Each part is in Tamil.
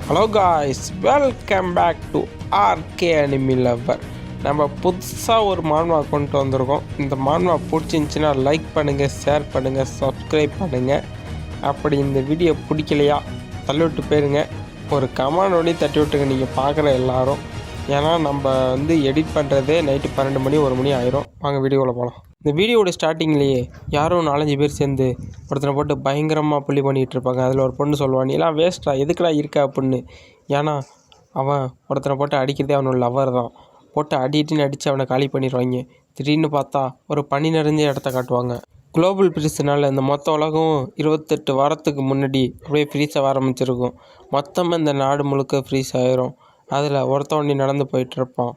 Hello guys, welcome back to RK Anime Lover. நம்ம புதுசாக ஒரு மான்வா கொண்டு வந்திருக்கோம். இந்த மான்வா பிடிச்சிருந்துச்சின்னா லைக் பண்ணுங்கள், ஷேர் பண்ணுங்கள், சப்ஸ்கிரைப் பண்ணுங்கள். அப்படி இந்த வீடியோ பிடிக்கலையா தள்ளி விட்டு போயிருங்க. ஒரு கமெண்ட் ஒடி தட்டி விட்டுங்க நீங்கள் பார்க்குற எல்லாரும். ஏன்னா நம்ம எடிட் பண்ணுறதே நைட்டு 12 மணி 1 மணி ஆயிரும். வாங்க வீடியோவில் போகலாம். இந்த வீடியோட ஸ்டார்டிங்லேயே யாரும் 4-5 பேர் சேர்ந்து ஒருத்தனை போட்டு பயங்கரமாக புள்ளி பண்ணிகிட்டு இருப்பாங்க. அதில் ஒரு பொண்ணு சொல்லுவான், நீ எல்லாம் வேஸ்ட்டா, எதுக்குடா இருக்கா அப்படின்னு. ஏன்னா அவன் ஒருத்தனை போட்டு அடிக்கிறதே அவனோட லவர் தான். போட்டு அடிட்டுன்னு அடித்து அவனை காலி பண்ணிடுவாங்க. திடீர்னு பார்த்தா ஒரு பனி நிறைஞ்ச இடத்த காட்டுவாங்க. குளோபல் ஃப்ரீஸ்னால் இந்த மொத்த உலகம் 28 வாரத்துக்கு முன்னாடி அப்படியே ஃப்ரீஸ் ஆக ஆரம்பிச்சிருக்கும். மொத்தமாக இந்த நாடு முழுக்க ஃப்ரீஸ் ஆகிரும். அதில் ஒருத்தவண்டி நடந்து போயிட்டுருப்பான்.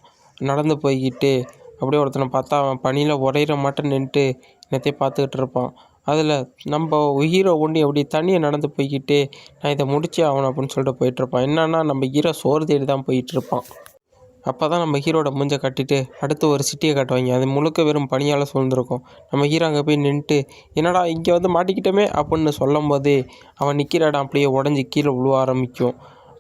நடந்து போய்கிட்டு அப்படியே ஒருத்தனை பார்த்தா அவன் பனியில் உரையிற மாட்டேன்னு நின்றுட்டு என்னத்தையும் பார்த்துக்கிட்டு இருப்பான். அதில் நம்ம ஹீரோ ஒண்டி அப்படி தனியாக நடந்து போய்கிட்டு நான் இதை முடிச்சே ஆகணும் அப்படின்னு சொல்லிட்டு போயிட்டுருப்பான். என்னன்னா நம்ம ஹீரோ சோறு தேடி தான் போயிட்டுருப்பான். அப்போ தான் நம்ம ஹீரோட மூஞ்சை கட்டிட்டு அடுத்து ஒரு சிட்டியை காட்டுவாங்க. அது முழுக்க வெறும் பனியால் சூழ்ந்துருக்கும். நம்ம ஹீரோ அங்கே போய் நின்றுட்டு என்னடா இங்கே மாட்டிக்கிட்டோமே அப்படின்னு சொல்லும் போதே அவன் நிற்கிற இடம் அப்படியே உடஞ்சி கீழே விழுவ ஆரம்பிக்கும்.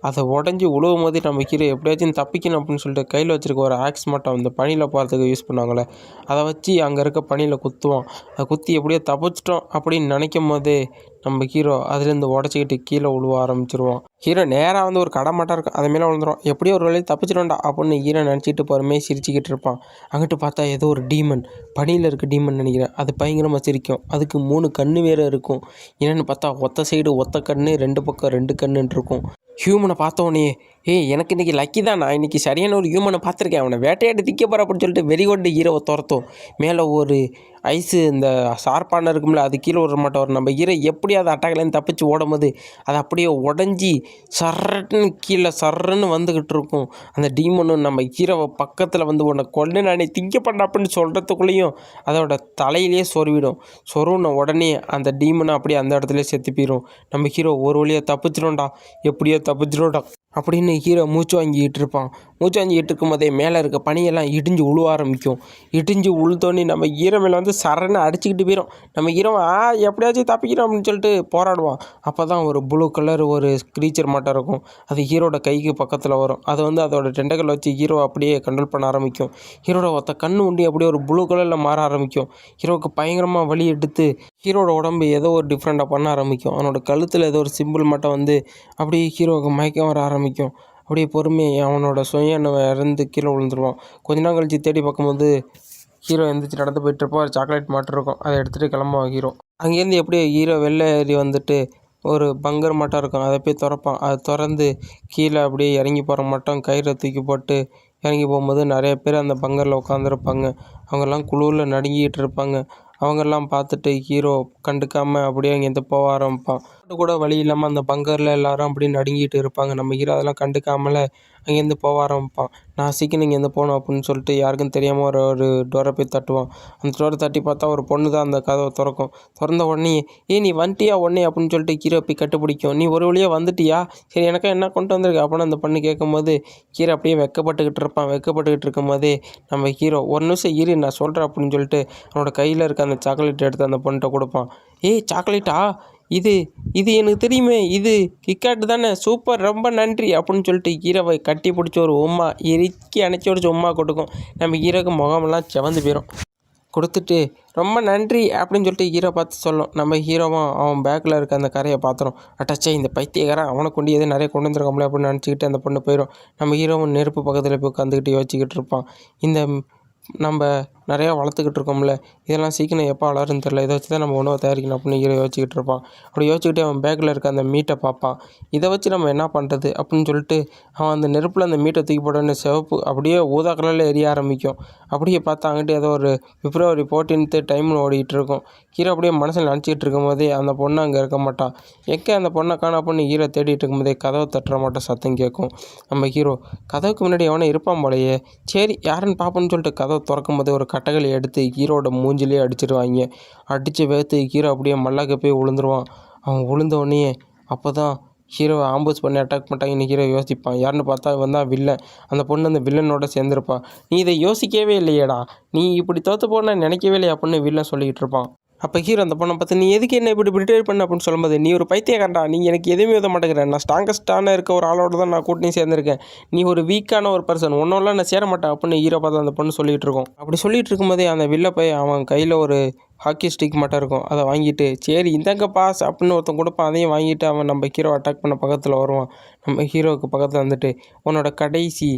அதை உடஞ்சி உழுவும் போது நம்ம கீழே எப்படியாச்சும் தப்பிக்கணும் அப்படின்னு சொல்லிட்டு கையில் வச்சுருக்க ஒரு ஆக்ஸ் மட்டும் இந்த பனியில் போகிறதுக்கு யூஸ் பண்ணுவாங்களே, அதை வச்சு அங்கே இருக்க பனியில் குத்துவான். அதை குத்தி எப்படியோ தப்பிச்சிட்டோம் அப்படின்னு நினைக்கும் போதே நம்ம ஹீரோ அதுலேருந்து உடச்சிக்கிட்டு கீழே விழுவ ஆரம்பிச்சிருவான். ஹீரோ நேராக ஒரு கடை மாட்டம் இருக்கும், அது மேலே விழுந்துடும். எப்படியோ ஒரு வேலையை தப்பிச்சிட்டோம்டா அப்படின்னு ஹீரோ நினச்சிட்டு பொறுமையாக சிரிச்சிக்கிட்டு இருப்பான். அங்கிட்டு பார்த்தா ஏதோ ஒரு டீமன், பனியில் இருக்க டீமன் நினைக்கிறேன், அது பயங்கரமாக சிரிக்கும். அதுக்கு 3 கண்ணு வேறு இருக்கும். என்னென்னு பார்த்தா ஒத்த சைடு ஒத்த கண்ணு, 2 பக்கம் 2 கண்ணுன்னு இருக்கும். ஹியூமனை பார்த்தோன்னே எனக்கு இன்றைக்கி லக்கி தான், நான் இன்றைக்கி சரியான ஒரு ஹியூமனை பார்த்துருக்கேன், அவனை வேட்டையாடி திக்க போகிற அப்படின்னு சொல்லிட்டு வெறிகொண்டு ஹீரோவை துரத்தும். மேலே ஒரு ஐஸு இந்த ஷார்ப்பான இருக்கும்ல, அது கீழே விட மாட்டோம். நம்ம ஹீரோ எப்படி அதை அட்டாக்லேருந்து தப்பிச்சு ஓடும் போது அது அப்படியே உடஞ்சி சர்ன்னு கீழே சர்ன்னு வந்துக்கிட்டு இருக்கும். அந்த டீமனும் நம்ம ஹீரோவை பக்கத்தில் உன்னை கொண்டு நானே திங்க பண்ண அப்படின்னு சொல்கிறதுக்குள்ளேயும் அதோட தலையிலே சொருவிடும். சொருவின உடனே அந்த டீமனை அப்படியே அந்த இடத்துல செத்து போயிடும். நம்ம ஹீரோ ஒரு வழியாக தப்பிச்சிடும்டா, எப்படியோ தப்பிச்சிடும்டா அப்படின்னு ஹீரோ மூச்சு வாங்கிக்கிட்டு இருப்பான். மூச்சு வாங்கிக்கிட்டு இருக்கும் போதே மேலே இருக்க பனியெல்லாம் இடிஞ்சு உழுவ ஆரம்பிக்கும். இடிஞ்சு உழுத்தோன்னே நம்ம ஹீரோ மேலே சரன்னு அடிச்சுக்கிட்டு போயிடும். நம்ம ஹீரோ எப்படியாச்சும் தப்பிக்கிறோம் அப்படின்னு சொல்லிட்டு போராடுவான். அப்போ தான் ஒரு ப்ளூ கலர் ஒரு க்ரீச்சர் மட்டும் இருக்கும். அது ஹீரோட கைக்கு பக்கத்தில் வரும். அது அதோட டெண்டக்கல் வச்சு ஹீரோ அப்படியே கண்ட்ரோல் பண்ண ஆரம்பிக்கும். ஹீரோட ஒத்த கண்ணு உண்டி அப்படியே ஒரு ப்ளூ கலரில் மாற ஆரம்பிக்கும். ஹீரோவுக்கு பயங்கரமாக வலி எடுத்து ஹீரோட உடம்பு ஏதோ ஒரு டிஃப்ரெண்ட்டாக பண்ண ஆரம்பிக்கும். அவனோட கழுத்தில் ஏதோ ஒரு சிம்பிள் மட்டும் அப்படியே ஹீரோவுக்கு மயக்கம் வர ஆரம்பிக்கும். அப்படியே பொறுமையை அவனோட சுயனை இறந்து கீழே விழுந்துருவான். கொஞ்ச நாள் கழிச்சு தேடி பார்க்கும்போது ஹீரோ எந்திரிச்சு நடந்து போயிட்டுருப்போம். ஒரு சாக்லேட் மாட்டு இருக்கும், அதை எடுத்துகிட்டு கிளம்புவான் ஹீரோ. அங்கேருந்து எப்படியோ ஹீரோ வெளில ஏறி ஒரு பங்கர் மட்டும் இருக்கும், அதை போய் திறப்பான். அதை திறந்து கீழே அப்படியே இறங்கி போகிற மட்டும் கயிறை தூக்கி போட்டு இறங்கி போகும்போது நிறைய பேர் அந்த பங்கரில் உட்காந்துருப்பாங்க. அவங்கெல்லாம் குளிரில் நடுங்கிட்டு இருப்பாங்க. அவங்கெல்லாம் பார்த்துட்டு ஹீரோ கண்டுக்காமல் அப்படியே அங்கேருந்து போக ஆரம்பிப்பான். கூட வழி இல்லாமல் அந்த பங்கரில் எல்லாரும் அப்படி நடுங்கிட்டு இருப்பாங்க. நம்ம ஹீரோ அதெல்லாம் கண்டுக்காமல் அங்கேருந்து போக ஆரம்பிப்பான். நான் சீக்கிரம் இங்கேருந்து போகணும் அப்படின்னு சொல்லிட்டு யாருக்கும் தெரியாமல் ஒரு டோரை போய் தட்டுவான். அந்த டோரை தட்டி பார்த்தா ஒரு பொண்ணு தான் அந்த கதவை திறக்கும். திறந்த உடனே நீ வந்துட்டியா உடனே அப்படின்னு சொல்லிட்டு ஹீரோ போய் கட்டுப்பிடிக்கும். நீ ஒரு வழியாக வந்துட்டியா, சரி எனக்கா என்ன கொண்டு வந்திருக்கு அப்படின்னு அந்த பொண்ணு கேட்கும்போது ஹீரோ அப்படியே வெக்கப்பட்டுக்கிட்டு இருப்பான். வெக்கப்பட்டுக்கிட்டு இருக்கும் போதே நம்ம ஹீரோ ஒரு நிமிஷம் இரு நான் சொல்கிறேன் அப்படின்னு சொல்லிட்டு அவனோட கையில் இருக்க அந்த சாக்லேட் எடுத்து அந்த பொண்ணுகிட்ட கொடுப்பான். சாக்லேட்டா, இது எனக்கு தெரியுமே, இது கிக்காட்டு தானே, சூப்பர், ரொம்ப நன்றி அப்படின்னு சொல்லிட்டு ஹீரோவை கட்டி பிடிச்சி ஒரு உம்மா இறுக்கி அணைச்சி பிடிச்சி உம்மா கொடுக்கும். நம்ம ஹீரோக்கு முகமெல்லாம் செவந்து போயிடும். கொடுத்துட்டு ரொம்ப நன்றி அப்படின்னு சொல்லிட்டு ஹீரோ பார்த்து சொல்லும். நம்ம ஹீரோவும் அவன் பேக்கில் இருக்க அந்த கரையை பார்த்துரும். அட்டாச்சே இந்த பைத்தியக்காரன் அவனை கொண்டு எதோ நிறைய கொண்டு வந்துருக்கோம்ல அப்படின்னு நினச்சிக்கிட்டு அந்த பொண்ணு போயிடும். நம்ம ஹீரோவும் நெருப்பு பக்கத்தில் போய் உட்காந்துக்கிட்டு யோசிச்சுக்கிட்டு இருப்பான். இந்த நம்ம நிறையா வளர்த்துக்கிட்டு இருக்கோம்ல, இதெல்லாம் சீக்கிரம் எப்போ வளருன்னு தெரில, இதை வச்சு தான் நம்ம உணவை தயாரிக்கணும் அப்படின்னு ஹீரோ யோசிச்சுக்கிட்டு இருப்பான். அப்படி யோசிச்சுக்கிட்டே அவன் பேக்கில் இருக்க அந்த மீட்டை பார்ப்பான். இதை வச்சு நம்ம என்ன பண்ணுறது அப்படின்னு சொல்லிட்டு அவன் அந்த நெருப்பில் அந்த மீட்டை தூக்கி போட்டோன்னு சிவப்பு அப்படியே ஊதா கலரில் எரிய ஆரம்பிக்கும். அப்படியே பார்த்தா அங்கிட்டு ஏதோ ஒரு February 14th டைம்னு ஓடிக்கிட்டு இருக்கும். ஹீரோ அப்படியே மனசில் நினச்சிக்கிட்டு இருக்கும் போதே அந்த பொண்ணு அங்கே இருக்க மாட்டான். எங்கே அந்த பொண்ணை காணா பண்ணி ஹீரோ தேடிட்டு இருக்கும்போதே கதவை தட்டுற மாட்டோம் சத்தம் கேட்கும். நம்ம ஹீரோ கதவுக்கு முன்னாடி எவனே இருப்பான் போலையே, சரி யாருன்னு பார்ப்போன்னு சொல்லிட்டு கதவை திறக்கும் போதே ஒரு கட்டகளை எடுத்து ஹீரோட மூஞ்சிலே அடிச்சிடுவாங்க. அடித்து வேர்த்து ஹீரோ அப்படியே மல்லாக்க போய் விழுந்துருவான். அவன் விழுந்தோடனே அப்போ தான் ஹீரோவை ஆம்புஸ் பண்ணி அட்டாக் பண்ணிட்டாங்கன்னு ஹீரோ யோசிப்பான். யாருன்னு பார்த்தா இவன் தான் வில்லன். அந்த பொண்ணு அந்த வில்லனோட சேர்ந்துருப்பான். நீ இதை யோசிக்கவே இல்லையேடா, நீ இப்படி தோற்று போன நினைக்கவே இல்லையா அப்படின்னு வில்லன் சொல்லிக்கிட்டு இருப்பான். அப்போ ஹீரோ அந்த பொண்ணை பார்த்து, நீ எதுக்கு என்ன இப்படி ப்ரிட்டேர் பண்ண அப்படின்னு சொல்லும்போது, நீ ஒரு பைத்தியக்காரன்டா, நீ எனக்கு எதுவுமே உதவ மாட்டேங்கிற, நான் ஸ்ட்ராங்கஸ்டான இருக்க ஒரு ஆளோட தான் நான் கூட்டணி சேர்ந்துருக்கேன், நீ ஒரு வீக்கான ஒரு பர்சன், ஒன்னோலாம் நான் சேர மாட்டேன் அப்படின்னு ஹீரோ பார்த்து அந்த பொண்ணு சொல்லிகிட்டு இருக்கோம். அப்படி சொல்லிட்டு இருக்கும்போதே அந்த வில்ல போய் அவன் கையில் ஒரு ஹாக்கி ஸ்டிக் மட்டும் இருக்கும், அதை வாங்கிட்டு சரி இந்தாங்க பாஸ் அப்படின்னு ஒருத்தன் கொடுப்பான். அதையும் வாங்கிட்டு அவன் நம்ம ஹீரோ அட்டாக் பண்ண பக்கத்தில் வருவான். நம்ம ஹீரோவுக்கு பக்கத்தில் வந்துட்டு, உன்னோட கடைசி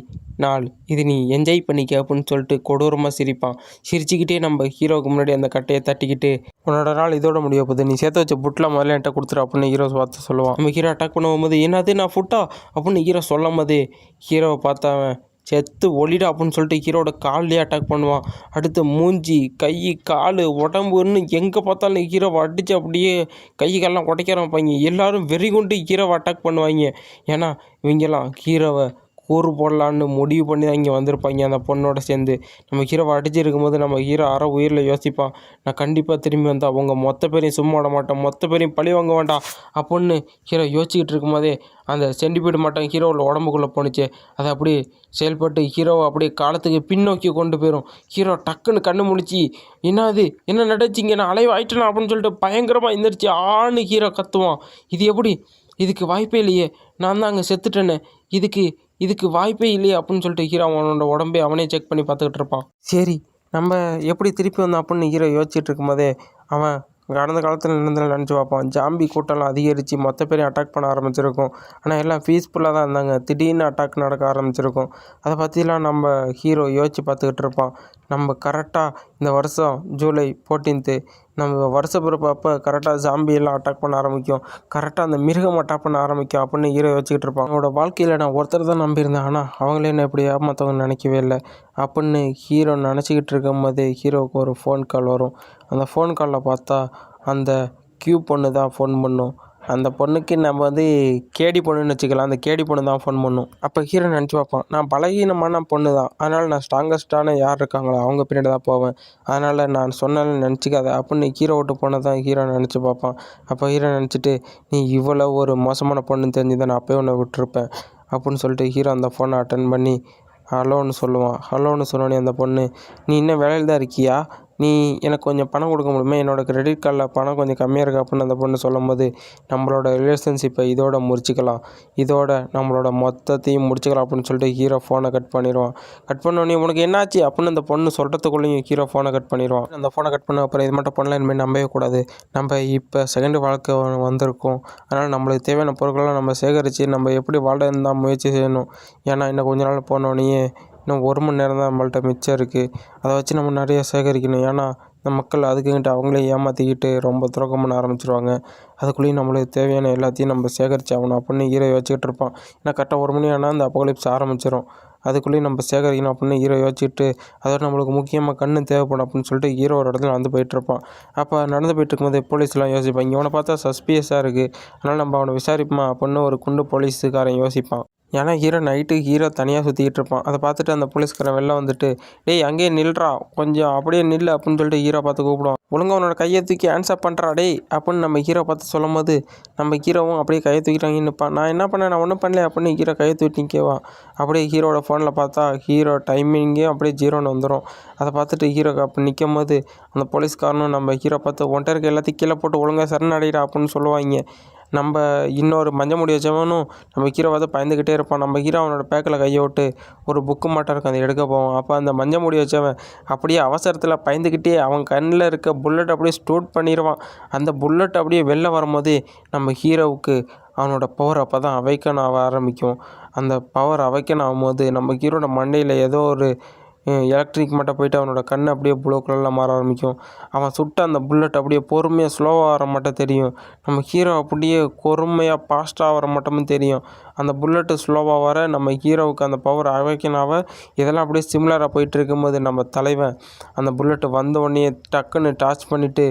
நாள் இது, நீ என்ஜாய் பண்ணிக்க அப்படின்னு சொல்லிட்டு கொடூரமாக சிரிப்பான். சிரிச்சுக்கிட்டே நம்ம ஹீரோவுக்கு முன்னாடி அந்த கட்டையை தட்டிக்கிட்டு, உன்னோட நாள் இதோட முடிய போகுது, நீ சேர்த்து வச்ச புட்டில் முதல்ல என்கிட்ட கொடுத்துரு அப்படின்னு ஹீரோ பார்த்து சொல்லுவான். நம்ம ஹீரோ அட்டாக் பண்ணும்போது, என்னது நான் ஃபுட்டா அப்படின்னு ஹீரோ சொல்லும் போதே ஹீரோவை பார்த்தவன் செத்து ஒளிடா அப்படின்னு சொல்லிட்டு ஹீரோட கால்லேயே அட்டாக் பண்ணுவான். அடுத்து மூஞ்சி, கை, கால், உடம்புன்னு எங்கே பார்த்தாலும் ஹீரோவை அடித்து அப்படியே கை காலெலாம் உடைக்க ஆரம்பிப்பாங்க. எல்லோரும் வெறி கொண்டு ஹீரோவை அட்டாக் பண்ணுவாங்க. ஏன்னா இவங்கெல்லாம் ஹீரோவை கூறு போடலான்னு முடிவு பண்ணி தான் இங்கே வந்திருப்பாங்க அந்த பொண்ணோட சேர்ந்து. நம்ம ஹீரோவை அடிச்சிருக்கும் போது நம்ம ஹீரோ உயிரில் யோசிப்பான், நான் கண்டிப்பாக திரும்பி வந்தால் அவங்க மொத்த பேரையும் சும்மா விட மாட்டேன், மொத்த பேரையும் பழி வாங்க வேண்டாம் அப்படின்னு ஹீரோ யோசிச்சுக்கிட்டு இருக்கும்போதே அந்த சென்டிபீடு மட்டும் ஹீரோவோட உடம்புக்குள்ளே போணுச்சு. அதை அப்படியே செயல்பட்டு ஹீரோவை அப்படியே காலத்துக்கு பின்னோக்கி கொண்டு போயிடும். ஹீரோ டக்குன்னு கண்ணு முழிச்சு, என்னது என்ன நடச்சிங்க, நான் அலைவ் ஆயிட்டேனா அப்படின்னு சொல்லிட்டு பயங்கரமாக எந்திரிச்சு ஆணு ஹீரோ கத்துவான். இது எப்படி, இதுக்கு வாய்ப்பே இல்லையே, நான் தான் அங்கே செத்துட்டேன்னு, இதுக்கு வாய்ப்பே இல்லையே அப்படின்னு சொல்லிட்டு ஹீரோ அவனோட உடம்பே அவனே செக் பண்ணி பார்த்துக்கிட்டு இருப்பான். சரி நம்ம எப்படி திருப்பி வந்தோம் அப்படின்னு ஹீரோ யோசிச்சுட்டு இருக்கும்போதே அவன் கடந்த காலத்தில் நடந்ததில் நினச்சி பார்ப்பான். ஜாம்பி கூட்டம்லாம் அதிகரித்து மொத்த பேரையும் அட்டாக் பண்ண ஆரம்பிச்சிருக்கும். ஆனால் எல்லாம் பீஸ்ஃபுல்லாக தான் இருந்தாங்க. திடீர்னு அட்டாக் நடக்க ஆரம்பிச்சிருக்கும். அதை பற்றிலாம் நம்ம ஹீரோ யோசித்து பார்த்துக்கிட்டு இருப்பான். நம்ம கரெக்டாக இந்த வருஷம் ஜூலை 14 நம்ம வருஷ பிறப்பு அப்போ கரெக்டாக ஜாம்பியெல்லாம் அட்டாக் பண்ண ஆரம்பிக்கும், கரெக்டாக அந்த மிருகம் அட்டாக் பண்ண ஆரம்பிக்கும் அப்படின்னு ஹீரோ வச்சுக்கிட்டு இருப்பான். அவனோட வாழ்க்கையில் நான் ஒருத்தர் தான் நம்பியிருந்தேன், ஆனால் அவங்களே என்ன இப்படி ஏமாற்றவங்க நினைக்கவே இல்லை அப்படின்னு ஹீரோ நினச்சிக்கிட்டு இருக்கும்போதே ஹீரோவுக்கு ஒரு ஃபோன் கால் வரும். அந்த ஃபோன் காலில் பார்த்தா அந்த கியூ பொண்ணு தான் ஃபோன் பண்ணும். அந்த பொண்ணுக்கு நம்ம கேடி பொண்ணுன்னு வச்சுக்கலாம், அந்த கேடி பொண்ணு தான் ஃபோன் பண்ணும். அப்போ ஹீரோ நினச்சி பார்ப்பான், நான் பலகீனமான பொண்ணு தான், அதனால் நான் ஸ்ட்ராங்கஸ்டான யார் இருக்காங்களோ அவங்க பின்னாடி தான் போவேன், அதனால் நான் சொன்னாலும் நினச்சிக்காத அப்படின்னு ஹீரோ விட்டு போன தான் ஹீரோ நினச்சி பார்ப்பான். அப்போ ஹீரோ நினச்சிட்டு, நீ இவ்வளோ ஒரு மோசமான பொண்ணுன்னு தெரிஞ்சு தான் நான் அப்போயே உன்னை விட்டுருப்பேன் அப்படின்னு சொல்லிட்டு ஹீரோ அந்த ஃபோனை அட்டன் பண்ணி ஹலோன்னு சொல்லுவான். ஹலோன்னு சொன்னோடனே அந்த பொண்ணு, நீ இன்னும் வேலையில் தான் இருக்கியா, நீ எனக்கு கொஞ்சம் பணம் கொடுக்க முடியுமா, என்னோடய கிரெடிட் கார்டில் பணம் கொஞ்சம் கம்மியாக இருக்குது அப்படின்னு அந்த பொண்ணு சொல்லும்போது, நம்மளோட ரிலேஷன்ஷிப்பை இதோட முடிச்சிக்கலாம், இதோட நம்மளோட மொத்தத்தையும் முடிச்சிக்கலாம் அப்படின்னு சொல்லிட்டு ஹீரோ ஃபோனை கட் பண்ணிடுவான். கட் பண்ணோடனே உனக்கு என்னாச்சு அப்படின்னு அந்த பொண்ணு சொல்கிறதுக்குள்ளேயும் ஹீரோ ஃபோனை கட் பண்ணிடுவான். அந்த ஃபோனை கட் பண்ண அப்புறம் இது மட்டும் பண்ணலாம், இனிமேல் நம்பவே கூடாது, நம்ம இப்போ செகண்ட் வாழ்க்கை வந்திருக்கோம், அதனால் நம்மளுக்கு தேவையான பொருட்கள்லாம் நம்ம சேகரித்து நம்ம எப்படி வாழ இருந்தால் முயற்சி செய்யணும், ஏன்னா இன்னும் கொஞ்ச நாள் போனோடனே இன்னும் 1 மணி நேரம் தான் நம்மள்ட்ட மிச்சம் இருக்குது, அதை வச்சு நம்ம நிறைய சேகரிக்கணும், ஏன்னா இந்த மக்கள் அதுக்குங்கிட்ட அவங்களே ஏமாற்றிக்கிட்டு ரொம்ப துரோகம் பண்ண ஆரம்பிச்சிருவாங்க, அதுக்குள்ளேயும் நம்மளுக்கு தேவையான எல்லாத்தையும் நம்ம சேகரித்து ஆகணும் அப்படின்னு ஹீரோ வச்சுக்கிட்டு இருப்பான். ஏன்னா கரெக்டாக 1 மணி ஆனால் அந்த அப்போகலிப்ஸ் ஆரம்பிச்சிடும், அதுக்குள்ளேயும் நம்ம சேகரிக்கணும் அப்படின்னு ஹீரோ யோசிச்சுட்டு, அதோட நம்மளுக்கு முக்கியமாக கண்ணு தேவைப்படும் அப்படின்னு சொல்லிட்டு ஹீரோ ஒரு இடத்துல நடந்து போயிட்டுருப்பான். அப்போ நடந்து போயிட்டு இருக்கும்போது போலீஸ்லாம் யோசிப்பாங்க, இவனை பார்த்தா சஸ்பியஸாக இருக்குது, அதனால் நம்ம அவனை விசாரிப்போமா அப்படின்னு ஒரு குண்டு போலீஸுக்காரன் யோசிப்பான். ஏன்னா ஹீரோ தனியாக சுற்றிக்கிட்டு இருப்பான். அதை பார்த்துட்டு அந்த போலீஸ்காரன் வெளில வந்துட்டு, டேய் அங்கேயே நில்றா, கொஞ்சம் அப்படியே நில்லு அப்படின்னு சொல்லிட்டு ஹீரோ பார்த்து கூப்பிடுவான். ஒழுங்காக அவனோட கையை தூக்கி ஆன்சர் பண்ணுறா டேய் அப்படின்னு நம்ம ஹீரோ பார்த்து சொல்லும் போது, நம்ம ஹீரோவும் அப்படியே கையை தூக்கிட்டாங்க நிற்பான். நான் என்ன பண்ணேன், நான் ஒன்றும் பண்ணல அப்படின்னு ஹீரோ கையை தூக்கி நிற்கவான். அப்படியே ஹீரோட ஃபோனில் பார்த்தா ஹீரோ டைமிங்கே அப்படியே 0ன்னு வந்துடும். அதை பார்த்துட்டு ஹீரோ அப்போ நிற்கும் போது அந்த போலீஸ்காரனும் நம்ம ஹீரோ பார்த்து ஒன்றை இருக்க எல்லாத்தையும் கீழே போட்டு ஒழுங்காக சரணடைடா அப்படின்னு சொல்லுவாங்க. நம்ம இன்னொரு மஞ்சள் முடி வச்சவனும் நம்ம ஹீரோ பயந்துக்கிட்டே இருப்பான். நம்ம ஹீரோ அவனோட பேக்கில் கையை விட்டு ஒரு புக்கு மாட்டம் இருக்கும், அதை எடுக்க போவான். அப்போ அந்த மஞ்சள் முடி வச்சவன் அப்படியே அவசரத்தில் பயந்துக்கிட்டே அவன் கண்ணில் இருக்க புல்லட் அப்படியே ஸ்டோட் பண்ணிடுவான். அந்த புல்லட் அப்படியே வெளில வரும்போதே நம்ம ஹீரோவுக்கு அவனோட பவர் அப்போ தான் அவைக்கன் ஆக ஆரம்பிக்கும். அந்த பவர் அவைக்கன் ஆகும்போது நம்ம ஹீரோட மண்டையில் ஏதோ ஒரு எலக்ட்ரிக் மட்டும் போயிட்டு அவனோட கண் அப்படியே ப்ளூ கலரில் மாற ஆரம்பிக்கும். அவன் சுட்ட அந்த புல்லட் அப்படியே பொறுமையாக ஸ்லோவாக வர மட்டும் தெரியும். நம்ம ஹீரோ அப்படியே பொறுமையாக ஃபாஸ்ட்டாக வர மட்டும் தெரியும். அந்த புல்லட்டு ஸ்லோவாக வர நம்ம ஹீரோவுக்கு அந்த பவர் அவைக்கனாக இதெல்லாம் அப்படியே சிமிலராக போயிட்டு இருக்கும்போது நம்ம தலைவன் அந்த புல்லட்டு வந்த உடனே டக்குன்னு டார்ச் பண்ணிவிட்டு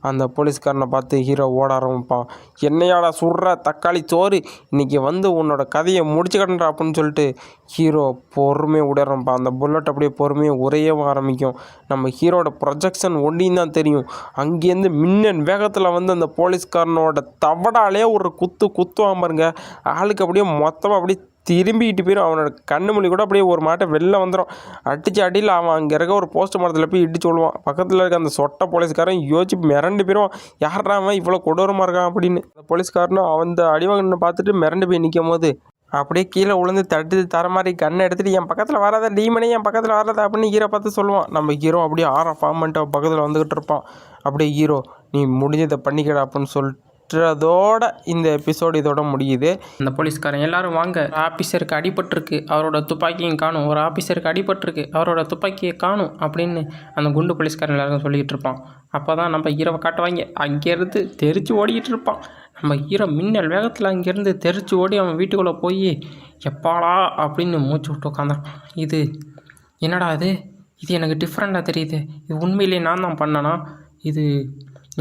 அந்த போலீஸ்காரனை பார்த்து ஹீரோ ஓட ஆரம்பிப்பான். என்னையாடா சுடுற தக்காளி சோறு, இன்றைக்கி உன்னோட கதையை முடிச்சுக்கட்டா அப்படின்னு சொல்லிட்டு ஹீரோ பொறுமையாக விட ஆரம்பிப்பான். அந்த புல்லட் அப்படியே பொறுமையாக உரையவும் ஆரம்பிக்கும். நம்ம ஹீரோட ப்ரொஜெக்ஷன் ஒன்றியும் தான் தெரியும். அங்கேருந்து மின்னன் வேகத்தில் அந்த போலீஸ்காரனோட தவடாலே ஒரு குத்துவான் பாருங்க, ஆளுக்கு அப்படியே மொத்தமாக அப்படியே திரும்பிக்கிட்டு போயிடும். அவனோட கண்ணு மொழி கூட அப்படியே ஒரு மாட்டை வெளில வந்துடும். அடித்து அடியில் அவன் அங்கே இருக்க ஒரு போஸ்ட் மரத்தில் போய் இடிச்சு விடுவான். பக்கத்தில் இருக்க அந்த சொட்டை போலீஸ்காரன் யோசிச்சு மிரண்டு போயிடுவான். யாரா அவன் இவ்வளோ கொடூரமாக இருக்கான் அப்படின்னு. அந்த போலீஸ்காரனும் அவன் அடிவாங்கன்னு பார்த்துட்டு மிரண்டு போய் நிற்கும் போது அப்படியே கீழே விழுந்து தட்டு தர மாதிரி கண்ணை எடுத்துகிட்டு என் பக்கத்தில் வராத டீமனே என் பக்கத்தில் வராத அப்படின்னு ஹீரோ பார்த்து சொல்லுவான். நம்ம ஹீரோ அப்படியே ஃபார்ம் பண்ணிட்டு அவன் பக்கத்தில் வந்துக்கிட்டு இருப்பான். அப்படியே ஹீரோ நீ முடிஞ்சதை பண்ணிக்கடா அப்படின்னு சொல்லிட்டுறதோட இந்த எபிசோடு இதோட முடியுது. அந்த போலீஸ்காரன் எல்லாரும் வாங்க, ஆஃபீஸருக்கு அடிபட்டிருக்கு, அவரோட துப்பாக்கியும் காணும், ஒரு ஆஃபீஸருக்கு அடிபட்டிருக்கு, அவரோட துப்பாக்கியை காணும் அப்படின்னு அந்த குண்டு போலீஸ்காரன் எல்லாருக்கும் சொல்லிக்கிட்டு இருப்பான். அப்போ தான் நம்ம ஹீரோவை காட்டுவாங்க. அங்கேருந்து தெரிச்சு ஓடிக்கிட்டு இருப்பான். நம்ம ஹீரோ மின்னல் வேகத்தில் அங்கேருந்து தெரிச்சு ஓடி அவன் வீட்டுக்குள்ளே போய் எப்பாடா அப்படின்னு மூச்சு விட்டு உட்காந்துருப்பான். இது என்னடா இது எனக்கு டிஃப்ரெண்ட்டாக தெரியுது, இது உண்மையிலேயே நான் தான் பண்ணனா, இது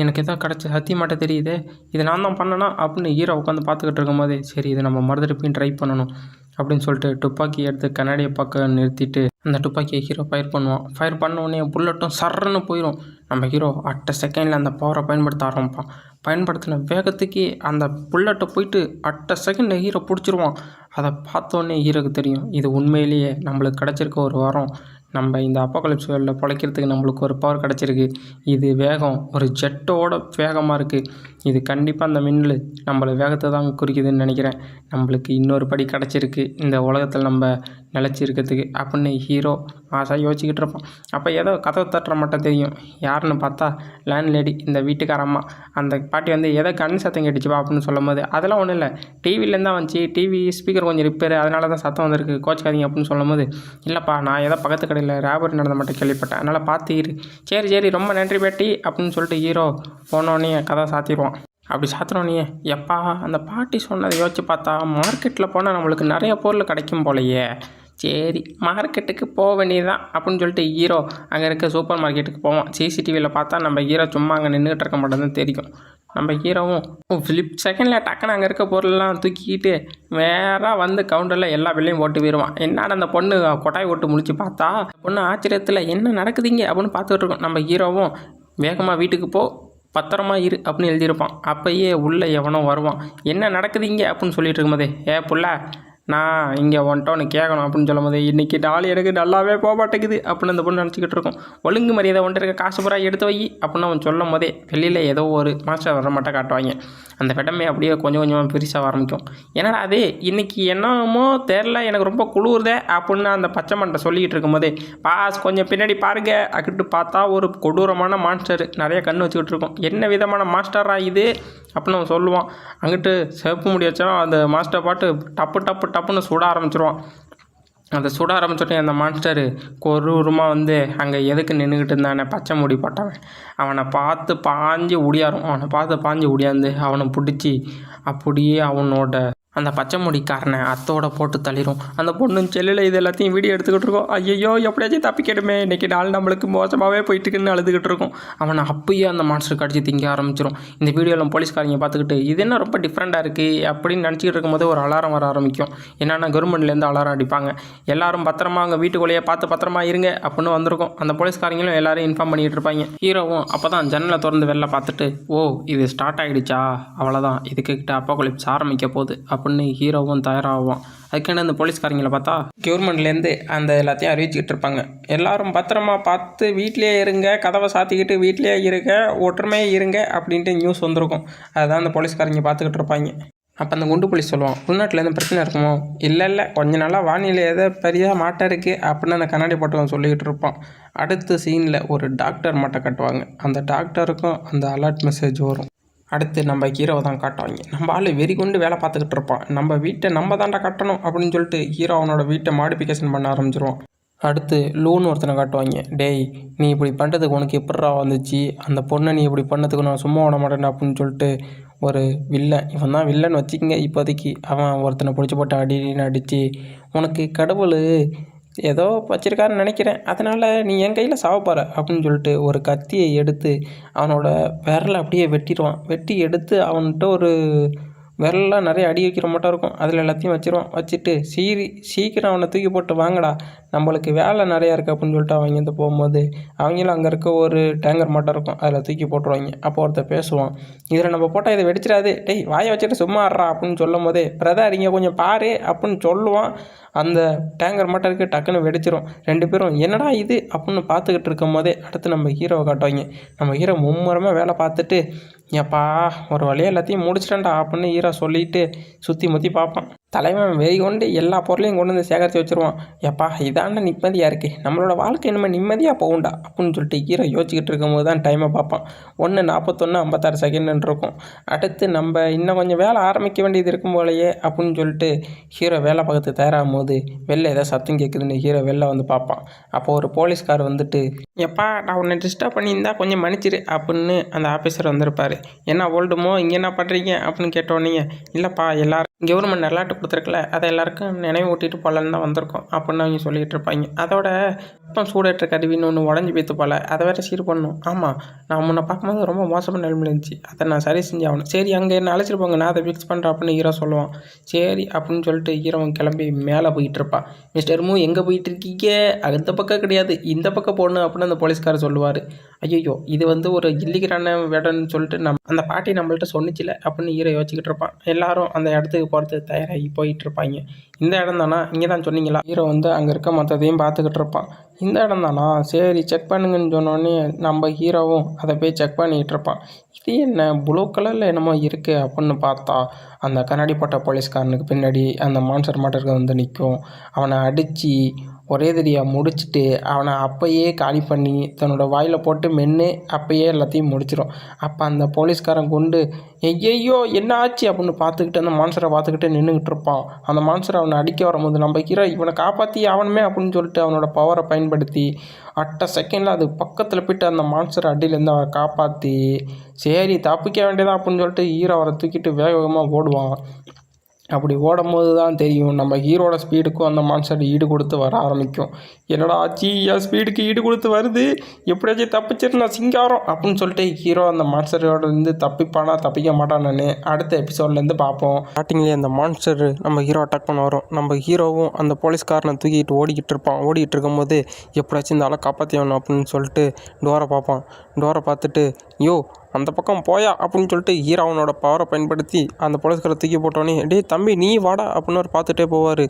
எனக்கு எதாவது கிடச்ச சத்தியமாட்ட தெரியுது, இது நான் தான் பண்ணனா அப்படின்னு ஹீரோ உட்காந்து பார்த்துக்கிட்டு இருக்கும்போதே சரி இதை நம்ம மறுதடிப்பையும் ட்ரை பண்ணணும் அப்படின்னு சொல்லிட்டு துப்பாக்கி எடுத்து கண்ணாடியை பார்க்க நிறுத்திட்டு அந்த துப்பாக்கியை ஹீரோ ஃபயர் பண்ணுவான். ஃபயர் பண்ண உடனே புல்லட்டும் சர்றன்னு போயிடும். நம்ம ஹீரோ அட்ட செகண்டில் அந்த பவரை பயன்படுத்த ஆரம்பிப்பான். பயன்படுத்தின வேகத்துக்கு அந்த புல்லட்டை போயிட்டு அட்ட செகண்டில் ஹீரோ பிடிச்சிருவான். அதை பார்த்தோன்னே ஹீரோக்கு தெரியும் இது உண்மையிலேயே நம்மளுக்கு கிடச்சிருக்க ஒரு வாரம், நம்ம இந்த அப்போகலிப்ஸ் வேர்ல்டில் பிழைக்கிறதுக்கு நம்மளுக்கு ஒரு பவர் கிடச்சிருக்கு. இது வேகம் ஒரு ஜெட்டோட வேகமாக இருக்குது. இது கண்டிப்பாக அந்த மின்னல் நம்மளை வேகத்தை தான் குறிக்குதுன்னு நினைக்கிறேன். நம்மளுக்கு இன்னொரு படி கிடச்சிருக்கு இந்த உலகத்தில் நம்ம நிலச்சிருக்கிறதுக்கு அப்படின்னு ஹீரோ ஆசை யோசிச்சுக்கிட்டு இருப்பான். அப்போ ஏதோ கதவை தட்டுற மட்டும் தெரியும். யாருன்னு பார்த்தா லேண்ட்லேடி, இந்த வீட்டுக்காரம்மா. அந்த பாட்டி வந்து ஏதோ கண் சத்தம் கேட்டுச்சுப்பா அப்படின்னு சொல்லும் போது அதெல்லாம் ஒன்றும் இல்லை, டிவிலேருந்து தான் வந்துச்சு, டிவி ஸ்பீக்கர் கொஞ்சம் ரிப்பேர் அதனால தான் சத்தம் வந்திருக்கு, கோச்சிக்காதீங்க அப்படின்னு சொல்லும் போது இல்லைப்பா நான் ஏதோ பக்கத்து கடையில் ராபரி நடந்த மட்டும் கேள்விப்பட்டேன், அதனால் பார்த்துக்கிட்டு சரி ரொம்ப நன்றி பேட்டி அப்படின்னு சொல்லிட்டு ஹீரோ போனோடனே கதை சாத்திடுவான். அப்படி சாத்தினோடனே எப்பா அந்த பாட்டி சொன்னதை யோசிச்சு பார்த்தா மார்க்கெட்டில் போனால் நம்மளுக்கு நிறைய பொருள் கிடைக்கும் போலையே, சரி மார்க்கெட்டுக்கு போக வேண்டியதுதான் அப்படின்னு சொல்லிட்டு ஹீரோ அங்கே இருக்க சூப்பர் மார்க்கெட்டுக்கு போவோம். சிசிடிவியில் பார்த்தா நம்ம ஹீரோ சும்மா அங்கே நின்றுட்டு இருக்க மாட்டேன்னு தெரியும். நம்ம ஹீரோவும் ஃபிலிப் செகண்டில் டக்குன்னு அங்கே இருக்க பொருளெல்லாம் தூக்கிக்கிட்டு வேறாக வந்து கவுண்டரில் எல்லா பில்லையும் போட்டு போயிடுவான். என்னடா அந்த பொண்ணு கொட்டாய் ஓட்டு முடிச்சு பார்த்தா பொண்ணு ஆச்சரியத்தில் என்ன நடக்குதுங்க அப்படின்னு பார்த்துக்கிட்டு இருக்கோம். நம்ம ஹீரோவும் வேகமாக வீட்டுக்கு பத்திரமா இரு அப்படின்னு எழுதியிருப்பான். அப்போயே உள்ளே எவனோ வருவான். என்ன நடக்குதுங்க அப்படின்னு சொல்லிட்டு இருக்கும்போதே புள்ள நான் இங்கே ஒன்ட்டோன்னு கேட்கணும் அப்படின்னு சொல்லும் போது இன்றைக்கி நாள் எனக்கு நல்லாவே போக மாட்டேங்குது அப்படின்னு அந்த பொண்ணு நினச்சிக்கிட்டு இருக்கோம். ஒழுங்கு மரியாதை ஒன்று இருக்க காசு பூரா எடுத்து வை அப்படின்னு அவன் சொல்லும் போதே வெளியில் ஏதோ ஒரு மாஸ்டர் வர மாட்டை காட்டுவாங்க. அந்த விடமே அப்படியே கொஞ்சம் கொஞ்சமாக பெருசாக ஆரம்பிக்கும். ஏன்னா அது இன்றைக்கி என்னமோ தெரில எனக்கு ரொம்ப குளிர்தே அப்படின்னு அந்த பச்சை மண்டை சொல்லிக்கிட்டு இருக்கும்போதே பாஸ் கொஞ்சம் பின்னாடி பாருங்க அக்கிட்டு பார்த்தா ஒரு கொடூரமான மாஸ்டர் நிறைய கண்ணு வச்சுக்கிட்டு இருக்கோம். என்ன விதமான மாஸ்டராக இது அப்படின்னு அவன் சொல்லுவான். அங்கிட்டு சிவப்பு முடி வச்சாலும் அந்த மாஸ்டர் பாட்டு டப்புன்னு சுட ஆரம்பிச்சிருவான். அந்த சுட ஆரம்பிச்சோடனே அந்த மாஸ்டரு கொரூரமாக வந்து அங்கே எதுக்கு நின்றுக்கிட்டு இருந்தானே பச்சை முடி போட்டவன் அவனை பார்த்து பாஞ்சு ஒடியாந்து அவனை பிடிச்சி அப்படியே அவனோட அந்த பச்சை முடிக்காரனை அத்தோட போட்டு தள்ளிடும். அந்த பொண்ணு செல்லில் இது எல்லாத்தையும் வீடியோ எடுத்துக்கிட்டு இருக்கோம். ஐயோ எப்படியாச்சும் தப்பிக்கிடுமே, இன்றைக்கி நாள் நம்மளுக்கு மோசமாகவே போயிட்டுருக்குன்னு அழுதுகிட்டு இருக்கோம். அவனை அப்பயே அந்த மாஸ்டர் கடிச்சு திங்க ஆரம்பிச்சிடும். இந்த வீடியோவில் போலீஸ்காரங்க பார்த்துக்கிட்டு இது என்ன ரொம்ப டிஃப்ரெண்ட்டாக இருக்குது அப்படின்னு நினச்சிக்கிட்டு இருக்கும்போது ஒரு அலாரம் வர ஆரம்பிக்கும். என்னென்னா கவர்மெண்ட்லேருந்து அலாரம் அடிப்பாங்க. எல்லாரும் பத்திரமா அங்கே வீட்டுக்குள்ளேயே பார்த்து பத்திரமா இருங்க அப்படின்னு வந்திருக்கும். அந்த போலீஸ்காரங்களும் எல்லாரும் இன்ஃபார்ம் பண்ணிகிட்டு இருப்பாங்க. ஹீரோவும் அப்போ தான் ஜன்னலை திறந்து வெளில பார்த்துட்டு இது ஸ்டார்ட் ஆகிடுச்சா, அவ்வளோதான் இதுக்கிட்ட அப்போகலிப்ஸ் ஆரம்பிக்க போகுது அப்படின்னு ஹீரோவும் தயாராகுவான். அதுக்கான அந்த போலீஸ்காரங்களை பார்த்தா கவர்மெண்ட்லேருந்து அந்த எல்லாத்தையும் அறிவிச்சுக்கிட்டு இருப்பாங்க. எல்லாரும் பத்திரமா பார்த்து வீட்லேயே இருங்க, கதவை சாத்திக்கிட்டு வீட்லேயே இருங்க, ஒற்றுமையே இருங்க அப்படின்ட்டு நியூஸ் வந்திருக்கும். அதுதான் அந்த போலீஸ்காரங்க பார்த்துக்கிட்டு இருப்பாங்க. அப்போ அந்த குண்டு போலீஸ் சொல்லுவான், உள்நாட்டில் எதுவும் பிரச்சனை இருக்குமோ? இல்லை கொஞ்ச நாளாக வானிலை ஏதோ பெரிய மாட்டம் இருக்குது அப்படின்னு அந்த கண்ணாடி போட்டவன் சொல்லிக்கிட்டு இருப்பான். அடுத்த சீனில் ஒரு டாக்டர் மாட்டை கட்டுவாங்க. அந்த டாக்டருக்கும் அந்த அலர்ட் மெசேஜ் வரும். அடுத்து நம்ம ஹீரோவை தான் காட்டுவாங்க. நம்ம ஆள் வெறி கொண்டு வேலை பார்த்துக்கிட்டு இருப்பான். நம்ம வீட்டை நம்ம தாண்டா கட்டணும் அப்படின்னு சொல்லிட்டு ஹீரோ அவனோட வீட்டை மாடிஃபிகேஷன் பண்ண ஆரம்பிச்சிருவான். அடுத்து லூன்னு ஒருத்தனை காட்டுவாங்க. டேய் நீ இப்படி பண்ணுறதுக்கு உனக்கு எப்படா வந்துச்சு, அந்த பொண்ணை நீ இப்படி பண்ணதுக்கு நான் சும்மா விட மாட்டேன் அப்படின்னு சொல்லிட்டு ஒரு வில்லன், இவன் தான் வில்லன் வச்சுக்கங்க இப்போதைக்கு, அவன் ஒருத்தனை பிடிச்சி போட்டு அடின்னு அடித்து உனக்கு கடவுள் ஏதோ வச்சிருக்காருன்னு நினைக்கிறேன், அதனால் நீ என் கையில் சாவப்பார அப்படின்னு சொல்லிட்டு ஒரு கத்தியை எடுத்து அவனோட விரலை அப்படியே வெட்டிடுவான். வெட்டி எடுத்து அவன்கிட்ட ஒரு விரல்லாம் நிறைய அடி வைக்கிற மட்டும் இருக்கும். அதில் எல்லாத்தையும் வச்சிருவான். வச்சுட்டு சீக்கிரம் அவனை தூக்கி போட்டு வாங்கடா, நம்மளுக்கு வேலை நிறையா இருக்குது அப்படின்னு சொல்லிட்டு அவங்க வந்து போகும்போது அவங்களும் அங்கே இருக்க ஒரு டேங்கர் மட்டும் இருக்கும், அதில் தூக்கி போட்டுருவாங்க. அப்போ ஒருத்தர் பேசுவான், இதில் நம்ம போட்டால் இதை வெடிச்சிடாது, டேய் வாயை வச்சுட்டு சும்மா ஆடுறா அப்படின்னு சொல்லும் போதே பிரதர் இங்கே கொஞ்சம் பாரு அப்படின்னு சொல்லுவான். அந்த டேங்கர் மட்டும் இருக்குது, டக்குன்னு வெடிச்சிரும். 2 பேரும் என்னடா இது அப்படின்னு பார்த்துக்கிட்டு இருக்கும் போதே அடுத்து நம்ம ஹீரோவை காட்டுவாங்க. நம்ம ஹீரோ மும்முரமாக வேலை பார்த்துட்டு ஏப்பா ஒரு வழியாக எல்லாத்தையும் முடிச்சிட்டேன்டா அப்படின்னு ஹீரோ சொல்லிட்டு சுற்றி முற்றி பார்ப்பான். தலைவன் வெறி கொண்டு எல்லா பொருளையும் கொண்டு வந்து சேகரித்து வச்சுருவான். ஏப்பா இதாண்டா நிம்மதியாக இருக்குது, நம்மளோட வாழ்க்கை இனிமேல் நிம்மதியாக போகும்டா அப்படின்னு சொல்லிட்டு ஹீரோ யோசிச்சுக்கிட்டு இருக்கும்போது தான் டைமை பார்ப்பான். 1:41:56 செகண்டுன்னு இருக்கும். அடுத்து நம்ம இன்னும் கொஞ்சம் வேலை ஆரம்பிக்க வேண்டியது இருக்கும் போலையே அப்படின்னு சொல்லிட்டு ஹீரோ வேலை பார்க்கறது தயாராகும் போது வெளில ஏதோ சத்தம் கேட்குதுன்னு ஹீரோ வெளில வந்து பார்ப்பான். அப்போது ஒரு போலீஸ்கார் வந்துட்டு எப்பா நான் உன்னை டிஸ்டர்ப் பண்ணியிருந்தா கொஞ்சம் மன்னிச்சிரு அப்படின்னு அந்த ஆஃபீஸர் வந்திருப்பார். என்ன ஓல்டுமோ இங்கே என்ன பண்ணுறீங்க அப்படின்னு கேட்டோன்னே இல்லைப்பா எல்லாரும் கவர்மெண்ட் நல்லாட்டு கொடுத்துருக்கல, அதை எல்லாருக்கும் நினைவு ஊட்டிட்டு போகலன்னு தான் வந்திருக்கோம் அப்படின்னு அவங்க சொல்லிகிட்டு இருப்பாங்க. அதோட இப்போ சூடேற்ற கருவின்னு ஒன்று உடஞ்சி போய்த்து போல, அதை வேறு சீர் பண்ணணும். ஆமாம் நான் முன்னை பார்க்கும்போது ரொம்ப மோசமான நிலைமையில் இருந்துச்சு, அதை நான் சரி செஞ்சு ஆகணும். சரி அங்கே என்ன அழைச்சிட்டு போங்க, நான் அதை ஃபிக்ஸ் பண்ணுறேன் அப்படின்னு ஹீரோ சொல்லுவான். சரி அப்படின்னு சொல்லிட்டு ஹீரோவன் கிளம்பி மேலே போயிட்டு இருப்பான். மிஸ்டர் மூ எங்கே போயிட்டு இருக்கீங்க, அந்த பக்கம் கிடையாது இந்த பக்கம் போடணும் அப்படின்னு அந்த போலீஸ்காரர் சொல்லுவார். ஐயோ இது வந்து ஒரு இல்லீகலான வேடன்னு சொல்லிட்டு அந்த பாட்டி நம்மள்ட்ட சொன்னிச்சில அப்படின்னு ஹீரோ யோசிச்சுக்கிட்டு இருப்பான். எல்லாரும் அந்த இடத்துக்கு போகிறதுக்கு தயாராகி போயிட்டு இருப்பாங்க. இந்த இடம் தானா, இங்கே தான் சொன்னீங்களா? ஹீரோ வந்து அங்கே இருக்க மற்றதையும் பார்த்துக்கிட்டு இருப்பான். இந்த இடம் தானா, சரி செக் பண்ணுங்கன்னு சொன்னோடனே நம்ம ஹீரோவும் அதை போய் செக் பண்ணிக்கிட்டு இருப்பான். இது என்ன ப்ளூ கலரில் என்னமோ இருக்குது அப்படின்னு பார்த்தா அந்த கண்ணாடி போட்ட போலீஸ்காரனுக்கு பின்னாடி அந்த மான்ஸ்டர் மாட்டருக்கு வந்து நிற்கும். அவனை அடித்து ஒரே தடியாக முடிச்சுட்டு அவனை அப்பயே காலி பண்ணி தன்னோட வாயில் போட்டு மென்று அப்பயே எல்லாத்தையும் முடிச்சிடும். அப்போ அந்த போலீஸ்காரன் கொண்டு ஐயோ என்ன ஆச்சு அப்படின்னு பார்த்துக்கிட்டு அந்த மான்ஸ்டரை பார்த்துக்கிட்டு நின்றுக்கிட்டு இருப்பான். அந்த மான்ஸ்டரை அவனை அடிக்க வரும்போது நம்ம ஹீரோ இவனை காப்பாற்றி அவனுமே அப்படின்னு சொல்லிட்டு அவனோட பவரை பயன்படுத்தி அட்ட செகண்டில் அது பக்கத்தில் போய்ட்டு அந்த மான்ஸ்டர் அடியிலேருந்து அவரை காப்பாற்றி சரி தப்பிக்க வேண்டியதான் அப்படின்னு சொல்லிட்டு ஹீரோ அவரை தூக்கிட்டு வேக வேகமாக ஓடுவான். அப்படி ஓடும்போது தான் தெரியும் நம்ம ஹீரோட ஸ்பீடுக்கும் அந்த மான்ஸ்டர் ஈடு கொடுத்து வர ஆரம்பிக்கும். என்னடா ஆச்சு, என் ஸ்பீடுக்கு ஈடு கொடுத்து வருது, எப்படியாச்சும் தப்பிச்சிருந்தா சிங்காரம் அப்படின்னு சொல்லிட்டு ஹீரோ அந்த மான்ஸ்டரோடலேருந்து தப்பிப்பானா தப்பிக்க மாட்டானு அடுத்த எபிசோட்லேருந்து பார்ப்போம். ஸ்டார்டிங்லேயே அந்த மான்ஸ்டர் நம்ம ஹீரோ அட்டாக் பண்ண வரும். நம்ம ஹீரோவும் அந்த போலீஸ்காரனை தூக்கிட்டு ஓடிக்கிட்டு இருப்பான். ஓடிக்கிட்டு இருக்கும்போது எப்படியாச்சும் இந்த ஆளை காப்பாற்றி ஆகணும் அப்படின்னு சொல்லிட்டு டோரை பார்ப்பான். டோரை பார்த்துட்டு யோ அந்த பக்கம் போயா அப்படின்னு சொல்லிட்டு ஹீரோ அவனோட பவரை பயன்படுத்தி அந்த போலீஸ்காரை தூக்கி போட்டோன்னே டேய் தம்பி நீ வாடா அப்படின்னு அவர் பார்த்துட்டே போவார்.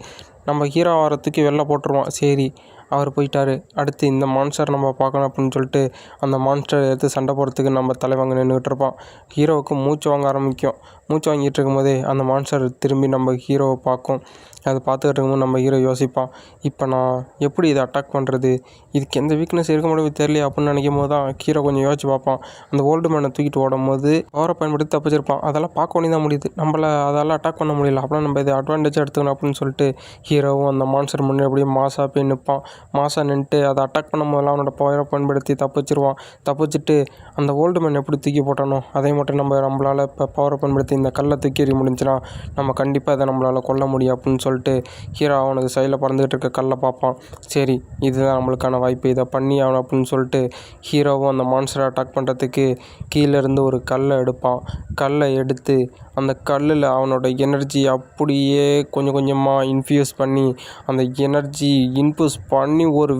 நம்ம ஹீரோ அவரை தூக்கி வெளில போட்டுருவான். சரி அவர் போயிட்டார். அடுத்து இந்த மான்ஸ்டர் நம்ம பார்க்கணும் அப்படின்னு சொல்லிட்டு அந்த மான்ஸ்டர் எடுத்து சண்டை போடுறதுக்கு நம்ம தலைவாங்க நின்றுக்கிட்டு இருப்பான். ஹீரோவுக்கு மூச்சு வாங்க ஆரம்பிக்கும். மூச்சு வாங்கிட்டு இருக்கும்போதே அந்த மான்ஸ்டர் திரும்பி நம்ம ஹீரோவை பார்க்கும். அதை பார்த்துக்கிட்டு இருக்கும்போது நம்ம ஹீரோ யோசிப்பான், இப்போ நான் எப்படி இதை அட்டாக் பண்ணுறது, இதுக்கு எந்த வீக்னஸ் இருக்க முடியும் தெரியல அப்படின்னு நினைக்கும் போது தான் ஹீரோ கொஞ்சம் யோசிச்சு பார்ப்பான். அந்த ஓல்டு மேனை தூக்கிட்டு ஓடும்போது பவரை பயன்படுத்தி தப்பிச்சிருப்பான். அதெல்லாம் பார்க்க வேண்டிய தான் முடியுது, நம்மளை அதெல்லாம் அட்டாக் பண்ண முடியல, அப்படின்னா நம்ம இதை அட்வான்டேஜாக எடுத்துக்கணும் அப்படின்னு சொல்லிட்டு ஹீரோவும் அந்த மான்ஸ்டர் முன்னாடி அப்படியே மாசாக போய் நிற்பான். மாசாக நின்றுட்டு அதை அட்டாக் பண்ணும் போதெல்லாம் அவனோட பவரை பயன்படுத்தி தப்பிச்சிருவான். தப்பிச்சுட்டு அந்த ஓல்டு மேன் எப்படி தூக்கி போட்டானோ அதை மட்டும் நம்மளால் இப்போ பவரை பயன்படுத்தி இந்த கல்லை தூக்கி எறிய முடிஞ்சுன்னா நம்ம கண்டிப்பாக அதை நம்மளால் கொல்ல முடியும் அப்படின்னு சொல்லிட்டு ஹீரோ அவனுக்கு சைடில் பறந்துகிட்டு இருக்க கல்லை பார்ப்பான். சரி இதுதான் நம்மளுக்கான வாய்ப்பு, இதை பண்ணி ஆகணும் அப்படின்னு சொல்லிட்டு ஹீரோவும் அந்த மான்ஸ்டரை அட்டாக் பண்ணுறதுக்கு கீழேருந்து ஒரு கல்லை எடுப்பான். கல்லை எடுத்து அந்த கல்லில் அவனோட எனர்ஜி அப்படியே கொஞ்சம் கொஞ்சமாக இன்ஃப்யூஸ் பண்ணி அந்த எனர்ஜி இன்ஃப்யூஸ் பண்ணி ஒரு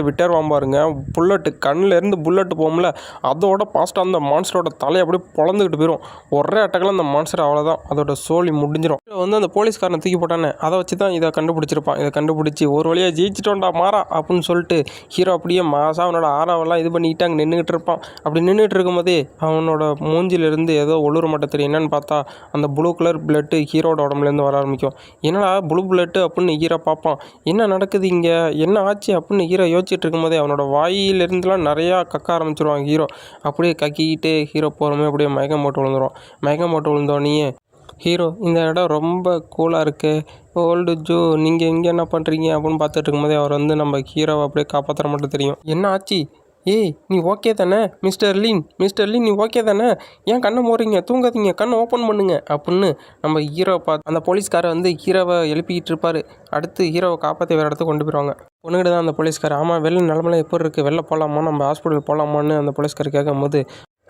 விட்டர் வாம்பாருங்க. புல்லட்டு கண்ணிலேருந்து புல்லட்டு போகும்ல அதோட பாஸ்ட்டாக அந்த மான்ஸ்டரோட தலையை அப்படியே பொழந்துக்கிட்டு போயிடும். ஒரே அட்டக்கில் அந்த மான்ஸ்டர் அவ்வளோதான், அதோட சோலி முடிஞ்சிடும். வந்து அந்த போலீஸ்காரனை தூக்கி போட்டானே அதை வச்சு தான் இதை கண்டுபிடிச்சிருப்பான். இதை கண்டுபிடிச்சி ஒரு வழியாக ஜெயிச்சிட்டோண்டா மாறா அப்படின்னு சொல்லிட்டு ஹீரோ அப்படியே மாசா அவனோட ஆறாவெல்லாம் இது பண்ணிக்கிட்டு அங்கே நின்றுக்கிட்டு இருப்பான். அப்படி நின்றுட்டு இருக்கும்போதே அவனோட மூஞ்சிலேருந்து ஏதோ ஒழுற மட்டும் தெரியும். என்னென்னு பார்த்தா அந்த ப்ளூ கலர் பிளட்டு ஹீரோட உடம்புலேருந்து வர ஆரம்பிக்கும். என்னடா ப்ளூ பிளட்டு அப்படின்னு ஹீரோ பார்ப்பான். என்ன நடக்குது இங்கே, என்ன ஆச்சு அப்படின்னு ஹீரோ யோசிச்சுட்டு இருக்கும்போதே அவனோட வாயிலிருந்துலாம் நிறையா கக்க ஆரம்பிச்சிருவான் ஹீரோ. அப்படியே கக்கிக்கிட்டே ஹீரோ போகிறோமே அப்படியே மயக்கம் போட்டு விழுந்துருவான். மயக்கம் போட்டு விழுந்தோடனே ஹீரோ இந்த இடம் ரொம்ப கூலாக இருக்குது, ஓல்டு ஜோ நீங்கள் இங்கே என்ன பண்ணுறீங்க அப்படின்னு பார்த்துட்டு இருக்கும்போதே அவர் வந்து நம்ம ஹீரோவை அப்படியே காப்பாற்றுற மட்டும் தெரியும். என்ன ஆச்சு, ஏய் நீ ஓகே தானே மிஸ்டர் லீன் நீ ஓகே தானே, ஏன் கண்ணை மூடுறீங்க, தூங்காதீங்க, கண்ணை ஓப்பன் பண்ணுங்க அப்படின்னு நம்ம ஹீரோவை பார்த்து அந்த போலீஸ்காரை வந்து ஹீரோவை எழுப்பிக்கிட்டு இருப்பார். அடுத்து ஹீரோவை காப்பாற்றி வேறு இடத்துக்கு கொண்டு போயிடுவாங்க. பொண்ணுகிட்ட தான் அந்த போலீஸ்கார் ஆமாம் வெளில நிலமெல்லாம் எப்படி இருக்குது, வெளில போகலாமா, நம்ம ஹாஸ்பிட்டல் போகலாமான்னு அந்த போலீஸ்கார் கேட்கும்போது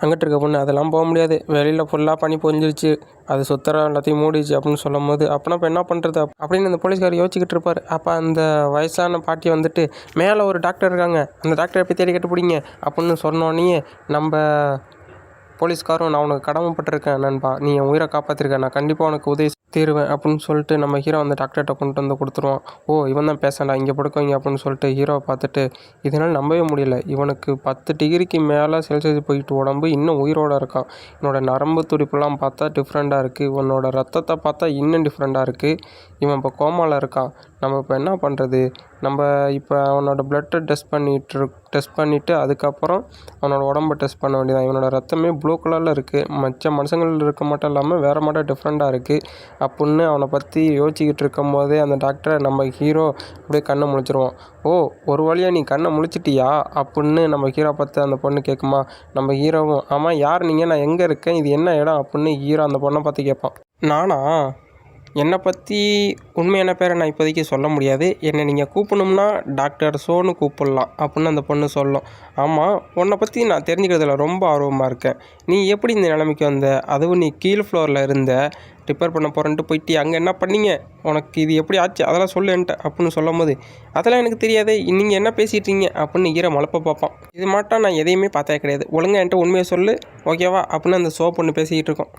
அங்கிட்டு இருக்க பொண்ணு அதெல்லாம் போக முடியாது, வெளியில் ஃபுல்லாக பனி பொழிஞ்சிருச்சு, அது சுத்தர எல்லாத்தையும் மூடிச்சு அப்படின்னு சொல்லும் போது அப்போனா இப்போ என்ன பண்ணுறது அப்படின்னு அந்த போலீஸ்கார் யோசிச்சுக்கிட்டு இருப்பார். அப்போ அந்த வயசான பாட்டி வந்துட்டு மேலே ஒரு டாக்டர் இருக்காங்க, அந்த டாக்டரை போய் தேடி கட்டு பிடிங்க அப்படின்னு சொன்னோன்னே நம்ம போலீஸ்காரும் நான் உனக்கு கடமைப்பட்டிருக்கேன் நண்பா, நீ என் உயிரை காப்பாற்றிருக்கேன், நான் கண்டிப்பாக உனக்கு உதவி தீருவேன் அப்படின்னு சொல்லிட்டு நம்ம ஹீரோ அந்த டாக்டர்கிட்ட கொண்டு வந்து கொடுத்துருவான். ஓ இவன் தான் பேசண்டா, இங்கே படுக்கோங்க அப்படின்னு சொல்லிட்டு ஹீரோவை பார்த்துட்டு இதனால் நம்பவே முடியல, இவனுக்கு 10 டிகிரிக்கு மேலே செல்சியஸ் போயிட்டு உடம்பு இன்னும் உயிரோடு இருக்கான், என்னோடய நரம்பு துடிப்புலாம் பார்த்தா டிஃப்ரெண்ட்டாக இருக்குது, இவனோட ரத்தத்தை பார்த்தா இன்னும் டிஃப்ரெண்ட்டாக இருக்குது, இவன் இப்போ கோமாவில் இருக்கான், நம்ம இப்போ என்ன பண்ணுறது, நம்ம இப்போ அவனோட பிளட்டை டெஸ்ட் பண்ணிவிட்டு அதுக்கப்புறம் அவனோட உடம்பை டெஸ்ட் பண்ண வேண்டியதான், இவனோட ரத்தமே ப்ளூ கலரில் இருக்குது, மற்ற மனுஷங்கள் இருக்க மட்டும் இல்லாமல் வேறு மட்டும் டிஃப்ரெண்ட்டாக இருக்குது அப்புடின்னு அவனை பற்றி யோசிச்சுக்கிட்டு இருக்கும் போதே அந்த டாக்டரை நம்ம ஹீரோ அப்படியே கண்ணை முழிச்சிருவோம். ஓ ஒரு வழியாக நீ கண்ணை முழிச்சிட்டியா அப்புடின்னு நம்ம ஹீரோ பார்த்து அந்த பொண்ணு கேட்குமா. நம்ம ஹீரோவும் ஆமாம் யார் நீங்கள், நான் எங்கே இருக்கேன், இது என்ன இடம் அப்புடின்னு ஹீரோ அந்த பொண்ணை பார்த்து கேட்பான். நானா என்னை பற்றி உண்மையான பேரை நான் இப்போதைக்கு சொல்ல முடியாது, என்னை நீங்கள் கூப்பிடணும்னா டாக்டர் சோன்னு கூப்பிடலாம் அப்படின்னு அந்த பொண்ணு சொல்லும். ஆமாம் உன்னை பற்றி நான் தெரிஞ்சுக்கிறதுல ரொம்ப ஆர்வமாக இருக்கேன், நீ எப்படி இந்த நிலைமைக்கு வந்த, அதுவும் நீ கீழ் ஃப்ளோரில் இருந்த, ரிப்பேர் பண்ண போகிறேன்ட்டு போயிட்டு அங்கே என்ன பண்ணீங்க, உனக்கு இது எப்படி ஆச்சு அதெல்லாம் சொல்லுன்ட்டு அப்படின்னு சொல்லும் போது அதெல்லாம் எனக்கு தெரியாது, நீங்கள் என்ன பேசிட்டீங்க அப்படின்னு ஈர மலப்ப பார்ப்பான். இது மட்டும் நான் எதையுமே பார்த்தே கிடையாது, ஒழுங்காக என்கிட்ட உண்மையை சொல்லு ஓகேவா அப்படின்னு அந்த பொண்ணு பேசிக்கிட்டு இருக்கோம்.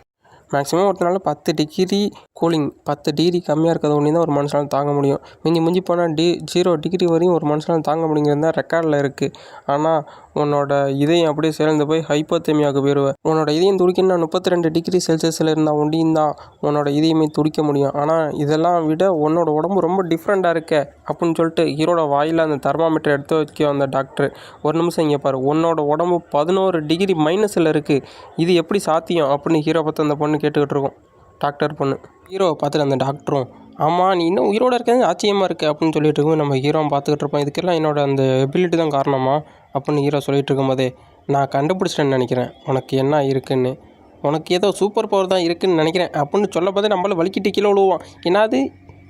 மேக்ஸிமம் ஒருத்தனால 10 டிகிரி கூலிங் 10 டிகிரி கம்மியாக இருக்கிறது ஒன்று தான் ஒரு மனுஷனால் தாங்க முடியும், மிஞ்சி போனால் 0 டிகிரி வரையும் ஒரு மனுஷனால் தாங்க முடியுங்கிறது தான் ரெக்கார்டில் இருக்குது. ஆனால் உன்னோட இதயம் அப்படியே சேர்ந்து போய் ஹைப்போதெமியாவுக்கு போயிடுவேன், உன்னோட இதயம் துடிக்கணும்னா 32 டிகிரி செல்சியஸில் இருந்தால் ஒண்டியும் தான் உன்னோட இதயமே துடிக்க முடியும், ஆனால் இதெல்லாம் விட உன்னோட உடம்பு ரொம்ப டிஃப்ரெண்ட்டாக இருக்க அப்படின்னு சொல்லிட்டு ஹீரோட வாயில் அந்த தெர்மாமீட்டர் எடுத்து வைக்க அந்த டாக்டர். ஒரு நிமிஷம் இங்கே பாரு, உன்னோட உடம்பு 11 டிகிரி மைனஸில் இருக்குது, இது எப்படி சாத்தியம் அப்படின்னு ஹீரோ பார்த்து அந்த பொண்ணு கேட்டுக்கிட்டு இருக்கோம். டாக்டர் பொண்ணு ஹீரோவை பார்த்துட்டு அந்த டாக்டரும் ஆமாம் நீ இன்னும் உயிரோடு இருக்கிறது ஆச்சரியமாக இருக்குது அப்படின்னு சொல்லிட்டு இருக்கும். நம்ம ஹீரோவை பார்த்துக்கிட்டு இருப்போம், இதுக்கெல்லாம் என்னோட அந்த எபிலிட்டி தான் காரணமா அப்படின்னு ஹீரோ சொல்லிகிட்டு இருக்கும்போதே நான் கண்டுபிடிச்சிட்டேன்னு நினைக்கிறேன் உனக்கு என்ன இருக்குன்னு, உனக்கு ஏதோ சூப்பர் பவர் தான் இருக்குதுன்னு நினைக்கிறேன் அப்படின்னு சொல்ல போதே நம்மள வலிக்கிட்டு கீழே விழுவான். என்னது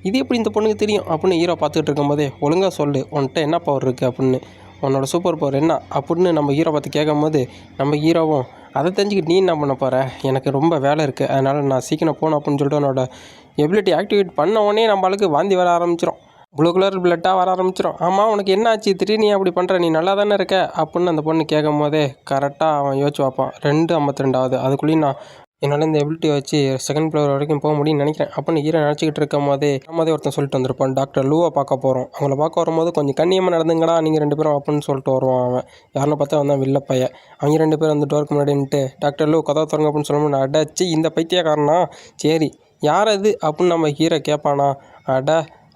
இது எப்படி இந்த பொண்ணுக்கு தெரியும் அப்படின்னு ஹீரோ பார்த்துக்கிட்டு இருக்கும்போதே ஒழுங்காக சொல்லு உன்கிட்ட என்ன பவர் இருக்குது அப்படின்னு, உன்னோட சூப்பர் பவர் என்ன அப்படின்னு நம்ம ஹீரோ பார்த்து கேட்கும் போது நம்ம ஹீரோவும் அதை தெரிஞ்சுக்கிட்டு நீ என்ன பண்ண போகிற, எனக்கு ரொம்ப வேலை இருக்குது அதனால் நான் சீக்கிரம் போகணும் அப்படின்னு சொல்லிட்டு அவனோட எபிலிட்டி ஆக்டிவேட் பண்ண உடனே நம்மளுக்கு வாந்தி வர ஆரம்பிச்சிடும், ப்ளூ கலர் பிளட்டாக வர ஆரம்பிச்சிடும். ஆமாம் உனக்கு என்ன ஆச்சு திடீர்னு நீ அப்படி பண்ணுற, நீ நல்லா தானே இருக்க அப்படின்னு அந்த பொண்ணு கேட்கும் போதே கரெக்டாக அவன் யோசிச்சு பார்ப்பான். 2:52 அதுக்குள்ளேயும் நான் என்னால் இந்த எபிலிட்டியை வச்சு செகண்ட் ஃப்ளோர் வரைக்கும் போக முடியும்னு நினைக்கிறேன் அப்படின்னு ஹீரோ நினச்சிக்கிட்டு இருக்கும் போதே ஒருத்தன் சொல்லிட்டு வந்திருப்பான், டாக்டர் லூவை பார்க்க போகிறோம், அவங்கள பார்க்க வரும்போது கொஞ்சம் கண்ணியமாக நடந்துங்கடா நீங்கள் 2 பேரும் அப்படின்னு சொல்லிட்டு வருவான். அவன் யாருன்னு பார்த்தா அவன் வில்ல பையன். அவங்க 2 பேரும் அந்த டோருக்கு முன்னாடின்ட்டு டாக்டர் லூ கதவை திறங்க அப்படின்னு சொல்லும்போது நான் அடைச்சி இந்த பைத்தியக்காரனா சரி யார் அது அப்படின்னு நம்ம ஹீரோ கேட்பானா.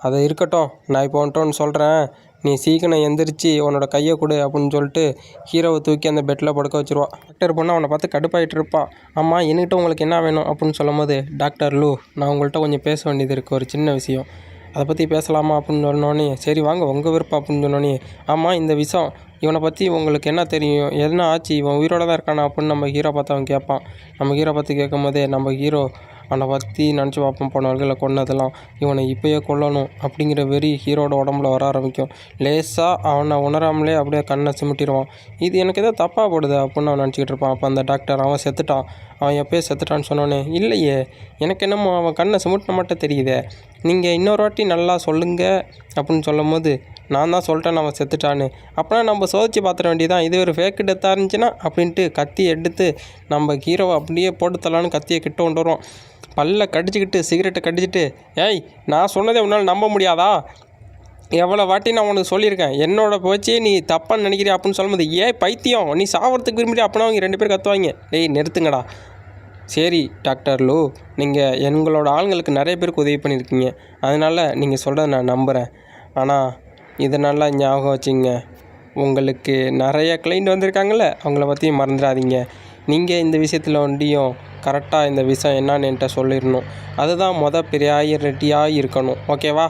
அதை இருக்கட்டும் நான் இப்போ வந்துட்டோன்னு சொல்கிறேன், நீ சீக்கிரம் எந்திரிச்சு உன்னோட கையை கொடு அப்படின்னு சொல்லிட்டு ஹீரோவை தூக்கி அந்த பெட்டில் படுக்க வச்சுருவா. டாக்டர் பொண்ணு அவனை பார்த்து கடுப்பாயிட்டு இருப்பான். ஆமாம் என்கிட்ட உங்களுக்கு என்ன வேணும் அப்படின்னு சொல்லும் போது டாக்டர் லூ நான் உங்கள்கிட்ட கொஞ்சம் பேச வேண்டியது இருக்குது, ஒரு சின்ன விஷயம், அதை பற்றி பேசலாமா அப்படின்னு சொன்னோன்னே சரி வாங்க உங்கள் விருப்பம் அப்படின்னு சொன்னோன்னே ஆமாம் இந்த விஷயம் இவனை பற்றி உங்களுக்கு என்ன தெரியும், என்ன ஆச்சு, இவன் உயிரோடு தான் இருக்கானா அப்படின்னு நம்ம ஹீரோ பார்த்து அவன் கேட்பான். நம்ம ஹீரோ பார்த்து கேட்கும் போதே நம்ம ஹீரோ அவனை பற்றி நினச்சி பார்ப்போம், போனவர்களை கொன்னதெல்லாம் இவனை இப்போயே கொல்லணும் அப்படிங்கிற வெறி ஹீரோட உடம்புல வர ஆரம்பிக்கும். லேசாக அவனை உணராமலே அப்படியே கண்ணை சிமிட்டிடுவான். இது எனக்கு ஏதோ தப்பாக போடுது அப்படின்னு அவன் நினச்சிக்கிட்டு இருப்பான். அப்போ அந்த டாக்டர் அவன் செத்துட்டான், அவன் எப்போயே செத்துட்டான்னு சொன்னோன்னே இல்லையே எனக்கு என்னமோ அவன் கண்ணை சிமிட்டின மட்டும் தெரியுதே, நீங்கள் இன்னொரு வாட்டி நல்லா சொல்லுங்கள் அப்படின்னு சொல்லும் போது நான் தான் சொல்லிட்டேன் அவன் செத்துட்டான்னு, அப்போனா நம்ம சோதிச்சு பார்த்துட வேண்டியதான், இது ஒரு ஃபேக்கு டெத்தாக இருந்துச்சுன்னா அப்படின்ட்டு கத்தி எடுத்து நம்ம ஹீரோவை அப்படியே போட்டு தரலான்னு கத்தியை கிட்ட கொண்டு வருவோம். பல்ல கடிச்சிக்கிட்டு சிகரெட்டை கடிச்சிட்டு ஏய் நான் சொன்னதே உன்னால் நம்ப முடியாதா, எவ்வளோ வாட்டி நான் உனக்கு சொல்லியிருக்கேன் என்னோட போச்சே நீ தப்பான்னு நினைக்கிறியா அப்படின்னு சொல்லும்போது ஏன் பைத்தியம் நீ சாவறதுக்கு விரும்பி அப்படின்னா அவங்க 2 பேர் கத்துவாங்க. ஏய் நிறுத்துங்கடா. சரி டாக்டர் லூ நீங்கள் எங்களோட ஆளுங்களுக்கு நிறைய பேருக்கு உதவி பண்ணியிருக்கீங்க, அதனால் நீங்கள் சொல்கிறத நான் நம்புகிறேன், ஆனால் இதை நல்லா ஞாபகம் வச்சுங்க, உங்களுக்கு நிறைய கிளைண்ட் வந்திருக்காங்கள்ல அவங்கள பற்றியும் மறந்துடாதீங்க, நீங்கள் இந்த விஷயத்தில் ஒண்டியும் கரெக்டாக இந்த விஷயம் என்னான்னு என்கிட்ட சொல்லிடணும், அதுதான் ப்ரியாரிட்டியாக இருக்கணும் ஓகேவா,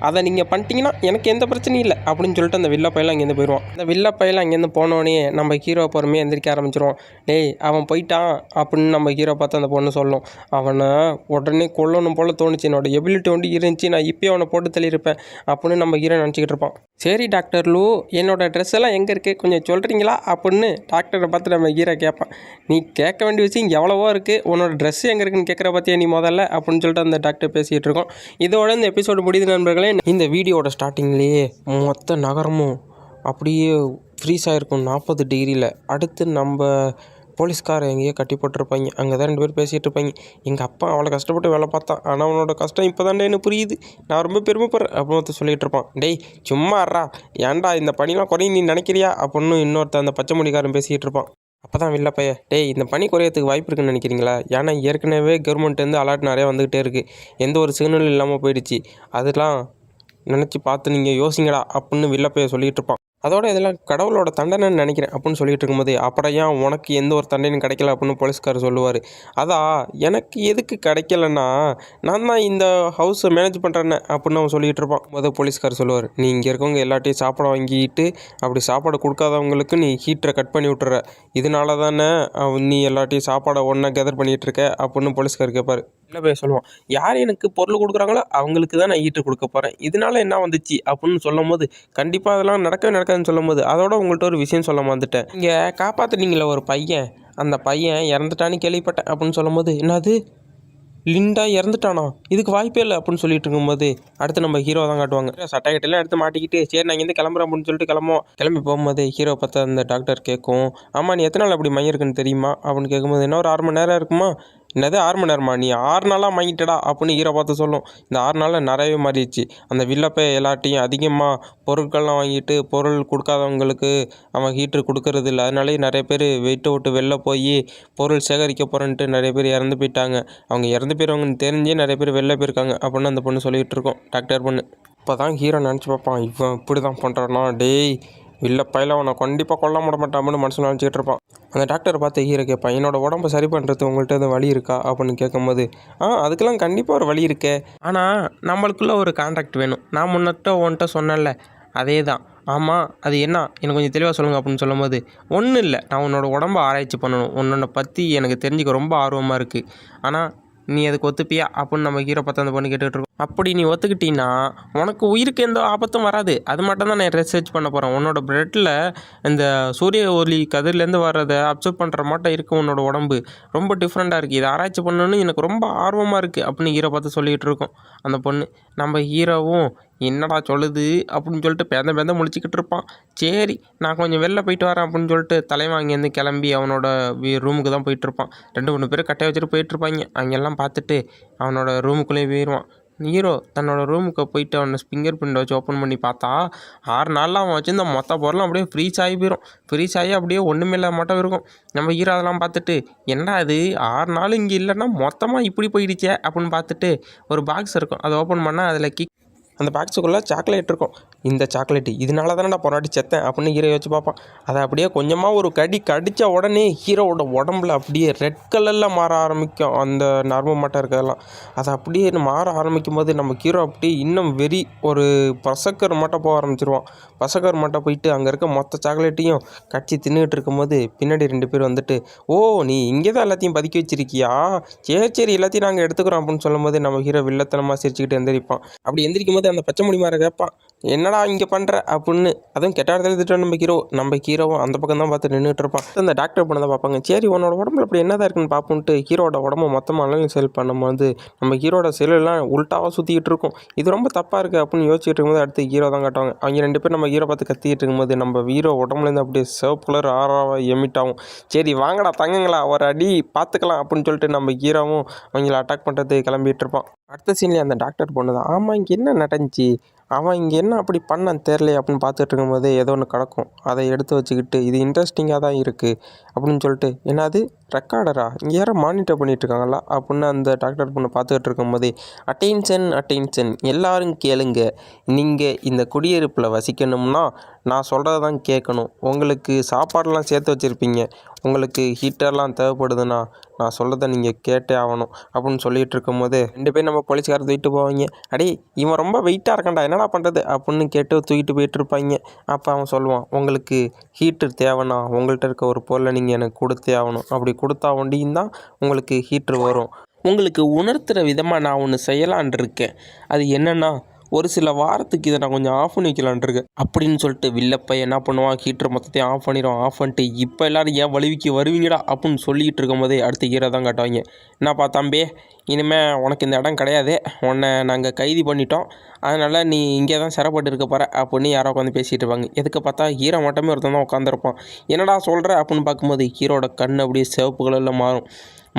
அதை நீங்கள் பண்ணிட்டீங்கன்னா எனக்கு எந்த பிரச்சனையும் இல்லை அப்படின்னு சொல்லிட்டு அந்த வில்ல பையெல்லாம் அங்கேருந்து போயிடுவான். அந்த வில்ல பையெல்லாம் அங்கேருந்து போனோடனே நம்ம ஹீரோ பொறுமையாக எந்திரிக்க ஆரம்பிச்சிடுவோம். டேய் அவன் போயிட்டான் அப்படின்னு நம்ம ஹீரோ பார்த்து அந்த பொண்ணு சொல்லும். அவனை உடனே கொல்லணும் போல் தோணுச்சு, என்னோட எபிலிட்டி ஒன்று இருந்துச்சு, நான் இப்போயே அவனை போட்டு தள்ளியிருப்பேன் அப்படின்னு நம்ம ஹீரோ நினச்சிக்கிட்டு இருப்பான். சரி டாக்டர் லூ, என்னோடய ட்ரெஸ் எல்லாம் எங்கே இருக்குது கொஞ்சம் சொல்கிறீங்களா அப்படின்னு டாக்டரை பார்த்து நம்ம ஹீரோ கேட்பான். நீ கேட்க வேண்டிய விஷயம் எவ்வளவோ இருக்குது, உன்னோட ட்ரெஸ் எங்கே இருக்குன்னு கேட்குற பார்த்தியா நீ முதல்ல அப்படின்னு சொல்லிட்டு அந்த டாக்டர் பேசிகிட்டு இருக்கோம். இதோட இந்த எபிசோடு முடியுது நண்பர்களே. இந்த வீடியோட ஸ்டார்டிங்லேயே மொத்த நகரமும் அப்படியே ஃப்ரீஸ் ஆகிருக்கும் 40 டிகிரியில். அடுத்து நம்ம போலீஸ்காரை எங்கேயோ கட்டி போட்டிருப்பாங்க. அங்கே தான் 2 பேர் பேசிகிட்டு இருப்பாங்க. எங்கள் அப்பா அவ்வளோ கஷ்டப்பட்டு வேலை பார்த்தான், ஆனால் அவனோட கஷ்டம் இப்போ தாண்டே எனக்கு புரியுது, நான் ரொம்ப பெருமைப்படுறேன் அப்படின்னு ஒருத்தர் சொல்லிகிட்டு இருப்பான். டேய் சும்மா அறா, ஏன்டா இந்த பனிலாம் குறையும் நீ நினைக்கிறியா அப்படின்னு இன்னொருத்தர் அந்த பச்சை மொழிக்காரன் பேசிகிட்டு இருப்பான். அப்போ தான் வில்லப்பைய, டேய் இந்த பனி குறையத்துக்கு வாய்ப்பு இருக்குன்னு நினைக்கிறீங்களா? ஏன்னா ஏற்கனவே கவர்மெண்ட்லேருந்து அலர்ட் நிறையா வந்துக்கிட்டே இருக்குது, எந்த ஒரு சிக்னலும் இல்லாமல் போயிடுச்சு, அதெல்லாம் நினச்சி பார்த்து நீங்கள் யோசிங்கடா அப்படின்னு வில்லப்பைய சொல்லிகிட்டு இருப்பான். அதோட இதெல்லாம் கடவுளோட தண்டனைன்னு நினைக்கிறேன் அப்படின்னு சொல்லிட்டு இருக்கும்போது, அப்புறம் ஏன் உனக்கு எந்த ஒரு தண்டனையும் கிடைக்கல அப்படின்னு போலீஸ்காரர் சொல்லுவார். அதான் எனக்கு எதுக்கு கிடைக்கலன்னா, நான் தான் இந்த ஹவுஸை மேனேஜ் பண்ணுறேன்னு அப்படின்னு அவன் சொல்லிகிட்டு இருப்பான். முதல் போலீஸ்காரர் சொல்லுவார், நீ இங்கே இருக்கவங்க எல்லாட்டையும் சாப்பாடு வாங்கிட்டு அப்படி சாப்பாடு கொடுக்காதவங்களுக்கு நீ ஹீட்டரை கட் பண்ணி விட்டுற, இதனால தானே நீ எல்லாட்டையும் சாப்பாடை ஒன்றா கெதர் பண்ணிகிட்டு இருக்க அப்படின்னு போலீஸ்காரர் கேட்பார். இல்லை போய் சொல்லுவான், யார் எனக்கு பொருள் கொடுக்குறாங்களோ அவங்களுக்கு தான் நான் ஹீட்டர் கொடுக்க போகிறேன், இதனால என்ன வந்துச்சு அப்படின்னு சொல்லும் போது, கண்டிப்பாக அதெல்லாம் நடக்காதுன்னு சொல்லும் போது, அதோட உங்கள்கிட்ட ஒரு விஷயம் சொல்ல வந்துட்டேன், இங்கே காப்பாற்றுனீங்களே ஒரு பையன், அந்த பையன் இறந்துட்டான்னு கேள்விப்பட்டேன் அப்படின்னு சொல்லும் போது, என்னது லிண்டா இறந்துட்டானா, இதுக்கு வாய்ப்பே இல்லை அப்படின்னு சொல்லிட்டு இருக்கும்போது, அடுத்து நம்ம ஹீரோ தான் காட்டுவாங்க. சட்டை கட்டெல்லாம் எடுத்து மாட்டிக்கிட்டு சரி நான் இங்கேருந்து கிளம்புறேன் அப்படின்னு சொல்லிட்டு கிளம்பி போகும்போது ஹீரோ பார்த்தா அந்த டாக்டர் கேட்கும், ஆமாம் நீ எத்தனை நாள் அப்படி மையம் இருக்குன்னு தெரியுமா அப்படின்னு கேட்கும்போது, என்ன ஒரு 6 மணி நேரம் இருக்குமா, என்னது 6 மணி நேரமா, நீ 6 நாளாக வாங்கிட்டடா அப்படின்னு ஹீரோ பார்த்து சொல்லும். இந்த 6 நாளில் நிறையவே மாறிடுச்சு, அந்த வில்லப்பை எல்லாட்டையும் அதிகமாக பொருட்கள்லாம் வாங்கிட்டு பொருள் கொடுக்காதவங்களுக்கு அவன் ஹீட்ரு கொடுக்கறது இல்லை, அதனாலேயே நிறைய பேர் வெயிட்டை விட்டு வெளில போய் பொருள் சேகரிக்க போகிறேன்ட்டு நிறைய பேர் இறந்து போயிட்டாங்க, அவங்க இறந்து போயிடுவாங்கன்னு தெரிஞ்சே நிறைய பேர் வெளில போயிருக்காங்க அப்படின்னு அந்த பொண்ணு சொல்லிகிட்டு இருக்கோம், டாக்டர் பொண்ணு. இப்போ தான் ஹீரோ நினச்சி பார்ப்பான், இவன் இப்படி தான் பண்ணுறானா, டேய் வில்லப்பையில் அவனை கண்டிப்பாக கொல்ல மாட்டான்னு மனசில் நினச்சிக்கிட்டு இருப்பான். அந்த டாக்டரை பார்த்து ஹீரோ கேட்பான், என்னோடய உடம்பை சரி பண்ணுறது உங்கள்கிட்ட எதுவும் வழி இருக்கா அப்படின்னு கேட்கும்போது, அதுக்கெல்லாம் கண்டிப்பாக ஒரு வழி இருக்கே, ஆனால் நம்மளுக்குள்ளே ஒரு கான்ட்ராக்ட் வேணும், நான் உன்கிட்ட சொன்னேன்ல அதே தான். ஆமாம் அது என்ன எனக்கு கொஞ்சம் தெளிவாக சொல்லுங்கள் அப்படின்னு சொல்லும்போது, ஒன்றும் இல்லை, நான் உன்னோட உடம்பை ஆராய்ச்சி பண்ணணும், உன்னோட பற்றி எனக்கு தெரிஞ்சுக்க ரொம்ப ஆர்வமாக இருக்குது, ஆனால் நீ அதுக்கு ஒத்துப்பியா அப்படின்னு நம்ம ஹீரோ பார்த்து அந்த பொண்ணு கேட்டுக்கிட்டு இருக்கோம். அப்படி நீ ஒத்துக்கிட்டீங்கன்னா உனக்கு உயிருக்கு எந்த ஆபத்தும் வராது, அது மட்டும் தான் நான் ரிசர்ச் பண்ண போகிறேன், உன்னோட பிளட்டில் இந்த சூரிய ஒளி கதிர்லேருந்து வர்றதை அப்சர்வ் பண்ணுற மாட்டம் இருக்குது, உன்னோட உடம்பு ரொம்ப டிஃப்ரெண்ட்டாக இருக்குது, இதை ஆராய்ச்சி பண்ணணுன்னு எனக்கு ரொம்ப ஆர்வமாக இருக்குது அப்படின்னு ஹீரோ பார்த்து சொல்லிக்கிட்டு இருக்கோம் அந்த பொண்ணு. நம்ம ஹீரோவும் என்னடா சொல்லுது அப்படின்னு சொல்லிட்டு பேந்த முழிச்சிக்கிட்டு இருப்பான். சரி நான் கொஞ்சம் வெளில போயிட்டு வரேன் அப்படின்னு சொல்லிட்டு தலைவாங்கேருந்து கிளம்பி அவனோட ரூமுக்கு தான் போயிட்டுருப்பான். 2-3 பேர் கட்டையை வச்சுட்டு போயிட்டுருப்பாங்க. அங்கெல்லாம் பார்த்துட்டு அவனோட ரூமுக்குள்ளேயே போயிடுவான். ஹீரோ தன்னோட ரூமுக்கு போயிட்டு அவனை ஃபிங்கர் பிரிண்ட் வச்சு ஓப்பன் பண்ணி பார்த்தா 6 நாளில் அவன் வச்சுருந்த மொத்த பொருளும் அப்படியே ஃப்ரீஸ் ஆகி போயிடும். ஃப்ரீஸ் ஆகி அப்படியே ஒன்றுமே இல்லாத மட்டும் இருக்கும். நம்ம ஹீரோ அதெல்லாம் பார்த்துட்டு, என்னடா அது 6 நாள் இங்கே இல்லைன்னா மொத்தமாக இப்படி போயிடுச்சே அப்படின்னு பார்த்துட்டு ஒரு பாக்ஸ் இருக்கும், அதை ஓப்பன் பண்ணால் அதில் அந்த பாக்ஸுக்குள்ளே சாக்லேட் இருக்கும். இந்த சாக்லேட்டு இதனால தானே நான் போராட்டி செத்தேன் அப்படின்னு ஹீரோ வச்சு பார்ப்பான். அதை அப்படியே கொஞ்சமாக ஒரு கடித்த உடனே ஹீரோவோட உடம்புல அப்படியே ரெட் கலரில் மாற ஆரம்பிக்கும். அந்த நரம்பு மட்டும் இருக்கிறதெல்லாம் அதை அப்படியே மாற ஆரம்பிக்கும் போது நம்ம ஹீரோ அப்படியே இன்னும் ஒரு பசக்கர் மட்டும் போக ஆரம்பிச்சிருவான். பசக்கர் மட்டும் போயிட்டு அங்கே இருக்க மொத்த சாக்லேட்டையும் கட்சி தின்னுக்கிட்டு இருக்கும்போது பின்னாடி 2 பேர் வந்துட்டு, ஓ நீ இங்கே தான் எல்லாத்தையும் பதுக்கி வச்சிருக்கியா, சரி எல்லாத்தையும் நாங்கள் எடுத்துக்கிறோம் அப்படின்னு சொல்லும்போது நம்ம ஹீரோ வில்லத்தனமாக சிரிச்சுக்கிட்டு எந்திரிப்பான். அப்படி எந்திரிக்கும் போது அந்த பச்சை முடி மாற கேட்பான், என்னடா இங்கே பண்ணுற அப்படின்னு. அதுவும் கெட்ட இடத்துல திட்டம் நம்ம ஹீரோவும் அந்த பக்கம் தான் பார்த்து நின்றுட்டு இருப்பான். அந்த டாக்டர் பண்ண தான் பார்ப்பாங்க. சரி உன்னோட உடம்புல அப்படி என்னதான் இருக்குன்னு பார்ப்போன்ட்டு ஹீரோட உடம்பு மொத்தமாக அனலைஸ் செல் பண்ணும்போது நம்ம ஹீரோட செல்லாம் உல்ட்டாவாக சுற்றிக்கிட்டு இருக்கும். இது ரொம்ப தப்பாக இருக்குது அப்படின்னு யோசிச்சுட்டு இருக்கும்போது அடுத்து ஹீரோ தான் காட்டுவாங்க. அவங்க 2 பேர் நம்ம ஹீரோ பார்த்து கத்திக்கிட்டு இருக்கும்போது நம்ம ஹீரோ உடம்புலேருந்து அப்படியே சிவப்பு கலர் ஆறாவாக எமிட் ஆகும். சரி வாங்கடா தங்கங்களா ஒரு அடி பார்த்துக்கலாம் அப்படின்னு சொல்லிட்டு நம்ம ஹீரோவும் அவங்கள அட்டாக் பண்ணுறது கிளம்பிட்டு இருப்பான். அடுத்த சீன்லேயே அந்த டாக்டர் பொண்ணு தான், ஆமாம் இங்கே என்ன நடந்துச்சு, அவன் இங்கே என்ன அப்படி பண்ணான்னு தெரிலையே அப்படின்னு பார்த்துட்டு இருக்கும்போது ஏதோ ஒன்று கிடக்கும். அதை எடுத்து வச்சுக்கிட்டு இது இன்ட்ரெஸ்டிங்காக தான் இருக்குது அப்படின்னு சொல்லிட்டு, என்னது ரெக்கார்டரா, இங்கே யாரோ மானிட்டர் பண்ணிகிட்ருக்காங்களா அப்படின்னு அந்த டாக்டர் பொண்ணு பார்த்துக்கிட்டு இருக்கும்போதே, அட்டென்ஷன் எல்லோரும் கேளுங்க, நீங்கள் இந்த குடியிருப்பில் வசிக்கணும்னா நான் சொல்கிறத தான் கேட்கணும், உங்களுக்கு சாப்பாடெலாம் சேர்த்து வச்சுருப்பீங்க, உங்களுக்கு ஹீட்டர்லாம் தேவைப்படுதுன்னா நான் சொல்கிறத நீங்கள் கேட்டே ஆகணும் அப்படின்னு சொல்லிகிட்டு இருக்கும்போது 2 பேர் நம்ம போலீஸ்காரர் தூக்கிட்டு போவாங்க. அடே இவன் ரொம்ப வெயிட்டாக இருக்கான்டா என்னடா பண்ணுறது அப்படின்னு கேட்டு தூக்கிட்டு போயிட்டுருப்பாங்க. அப்போ அவன் சொல்லுவான், உங்களுக்கு ஹீட்டர் தேவைன்னா உங்கள்கிட்ட இருக்க ஒரு பொருளை நீங்கள் எனக்கு கொடுத்தே ஆகணும், அப்படி கொடுத்தா ஒண்டியும் தான் உங்களுக்கு ஹீட்ரு வரும், உங்களுக்கு உணர்த்துகிற விதமாக நான் ஒன்று செய்யலான் இருக்கேன், அது என்னென்னா ஒரு சில வாரத்துக்கு இதை நான் கொஞ்சம் ஆஃப் பண்ணி வைக்கலான் இருக்கேன் அப்படின்னு சொல்லிட்டு வில்லப்பை என்ன பண்ணுவான், ஹீட்டர் மொத்தத்தையும் ஆஃப் பண்ணிடுவான். ஆஃப் பண்ணிட்டு இப்போ எல்லோரும் ஏன் வலிவிக்கு வருவீங்கடா அப்படின்னு சொல்லிகிட்டு இருக்கும் போதே அடுத்த ஹீரோ தான் காட்டுவாங்க. என்னப்பா தம்பி, இனிமேல் உனக்கு இந்த இடம் கிடையாது, உன்னை நாங்கள் கைது பண்ணிட்டோம், அதனால் நீ இங்கே தான் சிறப்பட்டு இருக்க போகிற அப்படின்னு யாரோ உட்காந்து பேசிகிட்டு இருப்பாங்க. எதுக்கு பார்த்தா ஹீரோ மட்டுமே ஒருத்தன் தான் உட்காந்துருப்பான். என்னடா சொல்கிற அப்படின்னு பார்க்கும்போது ஹீரோட கண் அப்படியே சிவப்பு கலரில்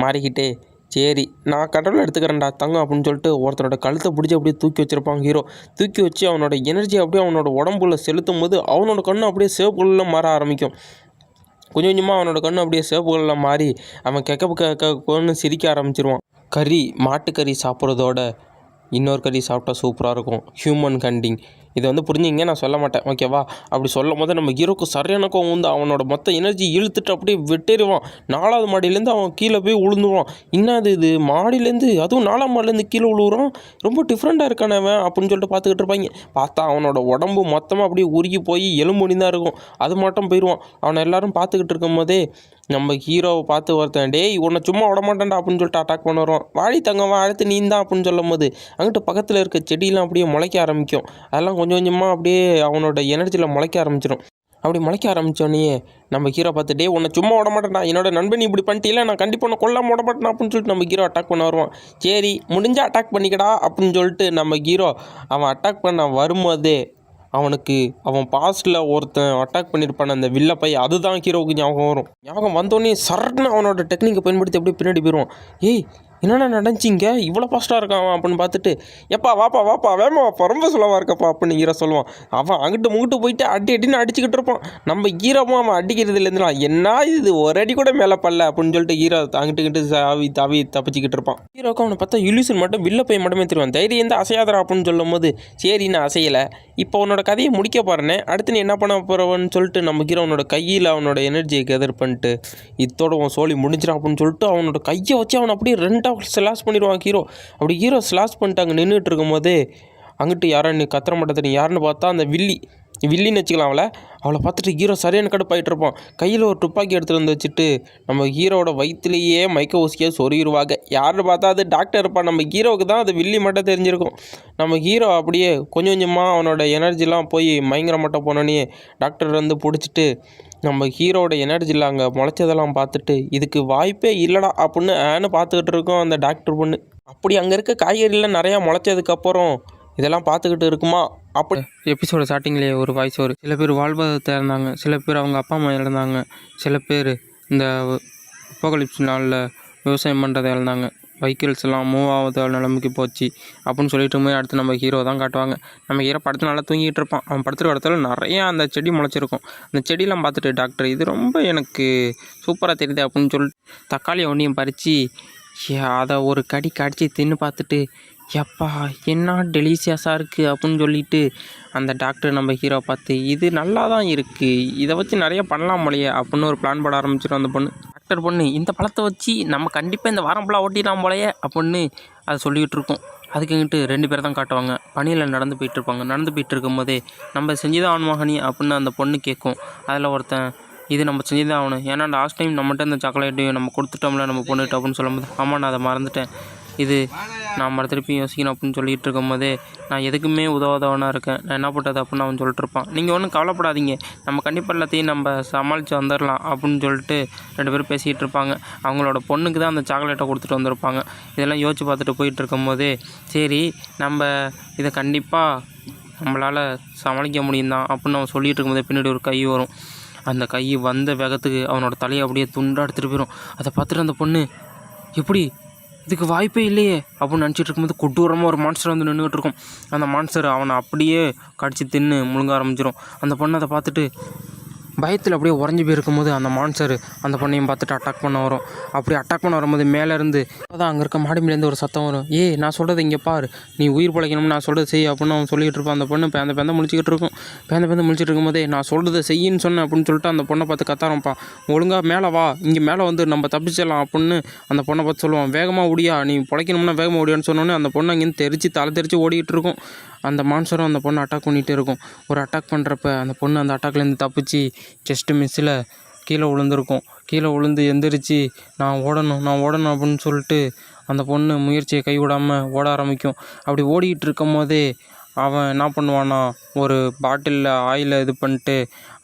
மாறிக்கிட்டே, சரி நான் கண்ட்ரோல் எடுத்துக்கிறேன்டா தங்கம் அப்படின்னு சொல்லிட்டு ஒருத்தனோட கழுத்தை பிடிச்சி அப்படியே தூக்கி வச்சுருப்பாங்க ஹீரோ. தூக்கி வச்சு அவனோட எனர்ஜி அப்படியே அவனோட உடம்புல செலுத்தும் போது அவனோட கண்ணு அப்படியே சிவப்பு கலரில் மாற ஆரம்பிக்கும். கொஞ்சம் கொஞ்சமாக அவனோட கண்ணு அப்படியே சிவப்பு கலரில் மாறி அவன் கெக்க சிரிக்க ஆரம்பிச்சிருவான். மாட்டுக்கறி சாப்பிட்றதோட இன்னொரு கறி சாப்பிட்டா சூப்பராக இருக்கும், ஹியூமன் கண்டிங். இதை வந்து புரிஞ்சுங்க, நான் சொல்ல மாட்டேன் ஓகேவா. அப்படி சொல்லும் போது நம்ம ஹீரோக்கு சரியான கோவம் வந்து அவனோட மொத்த எனர்ஜி இழுத்துட்டு அப்படியே வெட்டிடுவான். 4வது மாடியிலேருந்து அவன் கீழே போய் விழுந்துருவான். என்னது இது, மாடியிலேருந்து அதுவும் 4ஆம் மாடிலேருந்து கீழே விழுவுறான், ரொம்ப டிஃப்ரெண்ட்டாக இருக்கானவன் அப்படின்னு சொல்லிட்டு பார்த்துக்கிட்டு இருப்பாங்க. பார்த்தா அவனோட உடம்பு மொத்தமாக அப்படியே உருகி போய் எலும்புனி தான் இருக்கும், அது மட்டும் போயிடுவான். அவனை எல்லோரும் பார்த்துக்கிட்டு இருக்கும் போதே நம்ம ஹீரோவை பார்த்து ஒருத்தன், டேய் உன்னை சும்மா விடமாட்டேன்டா அப்படின்னு சொல்லிட்டு அட்டாக் பண்ண வருவான். வாடி தங்கவன் அடுத்து நீ தான் அப்படின்னு சொல்லும் போது அங்கிட்டு பக்கத்தில் இருக்க செடியெலாம் அப்படியே முளைக்க ஆரம்பிக்கும். அதெல்லாம் கொஞ்சம் கொஞ்சமாக அப்படியே அவனோட எனர்ஜியில் முளைக்க ஆரம்பிச்சிடும். அப்படி முளைக்க ஆரம்பித்தோடனே நம்ம ஹீரோ பார்த்து, டே உன்னை சும்மா விட மாட்டேன்டா, என்னோட நண்பன் இப்படி பண்ணிட்டீங்களா, நான் கண்டிப்பாக உன்னை கொல்லாம விட மாட்டேன் அப்படின்னு சொல்லிட்டு நம்ம ஹீரோ அட்டாக் பண்ண வருவான். சரி முடிஞ்சால் அட்டாக் பண்ணிக்கடா அப்படின்னு சொல்லிட்டு நம்ம ஹீரோ அவன் அட்டாக் பண்ண வரும்போதே அவன் பாஸ்ட்டில் ஒருத்தன் அட்டாக் பண்ணியிருப்பான அந்த வில்லப்பை, அதுதான் ஹீரோவுக்கு ஞாபகம் வரும். ஞாபகம் வந்தோடனே சரட்னு அவனோட டெக்னிக்கை பயன்படுத்தி அப்படியே பின்னாடி போயிடுவான். ஏய் என்னென்ன நடந்துச்சிங்க, இவ்வளோ ஃபாஸ்ட்டாக இருக்கான் அப்படின்னு பார்த்துட்டு, எப்பா வாப்பா வேமா வாப்பா, ரொம்ப சுலவாக இருக்கப்பா அப்படின்னு ஹீரோ சொல்லுவான். அவன் அங்கிட்டு முங்கிட்டு போயிட்டு அடின்னு அடிச்சுக்கிட்டு இருப்பான். நம்ம ஹீரோவும் அவன் அடிக்கிறதுலேருந்துலாம் என்ன இது ஒரு அடி கூட மேலே பல்ல அப்படின்னு சொல்லிட்டு ஹீரோ அங்கிட்டு தாவி தப்பிச்சுக்கிட்டு இருப்பான். ஹீரோக்கு அவனை பார்த்தா இல்யூஷன் மட்டும் வில்லப்பை மட்டுமே தருவான். தைரியம் தான் அசையாதரா அப்படின்னு சொல்லும் போது, சரி நான் அசையலை, இப்போ உன்னோட கதையை முடிக்க போகிறேனே, அடுத்து நீ என்ன பண்ண போகிறவன்னு சொல்லிட்டு நம்ம ஹீரோ அவனோட கையில் அவனோட எனர்ஜியை கெதர் பண்ணிட்டு, இத்தோட அவன் சோழி முடிஞ்சிடான் அப்படின்னு சொல்லிட்டு அவனோட கையை வச்சு அவனை அப்படியே 2 ஸ்லாஷ் பண்ணிடுவான் ஹீரோ. அப்படி ஹீரோ ஸ்லாஷ் பண்ணிட்டு அங்கே நின்றுட்டு இருக்கும் போதே அங்கிட்டு யாரான்னு கத்திர மாட்டேன், யாருன்னு பார்த்தா அந்த வில்லின்னு வச்சுக்கலாம் அவளை பார்த்துட்டு ஹீரோ சரியான கடுப்பாயிட்டு இருப்பான். கையில் ஒரு துப்பாக்கி எடுத்துகிட்டு வந்து வச்சுட்டு நம்ம ஹீரோட வயிற்றுலேயே மைக்க ஊசியாக சொருகிடுவாங்க. யாருன்னு பார்த்தா அது டாக்டர் இருப்பான். நம்ம ஹீரோவுக்கு தான் அது வில்லி மட்டும் தெரிஞ்சிருக்கும். நம்ம ஹீரோ அப்படியே கொஞ்சம் கொஞ்சமாக அவனோட எனர்ஜிலாம் போய் பயங்கர மட்டும் போனோன்னே டாக்டர் வந்து பிடிச்சிட்டு நம்ம ஹீரோட எனர்ஜியில் அங்கே முளைச்சதெல்லாம் பார்த்துட்டு, இதுக்கு வாய்ப்பே இல்லைடா அப்படின்னு பார்த்துக்கிட்டு இருக்கோம் அந்த டாக்டர் பொண்ணு. அப்படி அங்கே இருக்க காய்கறிலாம் நிறையா முளைச்சதுக்கப்புறம் இதெல்லாம் பார்த்துக்கிட்டு இருக்குமா அப்படி எபிசோட ஸ்டார்டிங்லேயே ஒரு வாய்ஸ் வரும். சில பேர் வாழ்வாதாரத்தை இறந்தாங்க, சில பேர் அவங்க அப்பா அம்மா இறந்தாங்க, சில பேர் இந்த அப்போகலிப்ஸ் நாளில் விவசாயம் பண்ணுறதை இழந்தாங்க, வெஹிக்கிள்ஸ் எல்லாம் மூவ் ஆகாத நிலைமைக்கு போச்சு அப்படின்னு சொல்லிட்டு போய் அடுத்து நம்ம ஹீரோ தான் காட்டுவாங்க. நம்ம ஹீரோ படத்தில் நல்லா தூங்கிட்டு இருப்பான். அவன் படுத்துகிற இடத்துல நிறையா அந்த செடி முளைச்சிருக்கும். அந்த செடியெல்லாம் பார்த்துட்டு டாக்டர் இது ரொம்ப எனக்கு சூப்பராக தெரியுது அப்படின்னு சொல்லிட்டு தக்காளி ஒன்றையும் பறித்து அதை ஒரு கடி கடிச்சு தின்னு பார்த்துட்டு, எப்பா என்ன டெலிஷியஸாக இருக்குது அப்படின்னு சொல்லிட்டு அந்த டாக்டர் நம்ம ஹீரோ பார்த்து, இது நல்லா தான் இருக்குது, இதை வச்சு நிறைய பண்ணலாம் போலையே அப்படின்னு ஒரு பிளான் போட ஆரம்பிச்சிடும் அந்த பொண்ணு. டாக்டர் பொண்ணு இந்த பழத்தை வச்சு நம்ம கண்டிப்பாக இந்த வாரம் ஃபுல்லாக ஓட்டிடலாம் போலையே அப்படின்னு அதை சொல்லிக்கிட்டு இருக்கோம். அதுக்குங்கிட்டு 2 பேர் தான் காட்டுவாங்க. பணியில் நடந்து போயிட்டுருப்பாங்க. நடந்து போயிட்டு இருக்கும் போதே நம்ம செஞ்சுதான் ஆகணுமாகனி அப்படின்னு அந்த பொண்ணு கேட்கும். அதில் ஒருத்தன், இது நம்ம செஞ்சு தான் ஆகணும், ஏன்னா லாஸ்ட் டைம் நம்மகிட்ட இந்த சாக்லேட்டையும் நம்ம கொடுத்துட்டோம்ல நம்ம பொண்ணுகிட்ட அப்படின்னு சொல்லும்போது, ஆமாம் நான் அதை மறந்துட்டேன், இது நான் திருப்பி யோசிக்கணும் அப்படின்னு சொல்லிகிட்டு இருக்கும்போதே, நான் எதுக்குமே உதவாதவனாக இருக்கேன், நான் என்ன பண்ணுறது அப்படின்னு அவன் சொல்லிட்டு இருப்பான். நீங்கள் ஒன்றும் கவலைப்படாதீங்க, நம்ம கண்டிப்பாக எல்லாத்தையும் நம்ம சமாளித்து வந்துடலாம் அப்படின்னு சொல்லிட்டு 2 பேரும் பேசிகிட்டு இருப்பாங்க. அவங்களோட பொண்ணுக்கு தான் அந்த சாக்லேட்டை கொடுத்துட்டு வந்திருப்பாங்க. இதெல்லாம் யோசிச்சு பார்த்துட்டு போயிட்டு இருக்கும்போதே, சரி நம்ம இதை கண்டிப்பாக நம்மளால் சமாளிக்க முடியும் தான் அப்படின்னு அவன் சொல்லிகிட்டு இருக்கும்போதே பின்னாடி ஒரு கை வரும். அந்த கை வந்த வேகத்துக்கு அவனோட தலையை அப்படியே துண்டாக எடுத்துகிட்டு போயிடும். அதை பார்த்துட்டு அந்த பொண்ணு, எப்படி இதுக்கு வாய்ப்பே இல்லையே அப்படின்னு நினச்சிட்டு இருக்கும்போது கொடூரமாக ஒரு மான்ஸ்டர் வந்து நின்றுக்கிட்டு இருக்கும். அந்த மான்ஸ்டர் அவனை அப்படியே கடிச்சு தின்னு முழுங்க ஆரம்பிச்சிடும். அந்த பொண்ணை அதை பார்த்துட்டு பயத்தில் அப்படியே உறைஞ்சி போயிருக்கும்போது அந்த மான்ஸ்டர் அந்த பொண்ணையும் பார்த்துட்டு அட்டாக் பண்ண வரும். அப்படி அட்டாக் பண்ண வரும்போது மேலேருந்து அதான் அங்கே இருக்க மாடிமிலேருந்து ஒரு சத்தம் வரும். நான் சொல்கிறது இங்கே பாரு, நீ உயிர் பிழைக்கணும்னு நான் சொல்கிறது செய் அப்படின்னு அவன் சொல்லிகிட்டு இருப்பான். அந்த பொண்ணு பேந்த முழிச்சிக்கிட்டு இருக்கும். பேந்த முழிச்சிட்டு இருக்கும்போதே, நான் சொல்கிறது செய்யின்னு சொன்னேன் அப்படின்னு சொல்லிட்டு அந்த பொண்ணை பார்த்து கத்த ஆரம்பிப்பான். ஒழுங்காக மேலே வா, இங்கே மேலே வந்து நம்ம தப்பிச்சிடலாம் அப்படின்னு அந்த பொண்ணை பார்த்து சொல்லுவான். வேகமாக ஓடியா, நீ பிழைக்கணும்னா வேகமாக ஓடியான்னு சொன்னோன்னே அந்த பொண்ணை அங்கேருந்து தலை தெரிச்சு ஓடிக்கிட்டு இருக்கும். அந்த மான்ஸ்டரும் அந்த பொண்ணை அட்டாக் பண்ணிகிட்டே இருக்கும். ஒரு அட்டாக் பண்ணுறப்ப அந்த பொண்ணு அந்த அட்டாக்லேருந்து தப்பிச்சு ஜஸ்ட்டு மிஸ்ஸில் கீழே விழுந்திருக்கும். கீழே விழுந்து எந்திரிச்சு நான் ஓடணும் அப்படின்னு சொல்லிட்டு அந்த பொண்ணு முயற்சியை கைவிடாமல் ஓட ஆரம்பிக்கும். அப்படி ஓடிக்கிட்டு இருக்கும் போதே அவன் என்ன பண்ணுவான்னா ஒரு பாட்டிலில் ஆயிலை இது பண்ணிட்டு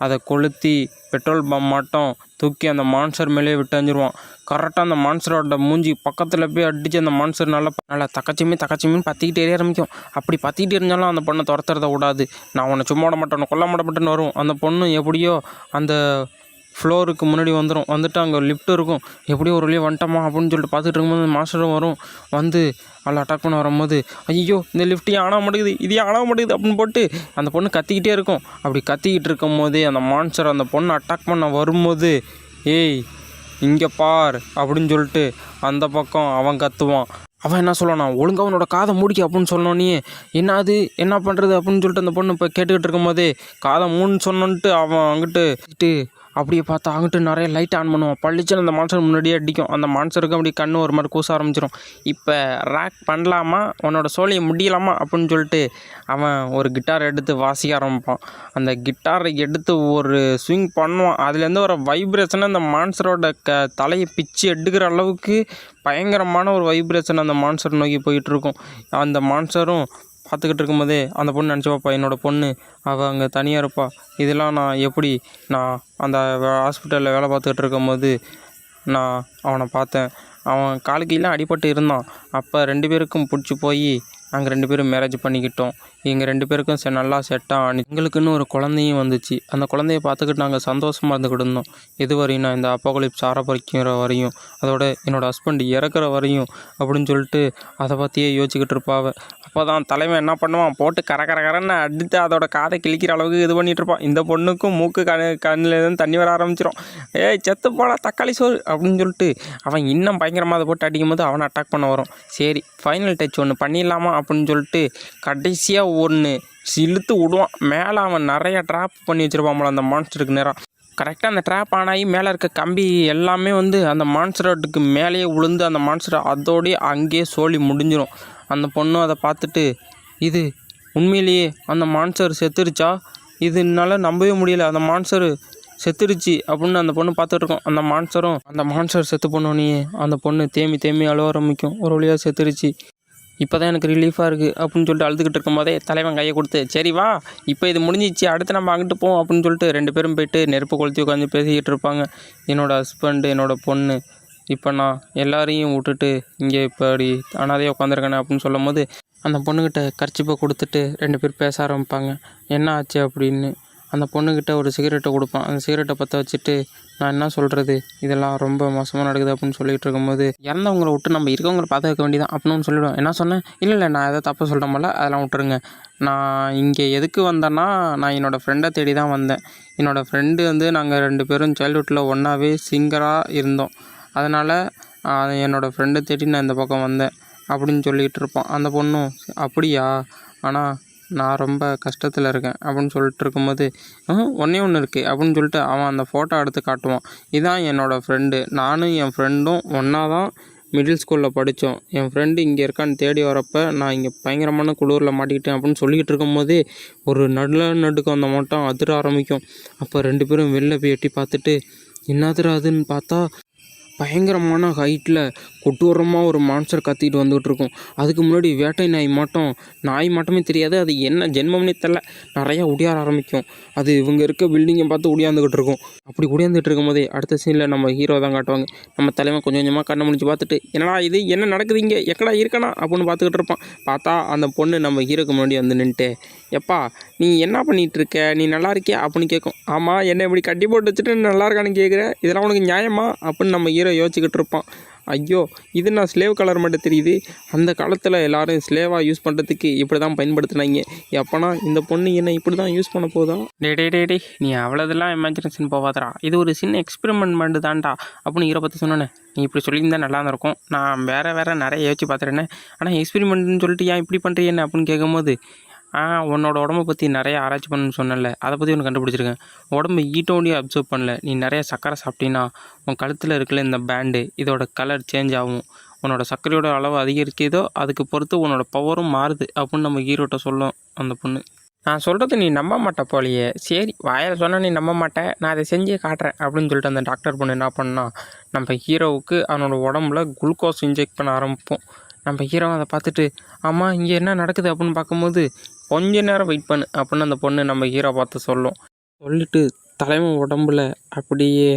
அதை கொளுத்தி பெட்ரோல் பம்மாட்டம் தூக்கி அந்த மான்ஸ்டர் மேலேயே விட்டு எறிஞ்சிருவான். கரெக்டாக அந்த மான்ஸ்டரோட மூஞ்சி பக்கத்தில் போய் அடித்து அந்த மான்ஸ்டர் நல்லா தக்கச்சிமின்னு பற்றிக்கிட்டு எரிய ஆரம்பிக்கும். அப்படி பற்றிக்கிட்டு இருந்தாலும் அந்த பொண்ணை துரத்துறத விடாது. நான் உன்னை சும்மா விட மாட்டேன், கொல்ல மாட்டேன்னு வரும். அந்த பொண்ணு எப்படியோ அந்த ஃப்ளோருக்கு முன்னாடி வந்துட்டு அங்கே லிஃப்ட் இருக்கும். எப்படியோ ஒரு வழியாக வந்துட்டோமா அப்படின்னு சொல்லிட்டு பார்த்துட்டு இருக்கும்போது மாஸ்டரும் வரும். வந்து அதில் அட்டாக் பண்ண வரும்போது ஐயோ இந்த லிஃப்ட் ஏன் ஆன மாட்டேங்குது, இது ஏன் ஆன மாட்டேங்குது அப்படின்னு போட்டு அந்த பொண்ணு கத்திக்கிட்டே இருக்கும். அப்படி கத்திக்கிட்டு இருக்கும் போதே அந்த மான்ஸ்டர் அந்த பொண்ணை அட்டாக் பண்ண வரும்போது ஏய் இங்கே பார் அப்படின்னு சொல்லிட்டு அந்த பக்கம் அவன் கத்துவான். அவன் என்ன சொல்லணும், ஒழுங்காக அவனோட காதை மூடிக்க அப்படின்னு சொன்னோன்னே என்னது என்ன பண்ணுறது அப்படின்னு சொல்லிட்டு அந்த பொண்ணு இப்போ கேட்டுக்கிட்டு இருக்கும் போதே காதை மூணுன்னு சொன்னோன்ட்டு அவன் அங்கிட்டு அப்படியே பார்த்தா அங்கிட்டு நிறைய லைட் ஆன் பண்ணுவான். பளிச்சுன்னு அந்த மான்ஸ்டர் முன்னாடியே அடிக்கும். அந்த மான்ஸ்டருக்கு அப்படி கண்ணு ஒரு மாதிரி கூச ஆரம்பிச்சிடும். இப்போ ரேக் பண்ணலாமா, உன்னோட சோழியை முடியலாமா அப்படின்னு சொல்லிட்டு அவன் ஒரு கிட்டார் எடுத்து வாசிக்க ஆரம்பிப்பான். அந்த கிட்டாரை எடுத்து ஒரு ஸ்விங் பண்ணுவான். அதுலேருந்து ஒரு வைப்ரேஷனை அந்த மான்ஸ்டரோட தலையை பிச்சு எடுக்கிற அளவுக்கு பயங்கரமான ஒரு வைப்ரேஷன் அந்த மான்ஸ்டர் நோக்கி போயிட்டுருக்கும். அந்த மான்ஸ்டரும் பார்த்துக்கிட்டு இருக்கும்போதே அந்த பொண்ணு நினச்சி பார்ப்பா, என்னோடய பொண்ணு அவள் அங்கே தனியாக இருப்பா. இதெல்லாம் நான் அந்த ஹாஸ்பிட்டலில் வேலை பார்த்துக்கிட்டு இருக்கும்போது நான் அவனை பார்த்தேன். அவன் காலுக்கெல்லாம் அடிபட்டு இருந்தான். அப்போ 2 பேருக்கும் பிடிச்சி போய் நாங்கள் 2 பேரும் மேரேஜ் பண்ணிக்கிட்டோம். எங்கள் 2 பேருக்கும் நல்லா செட்டாக எங்களுக்குன்னு ஒரு குழந்தையும் வந்துச்சு. அந்த குழந்தைய பார்த்துக்கிட்டு நாங்கள் சந்தோஷமாக இருந்துக்கிட்டு இருந்தோம். இது வரையும் இந்த அப்போகலிப்ஸ் ஆரம்பிக்கிற வரையும், அதோட என்னோடய ஹஸ்பண்ட் இறக்குற வரையும் அப்படின்னு சொல்லிட்டு அதை பற்றியே யோசிச்சுக்கிட்டு இருப்பாவ. அப்போ தான் தலைவன் என்ன பண்ணுவான், போட்டு கரன்னு அடித்து அதோட காதை கிழிக்கிற அளவுக்கு இது பண்ணிகிட்டு இருப்பான். இந்த பொண்ணுக்கும் மூக்கு கண்ணிலேருந்து தண்ணி வர ஆரம்பிச்சிடும். ஏய் செத்து போடா தக்காளி சோறு அப்படின்னு சொல்லிட்டு அவன் இன்னும் பயங்கரமாக அதை போட்டு அடிக்கும் போது அவனை அட்டாக் பண்ண வரும். சரி ஃபைனல் டச் ஒன்று பண்ணிடலாமா அப்படின்னு சொல்லிட்டு கடைசியாக ஒன்று இழுத்து விடுவான். மேலே அவன் நிறைய ட்ராப் பண்ணி வச்சுருப்பான் அந்த மான்ஸ்டருக்கு நேரம். கரெக்டாக அந்த ட்ராப் ஆனாகி மேலே இருக்க கம்பி எல்லாமே அந்த மான்ஸ்டருக்கு மேலேயே விழுந்து அந்த மான்ஸ்டர் அதோடய அங்கேயே சோழி முடிஞ்சிடும். அந்த பொண்ணும் அதை பார்த்துட்டு இது உண்மையிலேயே அந்த மான்ஸ்டர் செத்துருச்சா, இது என்னால் நம்பவே முடியலை, அந்த மான்ஸ்டர் செத்துருச்சு அப்படின்னு அந்த பொண்ணு பார்த்துட்ருக்கோம். அந்த மான்ஸ்டர் செத்து போனோன்னே அந்த பொண்ணு தேம்பி அழுவ ஆரம்பிக்கும். ஒரு வழியாக செத்துருச்சு, இப்போ தான் எனக்கு ரிலீஃபாக இருக்குது அப்படின்னு சொல்லிட்டு அழுதுகிட்டு இருக்கும் போதே தலைவன் கையை கொடுத்து சரி வா இப்போ இது முடிஞ்சிச்சு, அடுத்து நம்ம அங்கிட்டு போவோம் அப்படின்னு சொல்லிட்டு 2 பேரும் போயிட்டு நெருப்பு கொளுத்தி உட்காந்து பேசிக்கிட்டு இருப்பாங்க. என்னோடய ஹஸ்பண்டு என்னோடய பொண்ணு இப்போ நான் எல்லாரையும் விட்டுட்டு இங்கே இப்படி அனாதையாக உட்காந்துருக்கேனே அப்படின்னு சொல்லும் போது அந்த பொண்ணுக்கிட்ட கர்ச்சிப்பை கொடுத்துட்டு 2 பேர் பேச ஆரம்பிப்பாங்க. என்ன ஆச்சு அப்படின்னு அந்த பொண்ணுக்கிட்ட ஒரு சிகரெட்டை கொடுப்பான். அந்த சிகரெட்டை பற்ற வச்சுட்டு நான் என்ன சொல்கிறது, இதெல்லாம் ரொம்ப மோசமாக நடக்குது அப்படின்னு சொல்லிகிட்டு இருக்கும்போது இறந்தவங்களை விட்டு நம்ம இருக்கவங்களை பாதுகாக்க வேண்டியதான் அப்படின்னு சொல்லிவிடுவேன். என்ன சொன்னேன், இல்லை நான் எதாவது தப்பு சொல்கிறேன் போல, அதெல்லாம் விட்டுருங்க. நான் இங்கே எதுக்கு வந்தேன்னா நான் என்னோடய ஃப்ரெண்டை தேடி தான் வந்தேன். என்னோடய ஃப்ரெண்டு நாங்கள் 2 பேரும் சைல்ட்ஹுட்டில் ஒன்றாவே சிங்கராக இருந்தோம். அதனால் என்னோடய ஃப்ரெண்டை தேடி நான் இந்த பக்கம் வந்தேன் அப்படின்னு சொல்லிகிட்டு இருப்பான். அந்த பொண்ணும் அப்படியா, ஆனால் நான் ரொம்ப கஷ்டத்தில் இருக்கேன் அப்படின்னு சொல்லிட்டு இருக்கும்போது ஒன்றே ஒன்று இருக்குது அப்படின்னு சொல்லிட்டு அவன் அந்த ஃபோட்டோ எடுத்து காட்டுவான். இதுதான் என்னோடய ஃப்ரெண்டு, நானும் என் ஃப்ரெண்டும் ஒன்றா தான் மிடில் ஸ்கூலில் படித்தோம். என் ஃப்ரெண்டு இங்கே இருக்கான்னு தேடி வரப்போ நான் இங்கே பயங்கரமான குளிரில் மாட்டிக்கிட்டேன் அப்படின்னு சொல்லிக்கிட்டு இருக்கும்போதே ஒரு நடுக்கம் அந்த மட்டும் அதிர ஆரம்பிக்கும். அப்போ 2 பேரும் வெளில போய் எட்டி பார்த்துட்டு என்னதுரா அதுன்னு பார்த்தா பயங்கரமான ஹைட்டில் கொட்டூரமாக ஒரு மான்ஸ்டர் கத்திட்டு வந்துகிட்டு இருக்கும். அதுக்கு முன்னாடி வேட்டை நாய் மட்டுமே தெரியாது, அது என்ன ஜென்மம்னே தெரில, நிறையா ஒடியார ஆரம்பிக்கும். அது இவங்க இருக்க பில்டிங்கை பார்த்து ஒடியாந்துக்கிட்டு இருக்கும். அப்படி ஒடியாந்துட்டு இருக்கும் போதே அடுத்த சீனில் நம்ம ஹீரோ தான் காட்டுவாங்க. நம்ம தலைவன் கொஞ்சம் கொஞ்சமாக கண்ணை முடிச்சு பார்த்துட்டு என்னடா இது என்ன நடக்குது இங்கே எக்கடா இருக்கணா அப்படின்னு பார்த்துக்கிட்டு இருப்பான். பார்த்தா அந்த பொண்ணு நம்ம ஹீரோக்கு முன்னாடி நின்றுட்டு எப்பா நீ என்ன பண்ணிகிட்ருக்க, நீ நல்லா இருக்கியா அப்படின்னு கேட்கும். ஆமாம் என்ன இப்படி கட்டி போட்டு வச்சுட்டு நல்லா இருக்கான்னு கேட்குறேன், இதெல்லாம் உனக்கு நியாயமா அப்படின்னு நம்ம ஹீரோ யோசிச்சுக்கிட்டு இருப்பான். ஐயோ இது நான் ஸ்லேவ் கலர் மட்டும் தெரியுது, அந்த காலத்தில் எல்லோரும் ஸ்லேவாக யூஸ் பண்ணுறதுக்கு இப்படி தான் பயன்படுத்தினாங்க, எப்போனா இந்த பொண்ணு என்ன இப்படி தான் யூஸ் பண்ண போதா. டே நீ அவ்வளோதெல்லாம் இமேஜினேஷன் போகாதடா, இது ஒரு சின்ன எக்ஸ்பெரிமெண்ட் தான்டா அப்படின்னு ஹீரோ பற்றி சொன்னேன். நீ இப்படி சொல்லியிருந்தா நல்லா இருந்திருக்கும், நான் வேறு நிறைய யோசிச்சு பார்த்துறேன்னு, ஆனால் எக்ஸ்பெரிமெண்ட்னு சொல்லிட்டு ஏன் இப்படி பண்ணுறீன்னு அப்படின்னு கேட்கும்போது உன்னோட உடம்பை பற்றி நிறைய ஆராய்ச்சி பண்ணணும்னு சொன்னல, அதை பற்றி ஒன்று கண்டுபிடிச்சிருக்கேன். உடம்பு ஈட்டோண்டியும் அப்சர்வ் பண்ணல, நீ நிறைய சர்க்கரை சாப்பிட்டீங்கன்னா உன் கழுத்தில் இருக்கல இந்த பேண்டு இதோட கலர் சேஞ்ச் ஆகும், உன்னோட சர்க்கரையோட அளவு அதிகரிக்கிறதோ அதுக்கு பொறுத்து உன்னோட பவரும் மாறுது அப்படின்னு நம்ம ஹீரோட்ட சொல்லும் அந்த பொண்ணு. நான் சொல்கிறது நீ நம்ப மாட்டே போலையே, சரி வாயில் சொன்னால் நீ நம்ப மாட்டேன், நான் அதை செஞ்சே காட்டுறேன் அப்படின்னு சொல்லிட்டு அந்த டாக்டர் பொண்ணு என்ன பண்ணா நம்ம ஹீரோவுக்கு அவனோட உடம்புல குளுக்கோஸ் இன்ஜெக்ட் பண்ண ஆரம்பிப்போம். நம்ம ஹீரோ அதை பார்த்துட்டு ஆமாம் இங்கே என்ன நடக்குது அப்படின்னு பார்க்கும்போது கொஞ்ச நேரம் வெயிட் பண்ணு அப்படின்னு அந்த பொண்ணு நம்ம ஹீரோ பார்த்து சொல்லும். சொல்லிட்டு தலைமை உடம்புல அப்படியே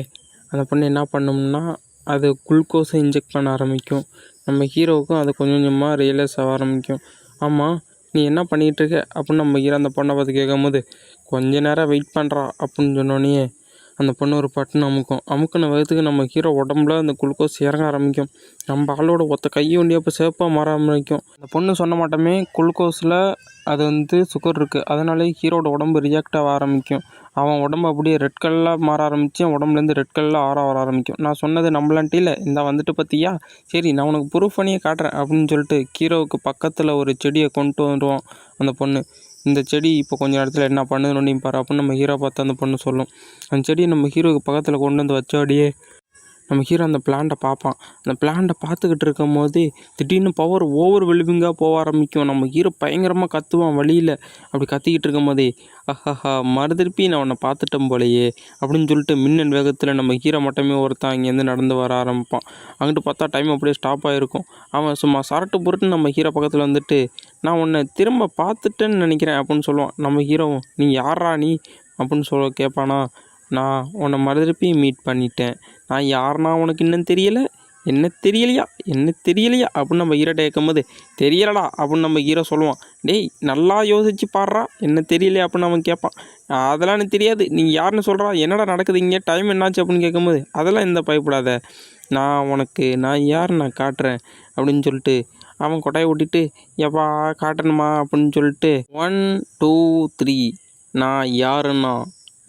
அந்த பொண்ணு என்ன பண்ணும்னா அது குளுக்கோஸை இன்ஜெக்ட் பண்ண ஆரம்பிக்கும். நம்ம ஹீரோவுக்கும் அது கொஞ்சம் கொஞ்சமாக ரியலைஸ் ஆக ஆரம்பிக்கும். ஆமாம், நீ என்ன பண்ணிகிட்டு இருக்க அப்படின்னு நம்ம ஹீரோ அந்த பொண்ணை பார்த்து கேட்கும்போது, கொஞ்ச நேரம் வெயிட் பண்ணுறா அப்படின்னு சொன்னோடனே அந்த பொண்ணு ஒரு பட்டுன்னு அமுக்கின வயதுக்கு நம்ம ஹீரோ உடம்புல அந்த குளுக்கோஸ் இறங்க ஆரம்பிக்கும். நம்ம ஆளோட ஒத்த கையை ஒண்டியப்போ சேப்பாக மாற ஆரம்பிக்கும். அந்த பொண்ணு சொன்ன மாட்டோமே குளுக்கோஸில் அது சுகர் இருக்குது, அதனாலே ஹீரோட உடம்பு ரியாக்ட் ஆக ஆரம்பிக்கும். அவன் உடம்பு அப்படியே ரெட் கலரில் மாற ஆரம்பித்து அவன் உடம்புலேருந்து ரெட் கலரில் வர ஆரம்பிக்கும். நான் சொன்னது நம்பலான்ட்டு இல்லை, இந்த வந்துட்டு பார்த்தியா, சரி நான் உனக்கு ப்ரூஃப் பண்ணியே காட்டுறேன் அப்படின்னு சொல்லிட்டு ஹீரோவுக்கு பக்கத்தில் ஒரு செடியை கொண்டு வந்துடுவான் அந்த பொண்ணு. இந்த செடி இப்போ கொஞ்ச நேரத்தில் என்ன பண்ணுதுன்னு பாரு அப்படின்னு நம்ம ஹீரோ பார்த்து அந்த பொண்ணு சொல்லும். அந்த செடியை நம்ம ஹீரோவுக்கு பக்கத்தில் கொண்டு வந்து வச்சோடையே நம்ம ஹீரோ அந்த பிளான்ட்டை பார்ப்பான். அந்த பிளான்ட்டை பார்த்துக்கிட்டு இருக்கும் போதே திடீர்னு பவர் ஓவர் வெல்விங்காக போக ஆரம்பிக்கும். நம்ம ஹீரோ பயங்கரமாக கத்துவான் வழியில். அப்படி கத்திக்கிட்டு இருக்கும் போதே ஆஹாஹா மறுதிருப்பி நான் உன்னை பார்த்துட்டேன் போலையே அப்படின்னு சொல்லிட்டு மின்னல் வேகத்தில் நம்ம ஹீரோ மட்டுமே ஒருத்தான் இங்கேருந்து நடந்து வர ஆரம்பிப்பான். அங்கிட்டு பார்த்தா டைம் அப்படியே ஸ்டாப் ஆகிருக்கும். அவன் சும்மா சரட்டு பொருட்டுன்னு நம்ம ஹீரோ பக்கத்தில் வந்துட்டு நான் உன்னை திரும்ப பார்த்துட்டேன்னு நினைக்கிறேன் அப்படின்னு சொல்லுவான். நம்ம ஹீரோவும் நீ யாரா நீ அப்படின்னு கேட்பானா, நான் உன்னை மறுதிருப்பி மீட் பண்ணிட்டேன், நான் யாருன்னா உனக்கு இன்னும் தெரியலை, என்ன தெரியலையா அப்படின்னு நம்ம ஹீரோட்ட கேட்கும்போது தெரியலடா அப்படின்னு நம்ம ஹீரோ சொல்லுவான். டேய் நல்லா யோசிச்சு பாடுறா, என்ன தெரியலையா அப்படின்னு அவன் கேட்பான். அதெல்லாம் எனக்கு தெரியாது, நீ யாருன்னு சொல்கிறா, என்னடா நடக்குது இங்கே, டைம் என்னாச்சு அப்படின்னு கேட்கும்போது அதெல்லாம் எந்த பயப்படாத, நான் யார் நான் காட்டுறேன் அப்படின்னு சொல்லிட்டு அவன் கொட்டாயை ஓட்டிட்டு எப்பா காட்டணுமா அப்படின்னு சொல்லிட்டு 1 2 3 நான் யாருன்னா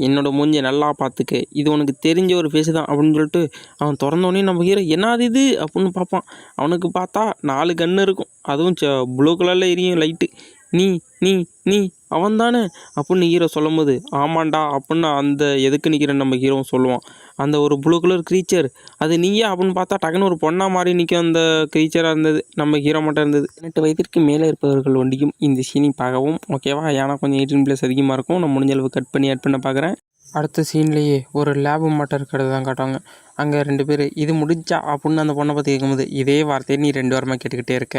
என்னோடய மூஞ்சியை நல்லா பார்த்துக்க, இது உனக்கு தெரிஞ்ச ஒரு ஃபேஸு தான் அப்படின்னு சொல்லிட்டு அவன் திறந்தோடனே நம்ம ஹீரோ என்னது இது அப்படின்னு பார்ப்பான். அவனுக்கு பார்த்தா 4 கன்று இருக்கும், அதுவும் ப்ளூ கலரில் எரியும் லைட்டு. நீ நீ நீ அவன் தானே அப்படின்னு ஹீரோ சொல்லும் போது ஆமாண்டா அப்படின்னு அந்த எதுக்கு நிற்கிறேன் நம்ம ஹீரோவும் சொல்லுவான். அந்த ஒரு ப்ளூ கலர் க்ரீச்சர் அது நீயே அப்படின்னு பார்த்தா டக்குன்னு ஒரு பொண்ணா மாதிரி நிற்கும் அந்த க்ரீச்சராக இருந்தது. நம்ம ஹீரோ மட்டும் இருந்தது. 18 வயதிற்கு மேலே இருப்பவர்கள் ஒண்டியும் இந்த சீனி பார்க்கவும் ஓகேவா, ஏன்னா கொஞ்சம் 18+ அதிகமாக இருக்கும். நான் முடிஞ்ச அளவு கட் பண்ணி ஆட் பண்ண பார்க்குறேன். அடுத்த சீன்லேயே ஒரு லேபு மட்டும் இருக்கிறது தான் காட்டுவாங்க. அங்கே 2 பேர் இது முடிஞ்சா அப்படின்னு அந்த பொண்ணை பற்றி கேட்கும்போது இதே வார்த்தையை நீ 2 வாரமாக கேட்டுக்கிட்டே இருக்க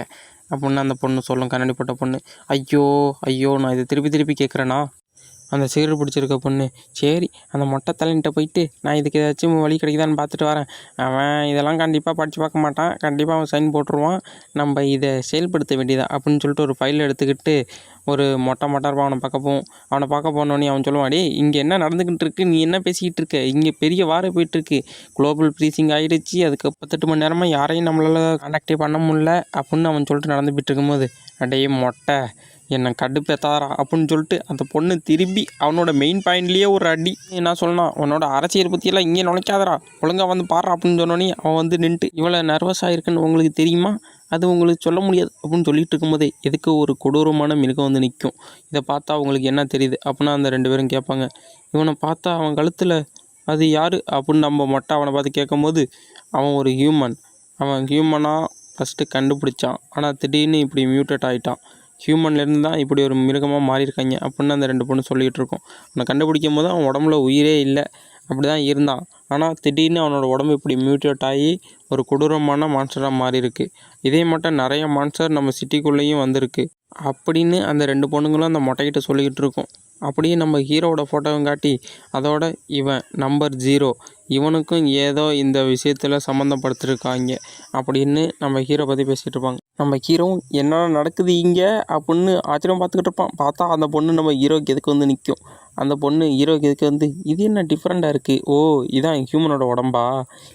அப்படின்னு அந்த பொண்ணு சொல்லும். கண்ணாடி போட்ட பொண்ணு ஐயோ நான் இதை திருப்பி கேட்குறேன்னா அந்த சிகரெட் பிடிச்சிருக்க பொண்ணு சரி அந்த மொட்டை தலைன்ட்ட போயிட்டு நான் இதுக்கு ஏதாச்சும் வழி கிடைக்குதான்னு பார்த்துட்டு வரேன், அவன் இதெல்லாம் கண்டிப்பாக படித்து பார்க்க மாட்டான், கண்டிப்பாக அவன் சைன் போட்டுருவான், நம்ம இதை செயல்படுத்த வேண்டியதா அப்படின்னு சொல்லிட்டு ஒரு ஃபைல் எடுத்துக்கிட்டு ஒரு மொட்டை இருப்பான் அவனை பார்க்க போனோடனே அவன் சொல்லுவான், டே இங்கே என்ன நடந்துக்கிட்டு இருக்கு, நீ என்ன பேசிக்கிட்டு இருக்க, இங்கே பெரிய வாரம் போயிட்டுருக்கு, குளோபல் ஃப்ரீசிங் ஆகிடுச்சு, அதுக்கு 48 மணி நேரமாக யாரையும் நம்மளால் கான்டாக்டே பண்ண முடியல அப்படின்னு அவன் சொல்லிட்டு நடந்து போயிட்டு இருக்கும்போது அடே மொட்டை என்னை கடுப்பேத்தாரா அப்படின்னு சொல்லிட்டு அந்த பொண்ணு திரும்பி அவனோட மெயின் பாயிண்ட்லேயே ஒரு அடி என்ன சொல்லணும், உன்னோட அரசியல் பற்றியெல்லாம் இங்கே நுழைக்காதரா, ஒழுங்காக வந்து பாடுறா அப்படின்னு சொன்னோன்னே அவன் வந்து நின்றுட்டு இவ்வளோ நர்வஸ் ஆகிருக்குன்னு உங்களுக்கு தெரியுமா, அது உங்களுக்கு சொல்ல முடியாது அப்படின்னு சொல்லிட்டு இருக்கும்போதே எதுக்கு ஒரு கொடூரமான மிருகம் வந்து நிற்கும். இதை பார்த்தா அவங்களுக்கு என்ன தெரியுது அப்படின்னா அந்த 2 பேரும் கேட்பாங்க. இவனை பார்த்தா அவன் கழுத்தில் அது யார் அப்படின்னு நம்ம மொட்டை அவனை பார்த்து கேட்கும்போது அவன் ஒரு ஹியூமன், அவன் ஹியூமனாக ஃபஸ்ட்டு கண்டுபிடிச்சான், ஆனால் திடீர்னு இப்படி மியூட்டேட் ஆகிட்டான், ஹியூமன்லேருந்து தான் இப்படி ஒரு மிருகமாக மாறியிருக்காங்க அப்படின்னு அந்த 2 பொண்ணு சொல்லிகிட்டு இருக்கோம். அவனை கண்டுபிடிக்கும் போது அவன் உடம்புல உயிரே இல்லை, அப்படி தான் இருந்தான், ஆனால் திடீர்னு அவனோட உடம்பு இப்படி மியூட்டேட் ஆகி ஒரு கொடூரமான மான்ஸ்டராக மாறியிருக்கு. இதே மட்டும் நிறைய மான்ஸ்டர் நம்ம சிட்டிக்குள்ளேயும் வந்திருக்கு அப்படின்னு அந்த 2 பொண்ணுங்களும் அந்த மொட்டைக்கிட்ட சொல்லிக்கிட்டு இருக்கோம். அப்படியே நம்ம ஹீரோவோட ஃபோட்டோவும் காட்டி அதோட இவன் நம்பர் 0 இவனுக்கும் ஏதோ இந்த விஷயத்தில் சம்மந்தப்படுத்திருக்காங்க அப்படின்னு நம்ம ஹீரோ பற்றி பேசிகிட்டு இருப்பாங்க. நம்ம ஹீரோவும் என்ன நடக்குது இங்கே அப்படின்னு ஆச்சரியம் பார்த்துக்கிட்டு இருப்பான். பார்த்தா அந்த பொண்ணு நம்ம ஹீரோக்கு எதுக்கு வந்து நிற்கும். அந்த பொண்ணு ஹீரோக்கு எதுக்கு வந்து இது என்ன டிஃப்ரெண்ட்டாக இருக்குது, ஓ இதான் ஹியூமனோட உடம்பா,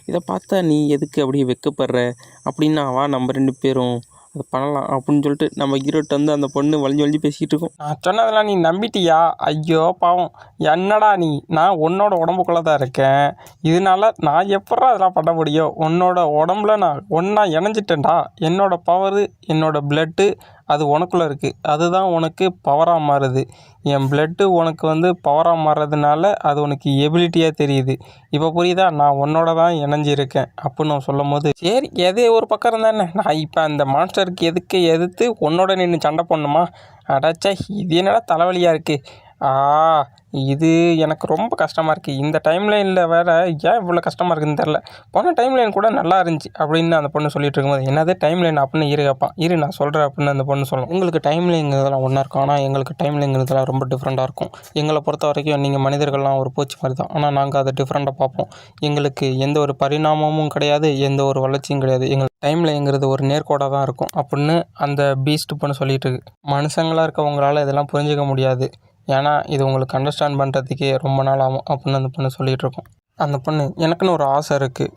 இதை பார்த்தா நீ எதுக்கு அப்படியே வெக்கப்படுற அப்படின்னா வா நம்ம 2 பேரும் அது பண்ணலாம் அப்படின்னு சொல்லிட்டு நம்ம ஹீரோட்ட வந்து அந்த பொண்ணு வளைஞ்சு பேசிக்கிட்டு இருக்கோம். நான் சொன்னதெல்லாம் நீ நம்பிட்டியா, ஐயோ பாவம் என்னடா நீ, நான் உன்னோட உடம்புக்குள்ளே தான் இருக்கேன், இதனால நான் எப்படா அதெல்லாம் பண்ண முடியும், உன்னோட உடம்புல நான் ஒன்றா இணைஞ்சிட்டேன்டா, என்னோட பவரு என்னோட பிளட்டு அது உனக்குள்ளே இருக்குது, அதுதான் உனக்கு பவராக மாறுது, என் பிளட்டு உனக்கு வந்து பவராக மாறுறதுனால அது உனக்கு எபிலிட்டியாக தெரியுது, இப்போ புரியுதா, நான் உன்னோட தான் இணைஞ்சிருக்கேன் அப்படின்னு நான் சொல்லும் போது சரி எது ஒரு பக்கம் இருந்தானே, நான் இப்போ அந்த மான்ஸ்டருக்கு எதுக்கு எதிர்த்து உன்னோட நின்று சண்டை போடணுமா, அடாச்சா இது என்னடா தலைவலியாக இருக்குது ஆ இது எனக்கு ரொம்ப கஷ்டமாக இருக்குது. இந்த டைம்லைனில் வேறு ஏன் இவ்வளோ கஷ்டமாக இருக்குதுன்னு தெரில. போன டைம்லைன் கூட நல்லா இருந்துச்சு அப்படின்னு அந்த பொண்ணு சொல்லிட்டு இருக்கும்போது, என்னது டைம்லைன் அப்படின்னு கேட்பான். இரு நான் சொல்கிறேன் அப்படின்னு அந்த பொண்ணு சொல்லும். உங்களுக்கு டைம்லைங்கிறதெல்லாம் ஒன்றா இருக்கும், ஆனால் எங்களுக்கு டைம்லைங்கிறதுலாம் ரொம்ப டிஃப்ரெண்ட்டாக இருக்கும். எங்களை பொறுத்த வரைக்கும் நீங்கள் மனிதர்கள்லாம் ஒரு பூச்சி மாதிரி தான், ஆனால் நாங்கள் அதை டிஃப்ரெண்ட்டாக பார்ப்போம். எங்களுக்கு எந்த ஒரு பரிணாமமும் கிடையாது, எந்த ஒரு வளர்ச்சியும் கிடையாது. எங்களுக்கு டைம்லைங்கிறது ஒரு நேர்கோடாக தான் இருக்கும் அப்படின்னு அந்த பீஸ்ட் பொண்ணு சொல்லிட்டு இருக்கு. மனுஷங்களாக இருக்கவங்களால இதெல்லாம் புரிஞ்சிக்க முடியாது. ஏன்னா இது உங்களுக்கு அண்டர்ஸ்டாண்ட் பண்ணுறதுக்கே ரொம்ப நாள் ஆகும் அப்படின்னு அந்த பொண்ணு சொல்லிகிட்டு இருக்கும். அந்த பொண்ணு எனக்குன்னு ஒரு ஆசை இருக்குது,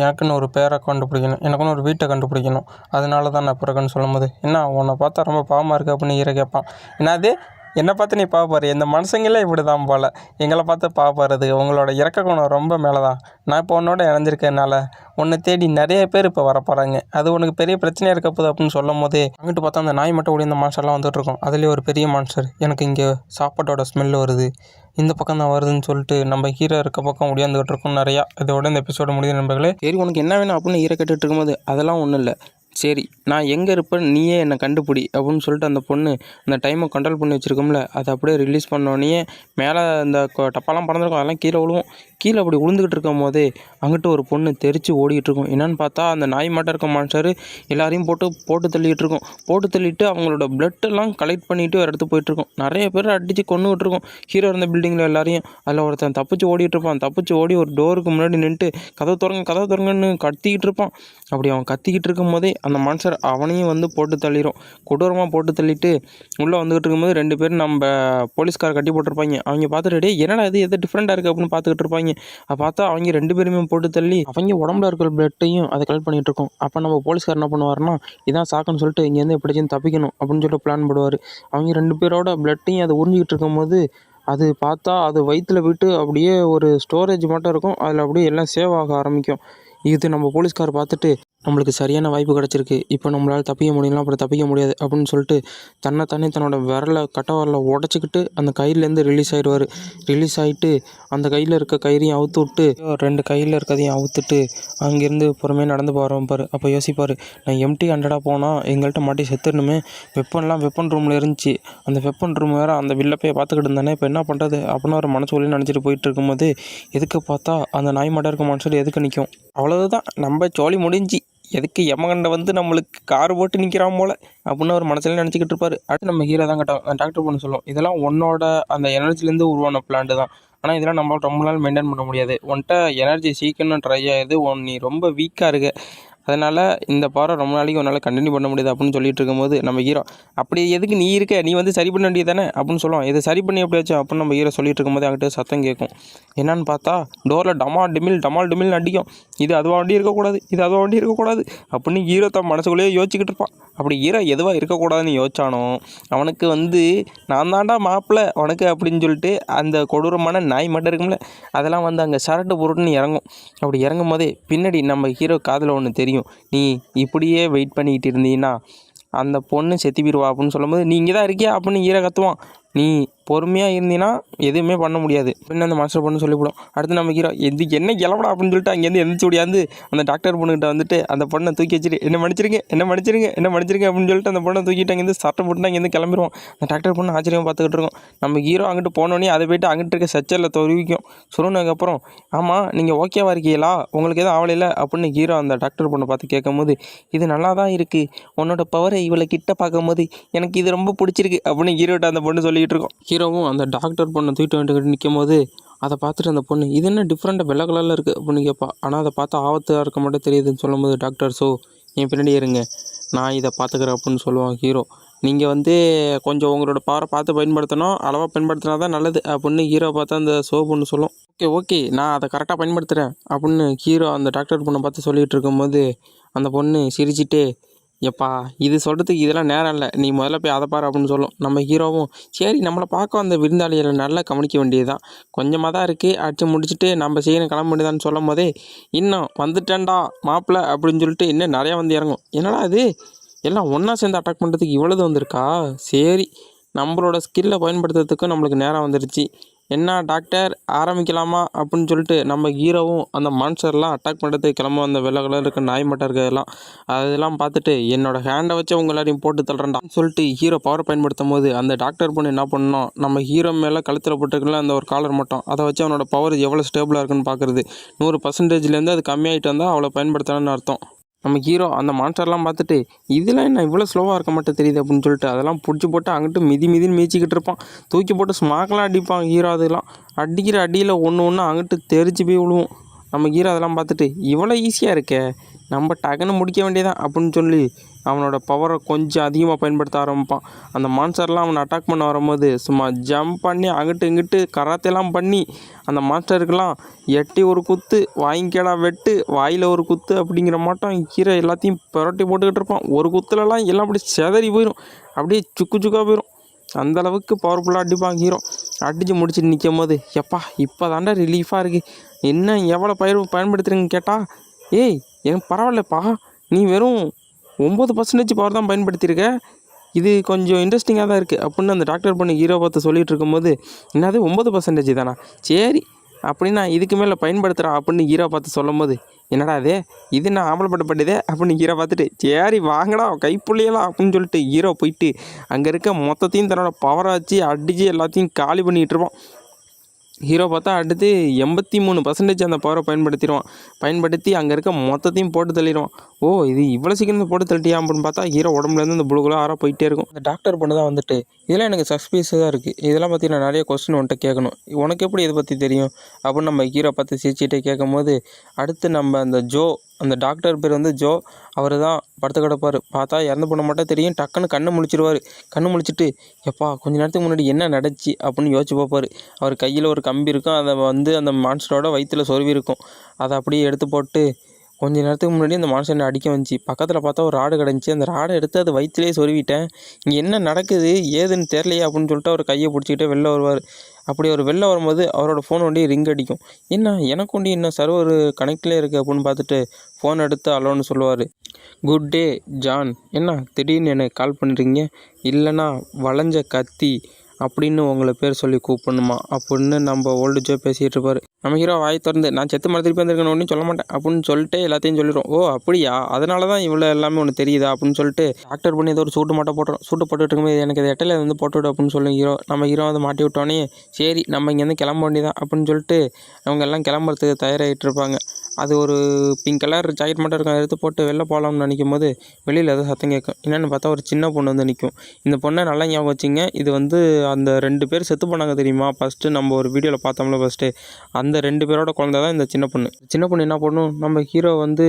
எனக்குன்னு ஒரு பேரை கண்டுபிடிக்கணும், எனக்குன்னு ஒரு வீட்டை கண்டுபிடிக்கணும், அதனால தான் நான் பிறகுன்னு சொல்லும்போது, என்ன உன்னை பார்த்தா ரொம்ப பாவமாக இருக்குது அப்படின்னு ஈர கேட்பான். என்னது என்னை பார்த்து நீ பாப்பாரு, இந்த மனுஷங்களே இப்படி தான் போல் எங்களை பார்த்து பாப்பாருது, உங்களோட இறக்க குணம் ரொம்ப மேலே தான். நான் இப்போ உன்னோட இணைஞ்சிருக்கனால உன்னை தேடி நிறைய பேர் இப்போ வரப்போகிறாங்க, அது உனக்கு பெரிய பிரச்சனையாக இருக்க போகுது அப்படின்னு சொல்லும் போதே அங்கிட்டு பார்த்தா அந்த நாய் மட்டும் ஓடி அந்த மான்ஸ்டர்லாம் வந்துட்டு இருக்கும். அதுலேயே ஒரு பெரிய மான்ஸ்டர், எனக்கு இங்கே சாப்பாட்டோட ஸ்மெல் வருது, இந்த பக்கம் தான் வருதுன்னு சொல்லிட்டு நம்ம ஹீரோ இருக்க பக்கம் முடியாந்துகிட்டு இருக்கும் நிறையா. இதோட இந்த எபிசோடு முடியுது நண்பர்களே. சரி உனக்கு என்ன வேணும் அப்படின்னு ஹீரோ கேட்டுட்டு இருக்கும்போது, அதெல்லாம் ஒன்றும் இல்லை, சரி நான் எங்கே இருப்பேன் நீயே என்னை கண்டுபிடி அப்படின்னு சொல்லிட்டு அந்த பொண்ணு அந்த டைமை கண்ட்ரோல் பண்ணி வச்சுருக்கோம்ல, அதை அப்படியே ரிலீஸ் பண்ணோடனே மேலே இந்த டப்பாலாம் பறந்துருக்கும், அதெல்லாம் கீழே விழுவும். கீழே அப்படி விழுந்துக்கிட்டு இருக்கும் போதே அங்கிட்டு ஒரு பொண்ணு தெரிச்சு ஓடிக்கிட்டு இருக்கும். என்னென்னு பார்த்தா அந்த நாய் மாட்டம் இருக்க மான்ஸ்டர் எல்லாரையும் போட்டு தள்ளிக்கிட்டு இருக்கும். போட்டு தள்ளிட்டு அவங்களோட பிளட்டெல்லாம் கலெக்ட் பண்ணிவிட்டு ஒரு இடத்துக்கு போயிட்டுருக்கும். நிறைய பேர் அடித்து கொண்டுகிட்டு இருக்கும் ஹீரோ இருந்த பில்டிங்கில் எல்லாரையும். அதில் ஒருத்தன் தப்பிச்சு ஓடிட்டு இருப்பான். தப்பிச்சு ஓடி ஒரு டோருக்கு முன்னாடி நின்றுட்டு கதவு திறங்கன்னு கத்திக்கிட்டு இருப்பான். அப்படி அவன் கத்திக்கிட்டு இருக்கும் போதே அந்த மான்ஸ்டர் அவனையும் வந்து போட்டு தள்ளிடும். கொடூரமாக போட்டு தள்ளிட்டு உள்ளே வந்துக்கிட்டு இருக்கும்போது 2 பேரும் நம்ம போலீஸ்கார் கட்டி போட்டிருப்பாங்க. அவங்க பார்த்துட்டு டே என்னடா இது எது டிஃப்ரெண்ட்டாக இருக்குது அப்படின்னு பார்த்துக்கிட்டு இருப்பாங்க. அதை பார்த்தா அவங்க 2 பேருமே போட்டு தள்ளி அவங்க உடம்புல இருக்கிற பிளட்டையும் அதை கலெக்ட் பண்ணிகிட்டு இருக்கோம். அப்போ நம்ம போலீஸ்கார் என்ன பண்ணுவார்னா, இதான் சாக்குன்னு சொல்லிட்டு இங்கேருந்து எப்படிச்சும் தப்பிக்கணும் அப்படின்னு சொல்லிட்டு பிளான் போடுவார். அவங்க 2 பேரோட பிளட்டையும் அதை உறிஞ்சிக்கிட்டு இருக்கும்போது அது பார்த்தா அது வயிற்றுல விட்டு அப்படியே ஒரு ஸ்டோரேஜ் மட்டும் இருக்கும், அதில் அப்படியே எல்லாம் சேவ் ஆக ஆரம்பிக்கும். இது நம்ம போலீஸ்கார் பார்த்துட்டு நம்மளுக்கு சரியான வாய்ப்பு கிடச்சிருக்கு, இப்போ நம்மளால் தப்பிக்க முடியலாம், அப்புறம் தப்பிக்க முடியாது அப்படின்னு சொல்லிட்டு தன்னைத்தானே தன்னோட கட்டை விரலை உடச்சிக்கிட்டு அந்த கயிறுலேருந்து ரிலீஸ் ஆகிட்டு அந்த கையில் இருக்க கயிறையும் அவுத்து விட்டு 2 கையில் இருக்கிறதையும் அவுத்துட்டு அங்கேருந்து புறமே நடந்து போகிறப்பார். அப்போ யோசிப்பார், நான் எம்டி ஹண்டடாக போனால் எங்கள்கிட்ட மாட்டி செத்துடணுமே, வெப்பன் ரூமில் இருந்துச்சு, அந்த வெப்பன் ரூம் வேறு அந்த வில்லப்பையை பார்த்துக்கிட்டு இருந்தானே, இப்போ என்ன பண்ணுறது அப்படின்னு ஒரு மனசு ஒளி நினச்சிட்டு போயிட்டு இருக்கும்போது எதுக்கு பார்த்தா அந்த நாய் மாட்டா இருக்க மனுஷன் எதுக்கு நிற்கும். அவ்வளவுதான், நம்ம ஜோலி முடிஞ்சு, எதுக்கு யமகண்டை வந்து நம்மளுக்கு கார் போட்டு நிற்கிறான் போல் அப்படின்னு ஒரு மனசுல நினச்சிக்கிட்டு இருப்பார். அடுத்து நம்ம ஹீரோ தான் கேட்டோம். டாக்டர் பொண்ணு சொல்லும், இதெல்லாம் உன்னோட அந்த எனர்ஜிலேருந்து உருவான பிளான்ட்டு தான், ஆனால் இதெல்லாம் நம்மளால் ரொம்ப நாள் மெயின்டைன் பண்ண முடியாது, உன்கிட்ட எனர்ஜி சீக்கிரம் ட்ரை ஆகுது, நீ ரொம்ப வீக்காக இருக்க, அதனால் இந்த பாரம் ரொம்ப நாளைக்கு உன்னால் கண்டினியூ பண்ண முடியாது அப்படின்னு சொல்லிட்டு இருக்கும்போது நம்ம ஹீரோ, அப்படி எதுக்கு நீ இருக்க, நீ வந்து சரி பண்ண வேண்டியது தானே அப்படின்னு சொல்லுவோம். இதை சரி பண்ணி எப்படியாச்சும் அப்படின்னு நம்ம ஹீரோ சொல்லிட்டு இருக்கும்போது அங்கிட்ட சத்தம் கேட்கும். என்னன்னு பார்த்தா டோரில் டமால் டிமில் அடிக்கும். இது அதுவாக வண்டி இருக்கக்கூடாது அப்படின்னு ஹீரோ தன் மனசுக்குள்ளேயே யோசிச்சுக்கிட்டு இருப்பான். அப்படி ஹீரோ எதுவாக இருக்கக்கூடாதுன்னு யோசிச்சானோ அவனுக்கு வந்து நான் தாண்டா மாப்பிள்ளை உனக்கு அப்படின்னு சொல்லிட்டு அந்த கொடூரமான நாய் மட்டும் இருக்கும்ல, அதெல்லாம் வந்து அங்கே சரட்டு பொருட்டுன்னு இறங்கும். அப்படி இறங்கும் போதே பின்னாடி நம்ம ஹீரோ காதில் ஒன்று தெரியும், நீ இப்படியே வெயிட் பண்ணிக்கிட்டு இருந்தீங்கன்னா அந்த பொண்ணு செத்துப்பிடுவா அப்படின்னு சொல்லும்போது, நீ இங்கே தான் இருக்கியா அப்படின்னு ஹீரோ கத்துவான். நீ பொறுமையாக இருந்தீன்னா எதுவுமே பண்ண முடியாது அப்படின்னு அந்த மாஸ்டர் பொண்ணு சொல்லிவிடும். அடுத்து நம்ம ஹீரோ எதுக்கு என்ன கிளம்படா அப்படின்னு சொல்லிட்டு அங்கேருந்து எழுந்திரிச்சு முடியாது அந்த டாக்டர் பொண்ணுக்கிட்ட வந்துட்டு அந்த பொண்ணை தூக்கி வச்சுட்டு என்ன மன்னிச்சிருங்க அப்படின்னு சொல்லிட்டு அந்த பொண்ணை தூக்கிட்டு அங்கேருந்து சட்டை போட்டு அங்கேருந்து கிளம்பிடுவோம். அந்த டாக்டர் பொண்ணு ஆச்சரியமாக பார்த்துக்கிட்டு இருக்கோம். நம்ம ஹீரோ அங்கிட்டு போனோடனே அதை போய்ட்டு அங்கிட்டு இருக்க சச்சரில் தெரிவிக்கும். சொன்னதுக்கப்புறம், ஆமாம் நீங்கள் ஓகேவா இருக்கீங்களா, உங்களுக்கு எதுவும் ஆவலையில்லை அப்படின்னு ஹீரோ அந்த டாக்டர் பொண்ணை பார்த்து கேட்கும்போது, இது நல்லா தான் இருக்குது, உன்னோட பவரை இவளை கிட்ட பார்க்கும்போது எனக்கு இது ரொம்ப பிடிச்சிருக்கு அப்படின்னு ஹீரோட்ட அந்த பொண்ணு சொல்லிக்கிட்டு இருக்கோம். ஹீரோவும் அந்த டாக்டர் பொண்ணை தூக்கிட்டு வந்துட்டு நிற்கும் போது அதை பார்த்துட்டு அந்த பொண்ணு, இது என்ன டிஃப்ரெண்ட்டாக வெள்ளை கலரில் இருக்குது அப்படின்னு கேட்பா. ஆனால் அதை பார்த்தா ஆபத்தாக இருக்க மட்டும் தெரியுதுன்னு சொல்லும்போது டாக்டர், ஸோ என் பின்னாடி இருங்க, நான் இதை பார்த்துக்கிறேன் அப்படின்னு சொல்லுவான் ஹீரோ. நீங்கள் வந்து கொஞ்சம் உங்களோட பவரை பார்த்து பயன்படுத்தணும், அளவாக பயன்படுத்தினா தான் நல்லது அப்படின்னு ஹீரோ பார்த்தா அந்த பொண்ணு சொல்லும். ஓகே நான் அதை கரெக்டாக பயன்படுத்துகிறேன் அப்படின்னு ஹீரோ அந்த டாக்டர் பொண்ணை பார்த்து சொல்லிகிட்டு இருக்கும்போது அந்த பொண்ணு சிரிச்சிட்டே, எப்பா இது சொல்கிறதுக்கு இதெல்லாம் நேரம் இல்லை, நீ முதல்ல போய் அதை பாரு அப்படின்னு சொல்லும். நம்ம ஹீரோவும் சரி நம்மளை பார்க்க அந்த விருந்தாளிகளை நல்லா கவனிக்க வேண்டியது தான், கொஞ்சமாக தான் இருக்குது, அடித்து முடிச்சுட்டு நம்ம செய்யணும் கிளம்ப வேண்டியதான்னு சொல்லும் போதே, இன்னும் வந்துட்டேன்டா மாப்பிள்ளை அப்படின்னு சொல்லிட்டு இன்னும் நிறையா வந்து இறங்கும். என்னடா அது எல்லாம் ஒன்றா சேர்ந்து அட்டாக் பண்ணுறதுக்கு இவ்வளவு வந்திருக்கா, சரி நம்மளோட ஸ்கில்லை பயன்படுத்துறதுக்கு நம்மளுக்கு நேரம் வந்துடுச்சு, என்ன டாக்டர் ஆரம்பிக்கலாமா அப்படின்னு சொல்லிட்டு நம்ம ஹீரோவும் அந்த மான்ஸ்டர்லாம் அட்டாக் பண்ணுறதுக்கு கிளம்ப அந்த வெள்ளை கலர் இருக்க நாய் மட்டும் இருக்கிறதெல்லாம் அதெல்லாம் பார்த்துட்டு என்னோட ஹேண்டை வச்சு உங்க எல்லாரையும் போட்டு தள்ளுறேன்டான்னு சொல்லிட்டு ஹீரோ பவரை பயன்படுத்தும் போது அந்த டாக்டர் பொண்ணு என்ன பண்ணணும், நம்ம ஹீரோ மேலே கழுத்தில் போட்டுருக்கல அந்த ஒரு காலர் மட்டும் அதை வச்சு அவனோட பவர் எவ்வளோ ஸ்டேபிளாக இருக்குன்னு பார்க்குறது. 100%லேருந்து அது கம்மியாகிட்டு வந்தால் அவளை பயன்படுத்தணும்னு அர்த்தம். நம்ம ஹீரோ அந்த மான்ஸ்டர்லாம் பார்த்துட்டு இதெல்லாம் என்ன இவ்வளோ ஸ்லோவாக இருக்க மாட்டே தெரியுது அப்படின்னு சொல்லிட்டு அதெல்லாம் பிடிச்சி போட்டு அங்கிட்டு மிதின்னு மிதிச்சிக்கிட்டு இருப்பான். தூக்கி போட்டு ஸ்மாக்கெலாம் அடிப்பான் ஹீரோ. அதெல்லாம் அடிக்கிற அடியில் ஒன்று அங்கிட்டு தெரிச்சு போய் விழுவோம். நம்ம ஹீரோ அதெல்லாம் பார்த்துட்டு இவ்வளோ ஈஸியாக இருக்கே, நம்ம டக்குன்னு முடிக்க வேண்டியதான் அப்படின்னு சொல்லி அவனோட பவரை கொஞ்சம் அதிகமாக பயன்படுத்த ஆரம்பிப்பான். அந்த மான்ஸ்டர்லாம் அவனை அட்டாக் பண்ண வரும்போது சும்மா ஜம்ப் பண்ணி அங்கிட்டு இங்கிட்டு கராத்தெல்லாம் பண்ணி அந்த மான்ஸ்டருக்கெல்லாம் எட்டி ஒரு குத்து, வாங்கிக்கடா வெட்டு, வாயில் ஒரு குத்து அப்படிங்கிற மாட்டோம் ஹீரோ எல்லாத்தையும் புரட்டி போட்டுக்கிட்டு இருப்பான். ஒரு குத்துலலாம் எல்லாம் அப்படி செதறி போயிடும், அப்படியே சுக்காக போயிடும். அந்தளவுக்கு பவர்ஃபுல்லாக அடிப்பான் ஹீரோ. அடித்து முடிச்சுட்டு நிற்கும் போது எப்பா இப்போ தாண்டா ரிலீஃபாக இருக்குது, என்ன எவ்வளோ பயன்படுத்துறீங்கன்னு கேட்டால் ஏய் எனக்கு பரவாயில்லப்பா, நீ வெறும் 9% பவர் தான் பயன்படுத்தியிருக்க, இது கொஞ்சம் இன்ட்ரெஸ்டிங்காக தான் இருக்குது அப்படின்னு அந்த டாக்டர் பொண்ணு ஹீரோ பார்த்து சொல்லிகிட்டு இருக்கும்போது என்னது 9% தானா, சரி அப்படின்னு நான் இதுக்கு மேலே பயன்படுத்துகிறேன் அப்படின்னு ஹீரோ பார்த்து சொல்லும் போது என்னடா இது நான் ஆம்பளப்பட்டதே அப்படின்னு ஹீரோ பார்த்துட்டு சரி வாங்கடா கைப்புள்ளியலாம் அப்படின்னு சொல்லிட்டு ஹீரோ போயிட்டு அங்கே இருக்க மொத்தத்தையும் தன்னோட பவரை வச்சு அடித்து எல்லாத்தையும் காலி பண்ணிகிட்டு இருப்பான். ஹீரோ பார்த்தா அடுத்து 83% அந்த பவரை பயன்படுத்தி அங்கே இருக்க மொத்தத்தையும் போட்டு தள்ளிடுவான். ஓ இது இவ்வளோ சீக்கிரம் போட்டு தள்ளிட்டியா அப்படின்னு பார்த்தா ஹீரோ உடம்புலேருந்து அந்த புழுகுலாம் ஆறாக போயிட்டே இருக்கும். அந்த டாக்டர் பொண்ணு தான் வந்துட்டு இதெல்லாம் எனக்கு சஸ்பீஸாக இருக்குது, இதெல்லாம் பற்றி நான் நிறைய கொஸ்டின் உன்ட்ட கேட்கணும், உனக்கு எப்படி இதை பற்றி தெரியும் அப்படின்னு நம்ம ஹீரோ பார்த்து சிரிச்சிட்டே கேட்கும் போது அடுத்து நம்ம அந்த அந்த டாக்டர் பேர் வந்து ஜோ, அவர் தான் படுத்து கிடப்பார். பார்த்தா இறந்து போன மட்டும் தெரியும், டக்குன்னு கண்ணை முழிச்சிருவார். கண்ணு முழிச்சிட்டு எப்பா கொஞ்ச நேரத்துக்கு முன்னாடி என்ன நடந்துச்சு அப்படின்னு யோசிச்சு பார்ப்பார். அவர் கையில் ஒரு கம்பி இருக்கும், அதை வந்து அந்த மான்ஸ்டரோட வயிற்றில் சொருவி இருக்கும். அதை அப்படியே எடுத்து போட்டு கொஞ்ச நேரத்துக்கு முன்னாடி அந்த மான்ஸ்டரை அடிக்க வந்துச்சு, பக்கத்தில் பார்த்தா ஒரு ராடு கிடந்துச்சு, அந்த ராடை எடுத்து அது வயிற்றுலேயே சொருவிட்டேன், இங்கே என்ன நடக்குது ஏதுன்னு தெரியலையே அப்படின்னு சொல்லிட்டு அவர் கையை பிடிச்சிக்கிட்டே வெளில வருவார். அப்படி அவர் வெளில வரும்போது அவரோட ஃபோன் வண்டி ரிங் அடிக்கும். என்ன எனக்கு வண்டி இன்னும் சர்வர் கனெக்ட்லேயே இருக்குது அப்படின்னு பார்த்துட்டு ஃபோன் எடுத்து அலோன்னு சொல்லுவார். குட் டே ஜான், என்ன திடீர்னு எனக்கு கால் பண்ணுறீங்க, இல்லைனா வளைஞ்ச கத்தி அப்படின்னு உங்களை பேர் சொல்லி கூப்பிடணுமா அப்படின்னு நம்ம ஓல்டு ஜோ பேசிகிட்டு இருப்பார். நம்ம ஹீரோ வாய் திறந்து நான் செத்து மரம் திருப்பி வந்திருக்கேன்னு ஒன்றும் சொல்ல மாட்டேன் அப்படின்னு சொல்லிட்டு எல்லாத்தையும் சொல்லிடுவோம். ஓ அப்படியா, அதனால தான் இவ்வளோ எல்லாமே ஒன்று தெரியுதா அப்படின்னு சொல்லிட்டு டாக்டர் பண்ணி ஏதோ ஒரு சூட்டு மட்டும் போட்டுரும். சூட்டு போட்டுட்டு இருக்கும்போது எனக்கு இது எட்டையில் வந்து போட்டுவிடு அப்படின்னு சொல்லும் ஹீரோ. நம்ம ஹீரோ வந்து மாட்டி விட்டோன்னே சரி நம்ம இங்கேருந்து கிளம்ப வேண்டியதான் அப்படின்னு சொல்லிட்டு அவங்க எல்லாம் கிளம்புறதுக்கு தயாராகிட்டு இருப்பாங்க. அது ஒரு பிங்க் கலர் ஜாக்கெட் மட்டும் இருக்கும், எடுத்து போட்டு வெளில போகலாம்னு நினைக்கும் போது வெளியில் ஏதோ சத்தம் கேட்கும். என்னென்னு பார்த்தா ஒரு சின்ன பொண்ணு வந்து நிற்கும். இந்த பொண்ணை நல்லா ஞாபகம் வச்சிங்க, இது வந்து அந்த 2 பேர் செத்து போனாங்க தெரியுமா, ஃபஸ்ட்டு நம்ம ஒரு வீடியோவில் பார்த்தோம்ல ஃபஸ்ட்டு, அந்த 2 பேரோட குழந்தை தான் இந்த சின்ன பொண்ணு. சின்ன பொண்ணு என்ன பண்ணும், நம்ம ஹீரோ வந்து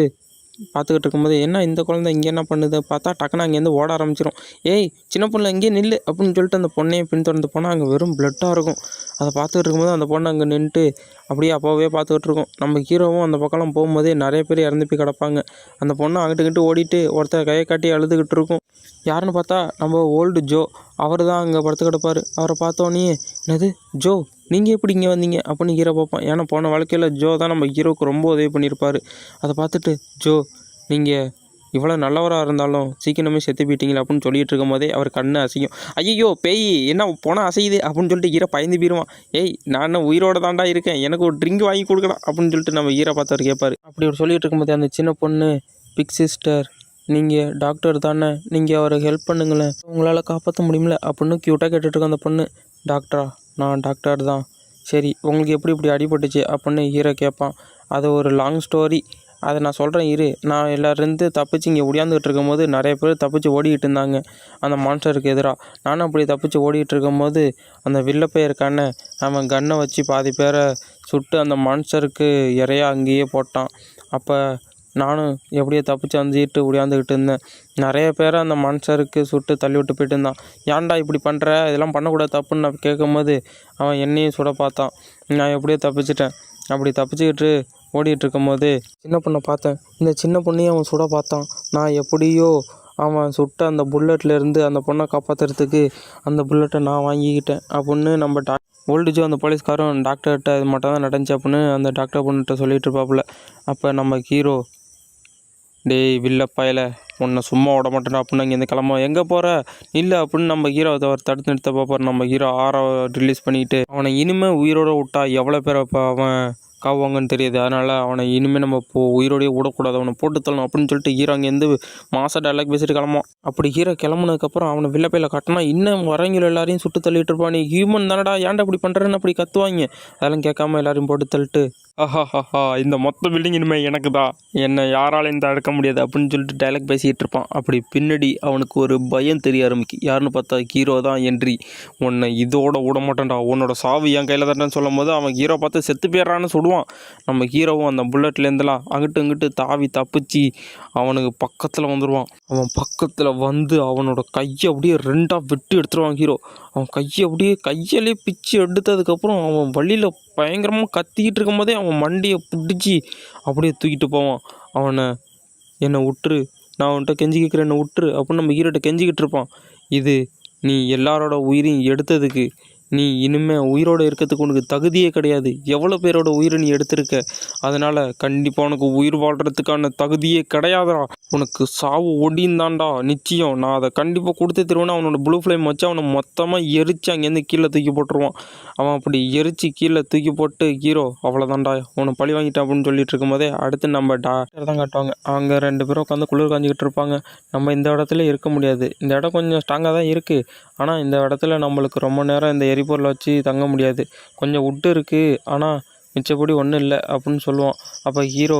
பார்த்துக்கிட்டு இருக்கும்போது என்ன இந்த குழந்தை இங்கே என்ன பண்ணுது பார்த்தா டக்குன்னு அங்கேருந்து ஓட ஆரம்பிச்சிடும். ஏய் சின்ன பொண்ணு இங்கேயே நில்லு அப்படின்னு சொல்லிட்டு அந்த பொண்ணையை பின்தொடர்ந்து போனால் அங்கே வெறும் பிளட்டாக இருக்கும். அதை பார்த்துக்கிட்டு இருக்கும்போது அந்த பொண்ணு அங்கே நின்றுட்டு அப்படியே அப்போவே பார்த்துக்கிட்டு இருக்கோம். நம்ம ஹீரோவும் அந்த பக்கம்லாம் போகும்போதே நிறைய பேர் இறந்து போய் கிடப்பாங்க. அந்த பொண்ணு அங்கிட்டு ஓடிட்டு ஒருத்தர் கையை காட்டி அழுதுகிட்டு இருக்கும். யாருன்னு பார்த்தா நம்ம ஓல்டு ஜோ, அவர் தான் அங்கே படுத்து கிடப்பார். அவரை பார்த்தோன்னே என்னது ஜோ நீங்கள் எப்படி இங்கே வந்தீங்க அப்படின்னு ஹீரோ பார்ப்பான். ஏன்னா போன வாழ்க்கையில் ஜோ தான் நம்ம ஹீரோவுக்கு ரொம்ப உதவி பண்ணியிருப்பார். அதை பார்த்துட்டு ஜோ நீங்கள் இவ்வளோ நல்லவராக இருந்தாலும் சீக்கிரமே செத்து போயிட்டீங்களா அப்படின்னு சொல்லிட்டு இருக்கும் போதே அவர் கண்ணு அசையும். ஐயோ பேய் என்ன போனால் அசையுது அப்படின்னு சொல்லிட்டு ஹீரோ பயந்து போயிடுவான். ஏய் நான் உயிரோட தாண்டா இருக்கேன், எனக்கு ஒரு ட்ரிங்க் வாங்கி கொடுக்கலாம் அப்படின்னு சொல்லிட்டு நம்ம ஹீரோ பார்த்தவர் கேட்பார். அப்படி அவர் சொல்லிட்டு இருக்கும்போதே அந்த சின்ன பொண்ணு பிக் சிஸ்டர் நீங்கள் டாக்டர் தானே, நீங்கள் அவரை ஹெல்ப் பண்ணுங்களேன், உங்களால் காப்பாற்ற முடியல அப்படின்னு க்யூட்டாக கேட்டுட்ருக்க அந்த பொண்ணு. டாக்டரா, நான் டாக்டர் தான், சரி உங்களுக்கு எப்படி இப்படி அடிபட்டுச்சு அப்படின்னு ஹீரோ கேட்பான். அது ஒரு லாங் ஸ்டோரி, அதை நான் சொல்கிறேன் இரு. நான் எல்லாருந்து தப்பிச்சு இங்கே ஒடியாந்துக்கிட்டு இருக்கும்போது நிறைய பேர் தப்பிச்சு ஓடிக்கிட்டு இருந்தாங்க அந்த மான்ஸ்டருக்கு எதிராக. நானும் அப்படி தப்பிச்சு ஓடிக்கிட்டு இருக்கும்போது அந்த வில்லப்பைய இருக்கானே அவன் கன்னை வச்சு பாதி பேரை சுட்டு அந்த மான்ஸ்டருக்கு இறையா அங்கேயே போட்டான். அப்போ நானும் எப்படியோ தப்பிச்சு வந்துட்டு ஒடியாந்துக்கிட்டு இருந்தேன். நிறைய பேரை அந்த மான்ஸ்டருக்கு சுட்டு தள்ளி விட்டு போயிட்டு இருந்தான். ஏன்டா இப்படி பண்ணுற, இதெல்லாம் பண்ணக்கூடாது தப்புன்னு நான் கேட்கும்போது அவன் என்னையும் சுட பார்த்தான். நான் எப்படியோ தப்பிச்சிட்டேன். அப்படி தப்பிச்சுக்கிட்டு ஓடிட்டு இருக்கும்போது சின்ன பொண்ணை பார்த்தேன். இந்த சின்ன பொண்ணையும் அவன் சுட பார்த்தான். நான் எப்படியோ அவன் சுட்ட அந்த புல்லட்லேருந்து அந்த பொண்ணை காப்பாற்றுறதுக்கு அந்த புல்லட்டை நான் வாங்கிக்கிட்டேன் அப்படின்னு நம்ம ஓல்டு ஜோ அந்த போலீஸ்காரன் டாக்டர்கிட்ட இது மட்டும் தான் நடந்துச்சு அப்படின்னு அந்த டாக்டர் பொண்ணுகிட்ட சொல்லிட்டு இருப்பாப்புல. அப்போ நம்ம ஹீரோ டேய் வில்லப்பயல, உன்னை சும்மா விட மாட்டேன்டா அப்படின்னு அங்கேருந்து கிளம்ப. எங்கே போகிற இல்லை அப்படின்னு நம்ம ஹீரோ அதை தடுத்து நிறுத்த பார்ப்பார். நம்ம ஹீரோ ஆரோ ரிலீஸ் பண்ணிக்கிட்டு அவனை இனிமேல் உயிரோடு விட்டா எவ்வளோ பேர் அப்போ அவன் காவாங்கன்னு தெரியுது. அதனால் அவனை இனிமேல் நம்ம உயிரோடையே விடக்கூடாது, அவனை போட்டு தள்ளணும் அப்படின்னு சொல்லிட்டு ஹீரோ அங்கேருந்து மாச டைலாக் பேசிட்டு கிளம்பும். அப்படி ஹீரோ கிளம்புனதுக்கப்புறம் அவனை வில்லப்பையில் கட்டினா இன்னும் வரவங்க எல்லாரையும் சுட்டு தள்ளிட்டு இருப்பான். நீ ஹியூமன் தானடா, ஏன்டா இப்படி பண்ணுறேன்னு அப்படி கத்துவாங்க. அதெல்லாம் கேட்காம எல்லாரையும் போட்டு தள்ளிட்டு ஆஹாஹா இந்த மொத்த பில்டிங் இனிமேல் எனக்கு தான், என்னை யாராலும் இந்த எடுக்க முடியாது அப்படின்னு சொல்லிட்டு டைலாக் பேசிக்கிட்டு இருப்பான். அப்படி பின்னாடி அவனுக்கு ஒரு பயம் தெரிய ஆரம்பிக்கும். யாருன்னு பார்த்தா ஹீரோ தான் என்ட்ரி. உன்னை இதோட விட மாட்டேன்டா, உன்னோட சாவு என் கையில் தானேன்னு சொல்லும் போது அவன் ஹீரோ பார்த்து செத்து போயிடறான்னு சொல்லுவான். நம்ம ஹீரோவும் அந்த புல்லட்லேருந்துலாம் அங்கிட்டு இங்கிட்டு தாவி தப்பிச்சு அவனுக்கு பக்கத்தில் வந்துடுவான். அவன் பக்கத்தில் வந்து அவனோட கையை அப்படியே ரெண்டாக வெட்டி எடுத்துருவான் ஹீரோ. அவன் கையிலே பிச்சு எடுத்ததுக்கப்புறம் அவன் வழியில் பயங்கரமாக கத்திக்கிட்டு இருக்கும்போதே அவன் மண்டியை பிடிச்சி அப்படியே தூக்கிட்டு போவான். அவனை என்னை விட்டுரு, நான் அவன்கிட்ட கெஞ்சி கேட்குறேன், என்னை விட்டுரு அப்படின்னு நம்ம ஹீரோட்ட கெஞ்சிக்கிட்டு இருப்பான். இது நீ எல்லாரோட உயிரையும் எடுத்ததுக்கு நீ இனிமேல் உயிரோடு இருக்கிறதுக்கு உனக்கு தகுதியே கிடையாது. எவ்வளோ பேரோட உயிரை நீ எடுத்திருக்க, அதனால் கண்டிப்பாக உனக்கு உயிர் வாழ்கிறதுக்கான தகுதியே கிடையாதுடா. உனக்கு சாவு ஒடிந்தாண்டா நிச்சயம், நான் அதை கண்டிப்பாக கொடுத்து தருவேன்னு அவனோட ப்ளூ ஃப்ளேம் வச்சு அவனை மொத்தமாக எரித்து அங்கேருந்து கீழே தூக்கி போட்டுருவான். அவன் அப்படி எரித்து கீழே தூக்கி போட்டு ஹீரோ அவ்வளோதான்டா உன்னை பழி வாங்கிட்டான் அப்படின்னு சொல்லிட்டு இருக்கும்போதே அடுத்து நம்ம டாக்டர் தான் காட்டுவாங்க. அவங்க 2 பேரும் உட்காந்து குளிர் காஞ்சிக்கிட்டு இருப்பாங்க. நம்ம இந்த இடத்துல இருக்க முடியாது, இந்த இடம் கொஞ்சம் ஸ்ட்ராங்காக தான் இருக்குது, ஆனால் இந்த இடத்துல நம்மளுக்கு ரொம்ப நேரம் இந்த எரிபொருளை வச்சு தங்க முடியாது, கொஞ்சம் விட்டு இருக்குது, ஆனால் மிச்சப்படி ஒன்றும் இல்லை அப்படின்னு சொல்லுவான். அப்போ ஹீரோ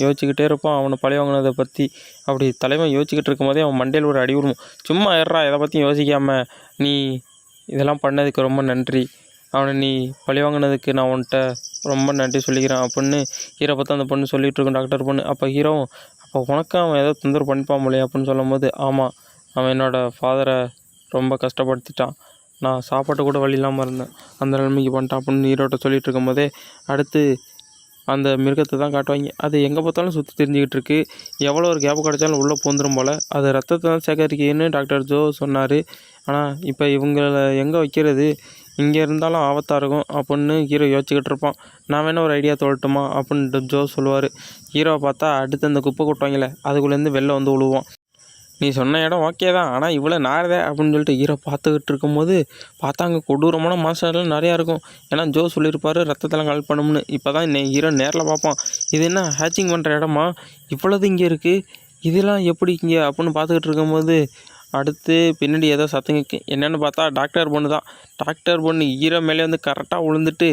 யோசிச்சுக்கிட்டே இருப்பான் அவனை பழி வாங்கினதை பற்றி. அப்படி தலைவன் யோசிச்சுக்கிட்டு இருக்கும்போதே அவன் மண்டையில் ஒரு அடி விடுவோம். சும்மா ஏறா, இதை பற்றி யோசிக்காமல் நீ இதெல்லாம் பண்ணதுக்கு ரொம்ப நன்றி, அவனை நீ பழி வாங்கினதுக்கு நான் உன்கிட்ட ரொம்ப நன்றி சொல்லிக்கிறேன் அப்படின்னு ஹீரோ பார்த்து அந்த பொண்ணு சொல்லிகிட்டு இருக்கும், டாக்டர் பொண்ணு. அப்போ ஹீரோவும் அப்போ உனக்கு அவன் ஏதோ தொந்தரவு பண்ணிப்பான் போலையே அப்படின்னு சொல்லும் போது, ஆமாம் அவன் என்னோடய ஃபாதரை ரொம்ப கஷ்டப்படுத்திட்டான், நான் சாப்பாட்டு கூட வழி இல்லாமல் இருந்தேன், அந்த நிலைமைக்கு பண்ணிட்டான் அப்படின்னு ஹீரோட்ட சொல்லிகிட்டு இருக்கும்போதே அடுத்து அந்த மிருகத்தை தான் காட்டுவாங்க. அது எங்கே பார்த்தாலும் சுற்றி தெரிஞ்சுக்கிட்டு இருக்கு. எவ்வளோ ஒரு கேப் கிடச்சாலும் உள்ளே பூந்துடும் போல். அது ரத்தத்தை தான் சேகரிக்குன்னு டாக்டர் ஜோ சொன்னார். ஆனால் இப்போ இவங்களை எங்கே வைக்கிறது, இங்கே இருந்தாலும் ஆபத்தாக இருக்கும் அப்படின்னு ஹீரோ யோசிச்சுக்கிட்டு இருப்பான். நான் வேணா ஒரு ஐடியா சொல்லட்டுமா அப்படின்ட்டு ஜோ சொல்லுவார். ஹீரோவை பார்த்தா அடுத்து அந்த குப்பை கொட்டுவாங்களே அதுக்குள்ளேருந்து வெளில வந்து விழுவான். நீ சொன்ன இடம் ஓகே தான், ஆனால் இவ்வளோ நாரதே அப்படின்னு சொல்லிட்டு ஹீரோ பார்த்துக்கிட்டு இருக்கும்போது பார்த்தா அங்கே கொடூரமான மாஸ்டர்லாம் நிறையா இருக்கும். ஏன்னா ஜோ சொல்லியிருப்பார் ரத்தத்தெல்லாம் கலெக்ட் பண்ணணும்னு. இப்போ தான் ஹீரோ நேரில் பார்ப்பான். இது என்ன ஹேச்சிங் பண்ணுற இடமா, இவ்வளோது இங்கே இருக்குது, இதெல்லாம் எப்படி இங்கே அப்படின்னு பார்த்துக்கிட்டு இருக்கும்போது அடுத்து பின்னாடி ஏதோ சத்தங்க என்னென்னு பார்த்தா டாக்டர் பொண்ணு தான். டாக்டர் பொண்ணு ஹீரோ மேலே வந்து கரெக்டாக விழுந்துட்டு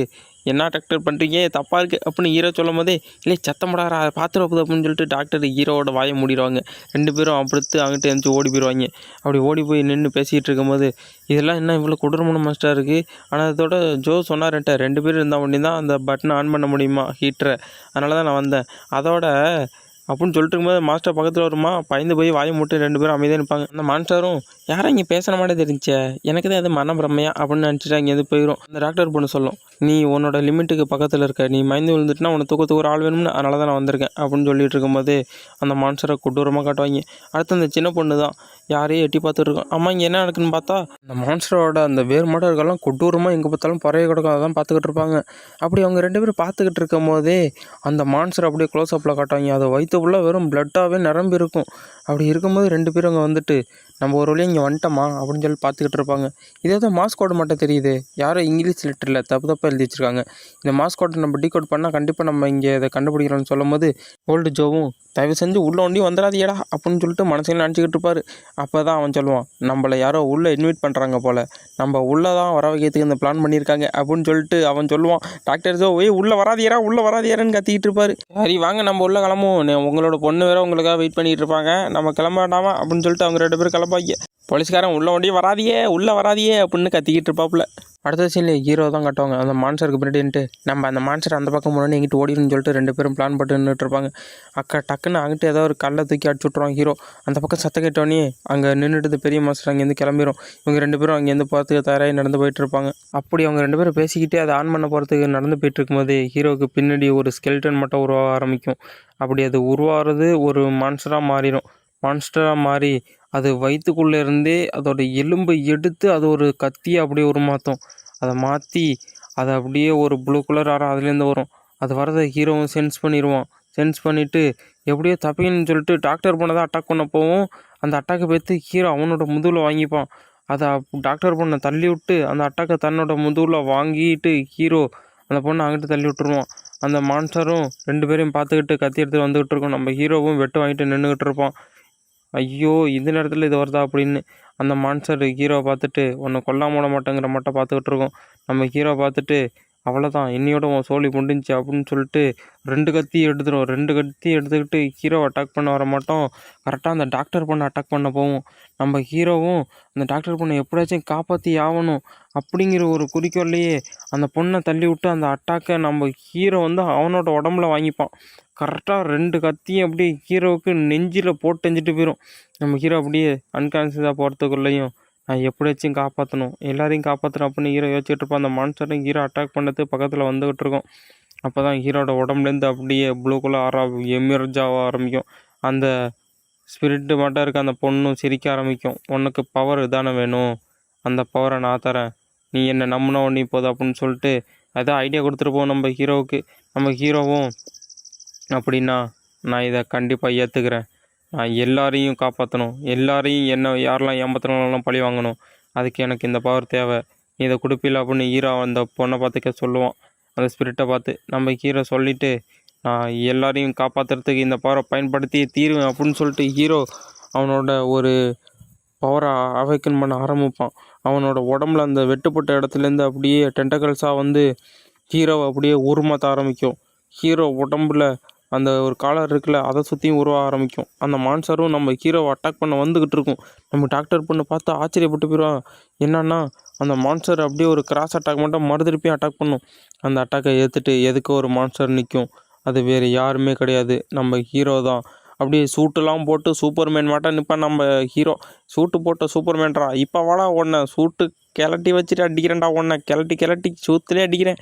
என்ன டாக்டர் பண்ணுறீங்க தப்பாக இருக்குது அப்படின்னு ஹீரோ சொல்லும் போதே இல்லை சத்தப்படாரா அதை பார்த்துட்டு அப்படின்னு சொல்லிட்டு டாக்டர் ஹீரோவோட வாயை மூடிடுவாங்க. 2 பேரும் அப்படித்து அங்கிட்டு எழுந்துச்சு ஓடி போயிடுவாங்க. அப்படி ஓடி போய் நின்று பேசிகிட்டு இருக்கும்போது இதெல்லாம் என்ன இவ்வளோ கொடூரமான மாஸ்டராக இருக்குது, ஆனால் அதோட ஜோ சொன்னார்ன்ட்ட 2 பேர் இருந்தால் ஒண்டி தான் அந்த பட்டனை ஆன் பண்ண முடியுமா ஹீட்டரை, அதனால தான் நான் வந்தேன் அதோட அப்படின்னு சொல்லிட்டு இருக்கும்போது மாஸ்டர் பக்கத்தில் வருமா, பயந்து போய் வாயை மூட்டு 2 பேரும் அமைதியாக நிற்பாங்க. அந்த மாஸ்டரும் யாரும் இங்கே பேசுகிற மாதிரி தெரிஞ்சே, எனக்கு தான் அது மனப்பிரமையா அப்படின்னு நினச்சிட்டு அங்கே எது போயிடும். அந்த டாக்டர் பொண்ணு சொல்லும், நீ உன்னோட லிமிட்டுக்கு பக்கத்தில் இருக்க, நீ மயந்து விழுந்துட்டுனா உன்னை தூக்கத்துக்கு ஒரு ஆள் வேணும்னு, அதனால தான் நான் வந்திருக்கேன் அப்படின்னு சொல்லிட்டு இருக்கும்போது அந்த மான்ஸ்டரை கொடூரமாக காட்டுவாங்க. அடுத்து அந்த சின்ன பொண்ணு தான் யாரையும் எட்டி பார்த்துட்டு இருக்கோம். அம்மா இங்கே என்ன நடக்குன்னு பார்த்தா அந்த மான்ஸ்டரோட அந்த வேறு மாடம் இருக்கலாம் கொடூரமாக எங்கே பார்த்தாலும் பறவை கிடக்கும், அதான் பார்த்துக்கிட்டு இருப்பாங்க. அப்படி அவங்க 2 பேரும் பார்த்துக்கிட்டு இருக்கும் போதே அந்த மான்ஸ்டர் அப்படியே க்ளோஸ் அப்பில் காட்டுவாங்க. அதை வயிற்றுக்குள்ளே வெறும் பிளட்டாகவே நிரம்பி இருக்கும். அப்படி இருக்கும்போது 2 பேரும் அங்கே வந்துட்டு நம்ம ஒரு வழியாக இங்கே வந்துட்டோமா அப்படின்னு சொல்லி பார்த்துக்கிட்டு இருப்பாங்க. இதே தான் மாஸ்கோடு மட்டும் தெரியுது, யாரோ இங்கிலீஷ் லெட்டரில் தப்பாக எழுதி வச்சுருக்காங்க. இந்த மாஸ்கோட்டை நம்ம டீகோட் பண்ணால் கண்டிப்பாக நம்ம இங்கே இதை கண்டுபிடிக்கிறோம்னு சொல்லும் போது ஓல்டு ஜோவும் தயவு செஞ்சு உள்ளே ஒண்டி வந்துடாதீடா அப்படின்னு சொல்லிட்டு மனசில் நினச்சிக்கிட்டு இருப்பார். அப்போ தான் அவன் சொல்லுவான், நம்மளை யாரோ உள்ளே இன்வைட் பண்ணுறாங்க போல், நம்ம உள்ளே தான் வர வைக்கிறதுக்கு இந்த பிளான் பண்ணியிருக்காங்க அப்படின்னு சொல்லிட்டு அவன் சொல்லுவான். டாக்டர் ஜோ உள்ளே வராதியாரான்னு கத்திக்கிட்டு இருப்பார். சரி வாங்க நம்ம உள்ளே கிளம்புவோம், உங்களோட பொண்ணு வேறு உங்களுக்காக வெயிட் பண்ணிகிட்டு இருப்பாங்க, நம்ம கிளம்ப வேண்டாமா அப்படின்னு சொல்லிட்டு அவங்க 2 பேரும் கிளம்பாங்க. போலீஸ்காரன் உள்ளே வராதியே அப்படின்னு கத்திக்கிட்டு இருப்பாப்புல. அடுத்த சீனில் ஹீரோ தான் காட்டுவாங்க. அந்த மான்சருக்கு பின்னாடின்ட்டு நம்ம அந்த மான்சர் அந்த பக்கம் முன்னாடி எங்கிட்டு ஓடிடுன்னு சொல்லிட்டு 2 பேரும் பிளான் போட்டு நின்றுட்டு இருப்பாங்க. டக்குன்னு அங்கிட்டு ஏதோ ஒரு கல்லை தூக்கி அடிச்சு விட்ருவாங்க ஹீரோ. அந்த பக்கம் சத்தம் கேட்டோன்னே அங்கே நின்றுட்டு பெரிய மாஸ்டர் அங்கேருந்து கிளம்பிடும். இவங்க 2 பேரும் அங்கேருந்து போகிறதுக்கு தயாராகி நடந்து போயிட்டு இருப்பாங்க. அப்படி அவங்க 2 பேரும் பேசிக்கிட்டே அதை ஆன் பண்ண போகிறதுக்கு நடந்து போயிட்டு இருக்கும்போது ஹீரோவுக்கு பின்னாடி ஒரு ஸ்கெல்டன் மட்டும் உருவாக ஆரம்பிக்கும். அப்படி அது உருவாகிறது ஒரு மான்ஸ்டராக மாறி அது வயிற்றுக்குள்ளே இருந்தே அதோட எலும்பை எடுத்து அது ஒரு கத்தியை அப்படியே உருமாற்றும். அதை மாற்றி அதை அப்படியே ஒரு ப்ளூ கலர் அதுலேருந்து வரும். அது வரதை ஹீரோவும் சென்ஸ் பண்ணிடுவான். சென்ஸ் பண்ணிவிட்டு எப்படியோ தப்பிக்கணும்னு சொல்லிட்டு டாக்டர் பொண்ணை தான் அட்டாக் பண்ண போவோம். அந்த அட்டாக்கை பார்த்து ஹீரோ அவனோட முதுகில் வாங்கிப்பான். அதை டாக்டர் பொண்ணை தள்ளி விட்டு அந்த அட்டாக்கை தன்னோட முதுகில் வாங்கிட்டு ஹீரோ அந்த பொண்ணை அங்கிட்டு தள்ளி விட்டுருவான். அந்த மான்ஸ்டரும் 2 பேரையும் பார்த்துக்கிட்டு கத்தி எடுத்து வந்துக்கிட்டு இருக்கோம். நம்ம ஹீரோவும் வெட்டு வாங்கிட்டு நின்றுக்கிட்டு இருப்பான். ஐயோ! இந்த நேரத்தில் இது வருதா அப்படின்னு அந்த மான்ஸ்டர் ஹீரோவை பார்த்துட்டு உன்னை கொல்லாம விட மாட்டேங்கிற மட்டும் பார்த்துக்கிட்டு இருக்கோம். நம்ம ஹீரோ பார்த்துட்டு அவ்வளோதான் இன்னையோட உன் சோலி முடிஞ்சுச்சு அப்படின்னு சொல்லிட்டு 2 கத்தி எடுத்துரும். 2 கத்தி எடுத்துக்கிட்டு ஹீரோவை அட்டாக் பண்ண வர மாட்டோம். கரெக்டாக அந்த டாக்டர் பொண்ணை அட்டாக் பண்ண போவோம். நம்ம ஹீரோவும் அந்த டாக்டர் பொண்ணை எப்படியாச்சும் காப்பாற்றி ஆகணும் அப்படிங்கிற ஒரு குறிக்கோள்லையே அந்த பொண்ணை தள்ளி விட்டு அந்த அட்டாக்கை நம்ம ஹீரோ வந்து அவனோட உடம்புல வாங்கிப்பான். கரெக்டாக 2 கத்தியும் அப்படியே ஹீரோவுக்கு நெஞ்சில் போட்டு எஞ்சிட்டு போயிடும். நம்ம ஹீரோ அப்படியே அன்கான்சியஸாக போகிறதுக்குள்ளேயும் நான் எப்படியாச்சும் காப்பாற்றணும், எல்லாரையும் காப்பாற்றணும் அப்படின்னு ஹீரோ யோசிச்சுட்டு இருப்பான். அந்த மான்ஸ்டரும் ஹீரோ அட்டாக் பண்ணது பக்கத்தில் வந்துகிட்டு இருக்கோம். அப்போ தான் ஹீரோட உடம்புலேருந்து அப்படியே ப்ளூ கலர் எமர்ஜ் ஆக ஆரம்பிக்கும். அந்த ஸ்பிரிட்டு மட்டும் இருக்க அந்த பொண்ணும் சிரிக்க ஆரம்பிக்கும். உனக்கு பவர் தானே வேணும், அந்த பவரை நான் தரேன், நீ என்னை நம்பினா ஒன்றி போதும் அப்படின்னு சொல்லிட்டு அதான் ஐடியா கொடுத்துருப்போம் நம்ம ஹீரோவுக்கு. நம்ம ஹீரோவும் அப்படின்னா நான் இதை கண்டிப்பாக ஏற்றுக்கிறேன், நான் எல்லாரையும் காப்பாற்றணும், எல்லாரையும் என்ன யாரெல்லாம் ஏமாத்தினாலும் பழி வாங்கணும், அதுக்கு எனக்கு இந்த பவர் தேவை, நீ இதை கொடுப்பில்ல அப்படின்னு ஹீரோ அந்த பொண்ணை பார்த்துக்க சொல்லுவான். அந்த ஸ்பிரிட்டை பார்த்து நம்ம ஹீரோ சொல்லிவிட்டு நான் எல்லாரையும் காப்பாற்றுறதுக்கு இந்த பவரை பயன்படுத்தி தீருவேன் அப்படின்னு சொல்லிட்டு ஹீரோ அவனோட ஒரு பவரை அவைக்கன் பண்ண ஆரம்பிப்பான். அவனோட உடம்புல அந்த வெட்டுப்பட்ட இடத்துலேருந்து அப்படியே டென்டக்கல்ஸாக வந்து ஹீரோவை அப்படியே உருமாற்ற ஆரம்பிக்கும். ஹீரோ உடம்புல அந்த ஒரு காலர் இருக்குல்ல அதை சுற்றியும் உருவ ஆரம்பிக்கும். அந்த மான்ஸ்டரும் நம்ம ஹீரோவை அட்டாக் பண்ண வந்துக்கிட்டு இருக்கும். நம்ம டாக்டர் பொண்ணு பார்த்து ஆச்சரியப்பட்டு போயிடுவான். என்னன்னா அந்த மான்ஸ்டர் அப்படியே ஒரு கிராஸ் அட்டாக் மட்டும் மறுதிருப்பியும் அட்டாக் பண்ணும். அந்த அட்டாக்கை ஏற்றுட்டு எதுக்கு ஒரு மான்ஸ்டர் நிற்கும், அது வேறு யாருமே கிடையாது, நம்ம ஹீரோ தான். அப்படியே சூட்டெல்லாம் போட்டு சூப்பர்மேன் மாட்டம் நிற்பான் நம்ம ஹீரோ. சூட்டு போட்ட சூப்பர்மேன்ரா, இப்போ வாடா உன்னை சூட்டு கிளட்டி வச்சுட்டு அடிக்கிறேன்டா, உன்னை கிளட்டி சூத்துலேயே அடிக்கிறேன்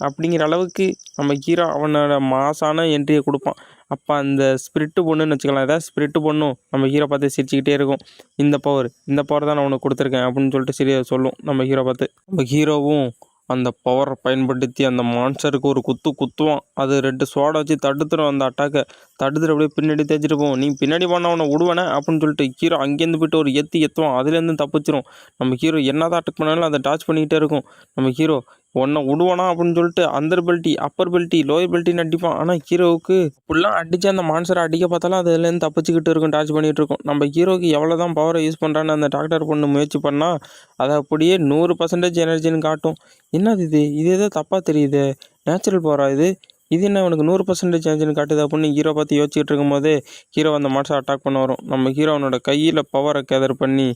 அப்படிங்கிற அளவுக்கு நம்ம ஹீரோ அவனோட மாசான என்ட்ரியை கொடுப்பான். அப்போ அந்த ஸ்பிரிட்டு பொண்ணுன்னு வச்சுக்கலாம், ஏதாவது ஸ்பிரிட்டு பொண்ணும் நம்ம ஹீரோ பார்த்து சிரிச்சுக்கிட்டே இருக்கும். இந்த பவர் தான் நான் உனக்கு கொடுத்துருக்கேன் அப்படின்னு சொல்லிட்டு சரியா சொல்லும் நம்ம ஹீரோ பார்த்து. நம்ம ஹீரோவும் அந்த பவரை பயன்படுத்தி அந்த மான்ஸ்டருக்கு ஒரு குத்துவான். அது 2 ஸ்வாடை வச்சு தடுத்துடும் அந்த அட்டாக்கை. தடுத்துட்டு அப்படியே பின்னாடி தேய்ச்சிட்டு போவோம். நீ பின்னாடி பண்ண அவனை விடுவேனே அப்படின்னு சொல்லிட்டு ஹீரோ அங்கேருந்து போய்ட்டு ஒரு எத்துவான். அதுலேருந்து தப்பிச்சிரும். நம்ம ஹீரோ என்னதான் அட்டாக் பண்ணாலும் அதை டாச் பண்ணிக்கிட்டே இருக்கும். நம்ம ஹீரோ உன்னை விடுவானா அப்படின்னு சொல்லிட்டு அந்தர் பெல்ட்டி அப்பர் பெல்ட்டி லோயர் பெல்ட்டின்னு அடிப்பான். ஆனால் ஹீரோவுக்கு அப்படிலாம் அடித்து அந்த மான்ஸ்டரை அடிக்க பார்த்தாலும் அதுலேருந்து தப்பிச்சுக்கிட்டு இருக்கும், டாச் பண்ணிகிட்டு இருக்கும். நம்ம ஹீரோவுக்கு எவ்வளோ தான் பவரை யூஸ் பண்ணுறான்னு அந்த டாக்டர் பொண்ணு முயற்சி பண்ணால் அதை அப்படியே 100% எனர்ஜின்னு காட்டும். என்னது இது ஏதோ தப்பாக தெரியுது, நேச்சுரல் பவரா இது என்ன உனக்கு 100% எனர்ஜின்னு காட்டுது அப்படின்னு ஹீரோ பார்த்து யோசிச்சுட்டு இருக்கும்போதே ஹீரோ அந்த மான்ஸ்டரை அட்டாக் பண்ண வரும். நம்ம ஹீரோ அவனோட கையில் பவரை கேதர் பண்ணி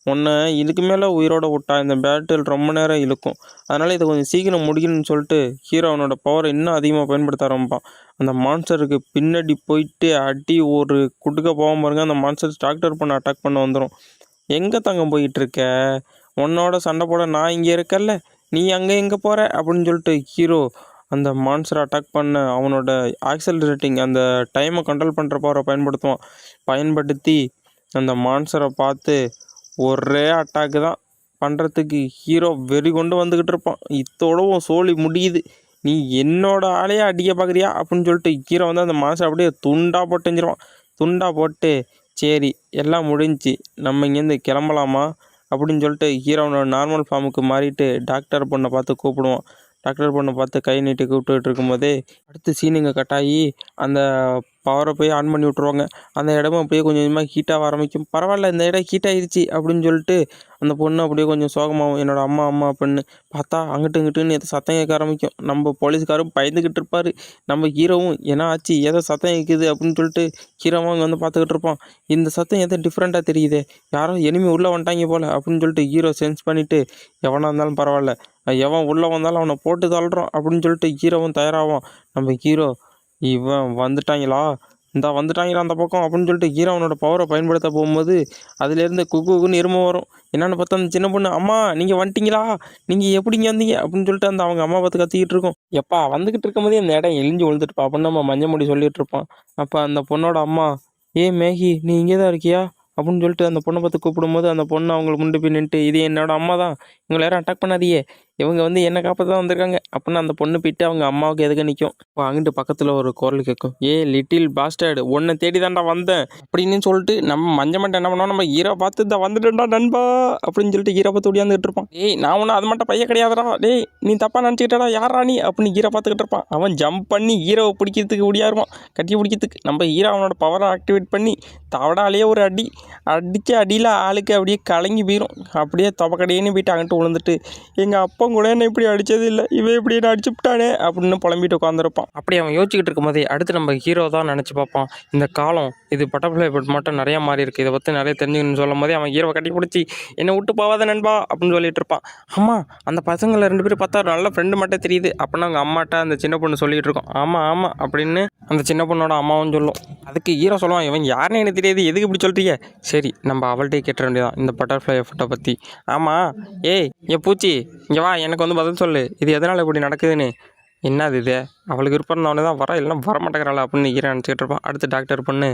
உன்னை இதுக்கு மேலே உயிரோட விட்டா இந்த பேட்டில் ரொம்ப நேரம் இழுக்கும், அதனால் இதை கொஞ்சம் சீக்கிரம் முடிக்கணும்னு சொல்லிட்டு ஹீரோ அவனோட பவரை இன்னும் அதிகமாக பயன்படுத்த ஆரம்பிப்பான். அந்த மான்ஸ்டருக்கு பின்னாடி போயிட்டு அடி ஒரு குடுக்க போகாம பாருங்க, அந்த மான்ஸ்டர் டாக்டர் பண்ண அட்டாக் பண்ண வந்துடும். எங்கே தங்க போயிட்டுருக்க, உன்னோட சண்டை போட நான் இங்கே இருக்கல்ல, நீ அங்கே எங்கே போகிற அப்படின்னு சொல்லிட்டு ஹீரோ அந்த மான்ஸ்டரை அட்டாக் பண்ண அவனோட ஆக்சலரேட்டிங் அந்த டைமை கண்ட்ரோல் பண்ணுற பவரை பயன்படுத்தி அந்த மான்ஸ்டரை பார்த்து ஒரே அட்டாக்கு தான் பண்ணுறதுக்கு ஹீரோ வெறி கொண்டு வந்துக்கிட்டு இருப்பான். இத்தோடவும் சோலி முடியுது, நீ என்னோட ஆளையே அடிக்க பார்க்குறியா அப்படின்னு சொல்லிட்டு ஹீரோ வந்து அந்த மான்ஸ்டர் அப்படியே துண்டாக போட்டு எஞ்சிருவான். துண்டாக போட்டு சரி எல்லாம் முடிஞ்சு நம்ம இங்கேருந்து கிளம்பலாமா அப்படின்னு சொல்லிட்டு ஹீரோனோட நார்மல் ஃபார்முக்கு மாறிட்டு டாக்டர் பொண்ணை பார்த்து கூப்பிடுவான். டாக்டர் பொண்ணை பார்த்து கை நீட்டி கூப்பிட்டுட்டு இருக்கும்போதே அடுத்து சீனுங்க கட்டாயி அந்த பவரை போய் ஆன் பண்ணி விட்ருவாங்க. அந்த இடமும் அப்படியே கொஞ்சம் கொஞ்சமாக ஹீட்டாக ஆரம்பிக்கும். பரவாயில்ல இந்த இடம் ஹீட் ஆகிடுச்சு அப்படின்னு சொல்லிட்டு அந்த பொண்ணு அப்படியே கொஞ்சம் சோகமாகும். என்னோட அம்மா அப்படின்னு பார்த்தா அங்கிட்டு இங்கிட்டுன்னு ஏதோ சத்தம் கேட்க ஆரம்பிக்கும். நம்ம போலீஸ்காரும் பயந்துக்கிட்டு இருப்பார். நம்ம ஹீரோவும் ஏன்னா ஆச்சு ஏதோ சத்தம் கேட்குது அப்படின்னு சொல்லிட்டு ஹீரோவும் அங்கே வந்து பார்த்துக்கிட்டு இருப்பான். இந்த சத்தம் எதோ டிஃப்ரெண்ட்டாக தெரியுது, யாரோ எனிமி உள்ளே வந்துட்டாங்க போல் அப்படின்னு சொல்லிட்டு ஹீரோ சென்ஸ் பண்ணிவிட்டு எவனாக இருந்தாலும் பரவாயில்ல, எவன் உள்ளே வந்தாலும் அவனை போட்டு தள்ளுறோம் அப்படின்னு சொல்லிட்டு ஹீரோவும் தயாராகும். நம்ம ஹீரோ இவன் வந்துட்டாங்களா அந்த பக்கம் அப்படின்னு சொல்லிட்டு ஹீரோ அவனோட பவரை பயன்படுத்த போகும்போது அதுலேருந்து குக்குன்னு எருமை வரும். என்னென்னு பார்த்தா அந்த சின்ன பொண்ணு அம்மா நீங்கள் வந்துட்டீங்களா, நீங்கள் எப்படிங்க வந்தீங்க அப்படின்னு சொல்லிட்டு அந்த அவங்க அம்மா பார்த்து கத்திக்கிட்டு இருக்கும். எப்பா வந்துக்கிட்டு இருக்கும்போதே அந்த இடம் எழிஞ்சு விழுந்துட்டுப்பா அப்படின்னு நம்ம மஞ்சள் முடி சொல்லிகிட்டு இருப்பான். அப்போ அந்த பொண்ணோட அம்மா மேகி நீ இங்கே தான் இருக்கியா அப்படின்னு சொல்லிட்டு அந்த பொண்ணை பார்த்து கூப்பிடும்போது அந்த பொண்ணு அவங்களுக்கு முன்னாடி போய் நின்றுட்டு இது என்னோட அம்மா தான், இவங்களை யாரும் அட்டாக் பண்ணாதியே, இவங்க வந்து என்ன காப்பாற்ற தான் வந்திருக்காங்க அப்படின்னு அந்த பொண்ணு போயிட்டு அவங்க அம்மாவுக்கு எதுக்க நிற்கும். இப்போ அங்கிட்டு பக்கத்தில் ஒரு குரல் கேட்கும், ஏ லிட்டில் பாஸ்டர்டு உன்னை தேடி தான்டா வந்தேன் அப்படின்னு சொல்லிட்டு நம்ம மஞ்சமண்டை என்ன பண்ணுவோம், நம்ம ஹீரோ பார்த்து தான் வந்துட்டேன்டா நண்பா அப்படின்னு சொல்லிட்டு ஹீரோ பார்த்து ஓடியாந்துட்டு இருப்பான். டேய் நான் ஒன்றும் அது மட்டும் பையன் கிடையாதுடா, டேய் நீ தப்பா நினச்சிக்கிட்டடா யாரா நீ அப்படின்னு ஹீரோ பார்த்துக்கிட்டு இருப்பான். அவன் ஜம்ப் பண்ணி ஹீரோவை பிடிக்கிறதுக்கு ஓடியாருவான், கட்டி பிடிக்கிறதுக்கு. நம்ம ஹீரோ அவனோட பவரை ஆக்டிவேட் பண்ணி தவடாலேயே ஒரு அடி அடித்த அடியில் ஆளுக்கு அப்படியே கலங்கி போயிடும். அப்படியே தொபக்கடையேன்னு போயிட்டு அங்கிட்டு விழுந்துட்டு, எங்கள் அப்பா கூட என்ன இப்படி அடித்தது இல்லை, இவன் இப்படி என்ன அடிச்சுட்டானே அப்படின்னு புலம்பிட்டு உட்காந்துருப்பான். அப்படி அவன் யோசிச்சுக்கிட்டு இருக்கும் போதே அடுத்து நம்ம ஹீரோ தான் நினச்சி பார்ப்பான். இந்த காலம் இது பட்டர்ஃப்ளை எஃபெக்ட் மட்டும் நிறையா மாறி இருக்குது, இதை பற்றி நிறைய தெரிஞ்சுக்கணும்னு சொல்லும் போதே அவன் ஹீரோவை கட்டி பிடிச்சி என்னை விட்டு போவாத நண்பா அப்படின்னு சொல்லிட்டு இருப்பான். ஆமாம் அந்த பசங்களை 2 பேரும் பார்த்தா ஒரு நல்ல ஃப்ரெண்டு மட்டும் தெரியுது அப்படின்னு அவங்க அம்மாட்ட அந்த சின்ன பொண்ணு சொல்லிகிட்டு இருக்கோம். ஆமாம் ஆமாம் அப்படின்னு அந்த சின்ன பொண்ணோட அம்மாவும் சொல்லும். அதுக்கு ஹீரோ சொல்லுவான், இவன் யாருன்னு எனக்கு தெரியாது, எதுக்கு இப்படி சொல்கிறீங்க? சரி நம்ம அவள்கிட்டே கேட்ட வேண்டியதான் இந்த பட்டர்ஃப்ளை எஃபெக்ட்டை பற்றி. ஆமாம் ஏய் ஏன் பூச்சி இங்கே வா, எனக்கு வந்து பதில் சொல்லு, இது எதனால் இப்படி நடக்குதுன்னு. என்னது இது, அவளுக்கு விருப்பம்னவனே தான் வர, இல்லைன்னா வரமாட்டேங்கிறாளா அப்படின்னு ஹீரோ நினச்சிக்கிட்டு இருப்பான். அடுத்து டாக்டர் பொண்ணு,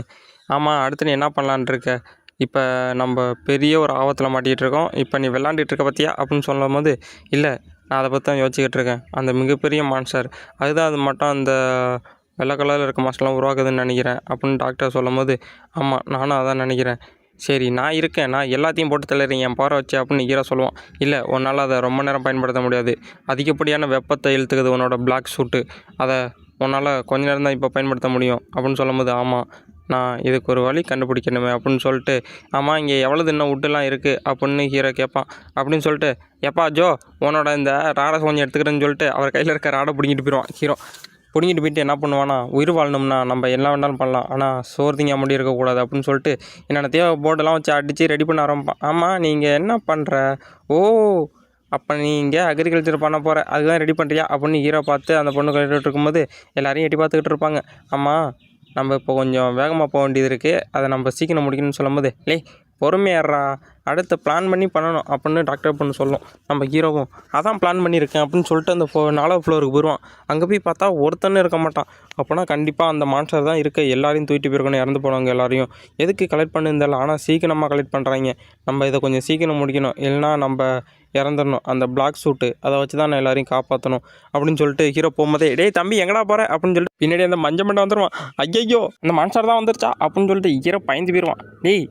ஆமாம் அடுத்து நீ என்ன பண்ணலான் இருக்க, இப்போ நம்ம பெரிய ஒரு ஆபத்தில் மாட்டிகிட்டு இருக்கோம், இப்போ நீ விளாண்டுட்டு இருக்க பார்த்தியா அப்படின்னு சொல்லும் போது, இல்லை நான் அதை பற்றி தான் யோசிச்சுக்கிட்டு இருக்கேன், அந்த மிகப்பெரிய மான்ஸ்டர் அதுதான் அது மட்டும் அந்த வெள்ளை கலரில் இருக்க மாஸ்டர்லாம் உருவாக்குதுன்னு நினைக்கிறேன் அப்படின்னு டாக்டர் சொல்லும் போது, ஆமாம் நானும் அதான் நினைக்கிறேன், சரி நான் இருக்கேன், நான் எல்லாத்தையும் போட்டு தள்ளுறேன் என் பவரை வச்சு அப்படின்னு ஹீரோ சொல்லுவான். இல்லை உன்னால் அதை ரொம்ப நேரம் பயன்படுத்த முடியாது, அதிகப்படியான வெப்பத்தை இழுத்துக்குது உன்னோட பிளாக் சூட்டு, அதை உன்னால் கொஞ்ச நேரம் தான் இப்போ பயன்படுத்த முடியும் அப்படின்னு சொல்லும்போது, ஆமாம் நான் இதுக்கு ஒரு வழி கண்டுபிடிக்கணுமே அப்படின்னு சொல்லிட்டு, ஆமாம் இங்கே எவ்வளோ இன்னும் வுட்டுலாம் இருக்குது அப்படின்னு ஹீரோ கேட்பான். அப்படின்னு சொல்லிட்டு, எப்பா ஜோ உன்னோட இந்த ராடை கொஞ்சம் எடுத்துக்கிறேன்னு சொல்லிட்டு அவர் கையில் இருக்க ராடை பிடிங்கிட்டு போயிடுவான் ஹீரோ. பிடிங்கிட்டு போயிட்டு என்ன பண்ணுவானா, உயிர் வாழணும்னா நம்ம என்ன வேணாலும் பண்ணலாம், ஆனால் சோறு திங்க முடி இருக்கக்கூடாது அப்படின்னு சொல்லிட்டு என்னென்ன தேவை போர்டெல்லாம் வச்சு அடித்து ரெடி பண்ண ஆரம்பிப்பான். ஆமாம் நீங்கள் என்ன பண்ணுற, ஓ அப்போ நீ இங்கே அக்ரிகல்ச்சர் பண்ண போகிற, அதுதான் ரெடி பண்ணுறியா அப்படின்னு ஹீரோ பார்த்து அந்த பொண்ணு கட்டிட்டு இருக்கும்போது எல்லாரையும் எட்டி பார்த்துக்கிட்டு இருப்பாங்க. ஆமாம் நம்ம இப்போ கொஞ்சம் வேகமாக போக வேண்டியது இருக்குது, அதை நம்ம சீக்கிரம் முடிக்கணும்னு சொல்லும்போது, லே பொறுமையாடுறா அடுத்து பிளான் பண்ணி பண்ணணும் அப்படின்னு டாக்டர் பொண்ணு சொல்லும். நம்ம ஹீரோவும் அதான் பிளான் பண்ணியிருக்கேன் அப்படின்னு சொல்லிட்டு அந்த 4வது ஃப்ளோருக்கு போயிடுவான். அங்கே போய் பார்த்தா ஒருத்தனும் இருக்க மாட்டான். அப்போனா கண்டிப்பாக அந்த மான்ஸ்டர் தான் இருக்க எல்லாரையும் தூக்கிட்டு போயிருக்கணும், இறந்து போனவங்க எல்லாரையும். எதுக்கு கலெக்ட் பண்ணியிருந்தாலும் ஆனால் சீக்கிரமாக கலெக்ட் பண்ணுறாங்க, நம்ம இதை கொஞ்சம் சீக்கிரம் முடிக்கணும், இல்லைனா நம்ம இறந்துடணும், அந்த பிளாக் சூட்டு அதை வச்சு தான் நான் எல்லாரையும் காப்பாற்றணும் அப்படின்னு சொல்லிட்டு ஹீரோ போகும்போதே, டேய் தம்பி எங்கடா போகிற அப்படின்னு சொல்லிட்டு பின்னாடி அந்த மஞ்சள் மண்டை வந்துடுவான். ஐயோ அந்த மான்ஸ்டர் தான் வந்துருச்சா அப்படின்னு சொல்லிட்டு ஹீரோ பயந்து போயிடுவான். டேய்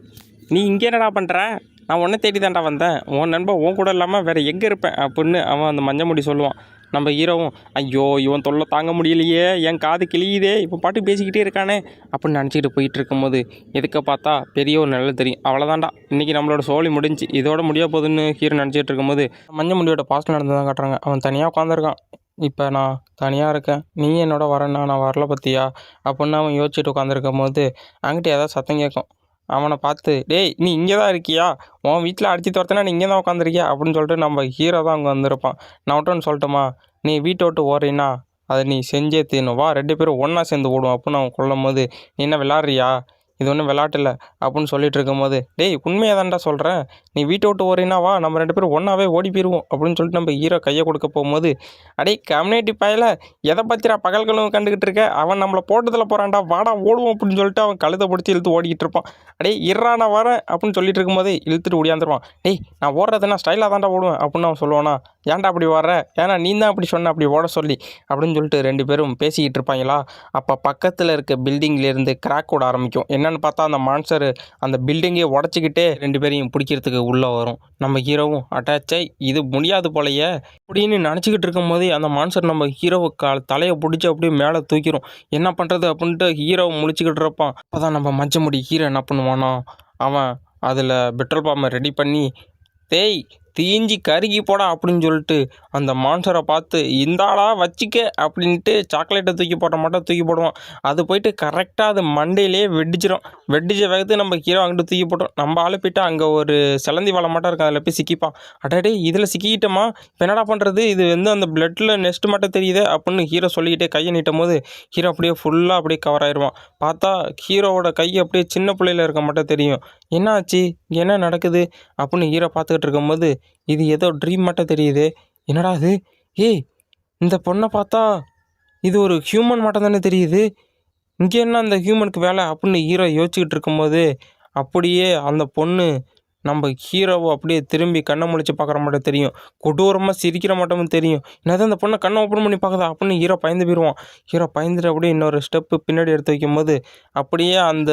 நீ இங்கே என்னடா பண்ணுற, நான் உன்னை தேடி தான்டா வந்தேன், உன் நண்பன் உன் கூட இல்லாமல் வேறு எங்கே இருப்பேன் அப்படின்னு அவன் அந்த மஞ்சள் முடி சொல்லுவான். நம்ம ஹீரோவும் ஐயோ இவன் தொல்லை தாங்க முடியலையே, என் காது கிளியுதே, இப்போ பாட்டு பேசிக்கிட்டே இருக்கானே அப்படின்னு நினச்சிக்கிட்டு போயிட்டு இருக்கும்போது எதுக்க பார்த்தா பெரிய ஒரு நிழல் தெரியும். அவ்வளோதான்டா இன்றைக்கி நம்மளோட சோழி முடிஞ்சு இதோட முடிய போகுதுன்னு ஹீரோ நினச்சிட்டு இருக்கும்போது மஞ்சள் முடியோட பாஸ்ட் நடந்து தான் காட்டுறாங்க. அவன் தனியாக உட்காந்துருக்கான். இப்போ நான் தனியாக இருக்கேன், நீ என்னோட வரேன்னா நான் வரல பற்றியா அப்படின்னு அவன் யோசிச்சுட்டு உட்காந்துருக்கும் போது அங்கிட்ட ஏதாவது சத்தம் கேட்கும். அவனை பார்த்து, டேய் நீ இங்கே தான் இருக்கியா, உன் வீட்டில் அடித்து துரத்துனா நீ இங்கே தான் உட்காந்துருக்கியா அப்படின்னு சொல்லிட்டு நம்ம ஹீரோ தான் அங்கே வந்திருப்பான். நான் விட்டோன்னு சொல்லட்டுமா, நீ வீட்டை விட்டு ஓடுறீன்னா அதை நீ செஞ்சே தீரணும், வா 2 பேரும் ஒன்றா சேர்ந்து ஓடுவோம் அப்படின்னு அவன் கொள்ளும் போது, நீ என்ன விளாட்றியா, இது ஒன்றும் விளாட்டு இல்லை அப்படின்னு சொல்லிட்டு இருக்கும்போது, டேய் உண்மையாக தான்டா சொல்கிறேன், நீ வீட்டை விட்டு ஓடுறீன்னா வா நம்ம 2 பேரும் ஒன்றாவே ஓடி போயிடுவோம் அப்படின்னு சொல்லிட்டு நம்ம ஹீரோ கையை கொடுக்க போகும்போது, அடே கம்யூனிட்டி பாயில் எதை பற்றிரா பகல்களும் கண்டுக்கிட்டு இருக்க, அவன் நம்மளை போட்டதில் போகிறான்டா, வாடா ஓடுவோம் அப்படின்னு சொல்லிட்டு அவன் கழுத்தை பிடிச்சி இழுத்து ஓடிக்கிட்டு இருப்பான். அடே இறா நான் வரேன் அப்படின்னு சொல்லிட்டு இருக்கும்போது இழுத்துட்டு ஓடியாந்துருவான். டேய் நான் ஓடுறதுன்னா ஸ்டைலாக தான்டா ஓடுவேன் அப்படின்னு அவன் சொல்லுவானா, ஏன்டா அப்படி வர்ற, ஏன்னா நீ தான் அப்படி சொன்ன அப்படி ஓட சொல்லி அப்படின்னு சொல்லிட்டு 2 பேரும் பேசிக்கிட்டு இருப்பாங்களா. அப்போ பக்கத்தில் இருக்க பில்டிங்லேருந்து கிராக் ஓட ஆரம்பிக்கும். என்னென்னு பார்த்தா அந்த மான்ஸ்டர் அந்த பில்டிங்கே உடச்சிக்கிட்டே 2 பேரையும் பிடிக்கிறதுக்கு உள்ளே வரும். நம்ம ஹீரோவும் அட்டாச்சை இது முடியாது போலையே அப்படின்னு நினச்சிக்கிட்டு இருக்கும் போதே அந்த மான்ஸ்டர் நம்ம ஹீரோவை தலையை பிடிச்சி அப்படியே மேலே தூக்கிடும். என்ன பண்ணுறது அப்படின்ட்டு ஹீரோவை முழிச்சிக்கிட்டு இருப்பான். அப்போ தான் நம்ம மஞ்சள் முடி ஹீரோ என்ன பண்ணுவானோ, அவன் அதில் பெட்ரோல் பாம்பை ரெடி பண்ணி, தேய் தீஞ்சி கருகி போடா அப்படின்னு சொல்லிட்டு அந்த மான்ஸ்டரை பார்த்து இந்தாடா வச்சிக்க அப்படின்ட்டு சாக்லேட்டை தூக்கி போட்ட மட்டும் தூக்கி போடுவான். அது போயிட்டு கரெக்டாக அது மண்டையிலே வெடிச்சிடும். வெடிச்ச வேகத்து நம்ம ஹீரோ அங்கிட்டு தூக்கி போட்டோம். நம்ம ஆள் போய்ட்டு அங்கே ஒரு சிலந்தி வலை மட்டும் இருக்கும், அதில் போய் சிக்கிப்பான். அடடே இதில் சிக்கிக்கிட்டோமா, இப்போ என்னடா பண்ணுறது, இது வந்து அந்த பிளட்டில் நெஸ்ட் மட்டும் தெரியுது அப்படின்னு ஹீரோ சொல்லிக்கிட்டே கையை நீட்டும் போது ஹீரோ அப்படியே ஃபுல்லாக அப்படியே கவர் ஆயிடுவான். பார்த்தா ஹீரோவோட கை அப்படியே சின்ன பிள்ளையில் இருக்க மட்டும் தெரியும். என்ன ஆச்சு, என்ன நடக்குது அப்படின்னு ஹீரோ பார்த்துக்கிட்டு இருக்கும்போது இது ஏதோ ட்ரீம் மட்டும் தெரியுது. என்னடா இது, ஏய் இந்த பொண்ணை பார்த்தா இது ஒரு ஹியூமன் மட்டும் தானே தெரியுது, இங்கே என்ன அந்த ஹியூமனுக்கு வேலை அப்படின்னு ஹீரோ யோசிச்சுக்கிட்டு இருக்கும்போது அப்படியே அந்த பொண்ணு நம்ம ஹீரோவை அப்படியே திரும்பி கண்ணை முழிச்சு பார்க்குற மட்டும் தெரியும், கொடூரமாக சிரிக்கிற மட்டும் தெரியும். என்னது அந்த பொண்ணை கண்ணை ஓப்பன் பண்ணி பார்க்குதா அப்படின்னு ஹீரோ பயந்து போயிடுவான். ஹீரோ பயந்துட்டு அப்படியே இன்னொரு ஸ்டெப்பு பின்னாடி எடுத்து வைக்கும்போது அப்படியே அந்த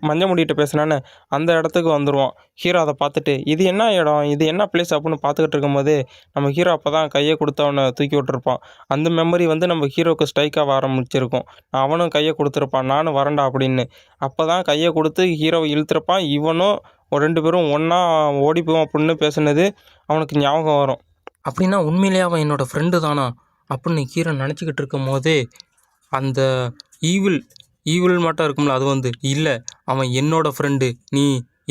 மஞ்சள் முடிகிட்ட பேசினான்னு அந்த இடத்துக்கு வந்துடுவான். ஹீரோ அதை பார்த்துட்டு இது என்ன இடம், இது என்ன பிளேஸ் அப்படின்னு பார்த்துக்கிட்டு இருக்கும்போது நம்ம ஹீரோ அப்போ தான் கையை கொடுத்து அவனை தூக்கி விட்டுருப்பான். அந்த மெமரி வந்து நம்ம ஹீரோவுக்கு ஸ்ட்ரைக்காக ஆரம்பிச்சிருக்கும். அவனும் கையை கொடுத்துருப்பான், நானும் வரேன்டா அப்படின்னு. அப்போ தான் கையை கொடுத்து ஹீரோவை இழுத்துருப்பான். இவனும் 2 பேரும் ஒன்றா ஓடி போவோம் அப்படின்னு பேசுனது அவனுக்கு ஞாபகம் வரும். அப்படின்னா உண்மையிலேயே அவன் என்னோடய ஃப்ரெண்டு தானா அப்படின்னு ஹீரோ நினச்சிக்கிட்டு இருக்கும் போதே அந்த ஈவில் ஈவில் மட்டும் இருக்கும்ல, அது வந்து இல்லை அவன் என்னோடய ஃப்ரெண்டு, நீ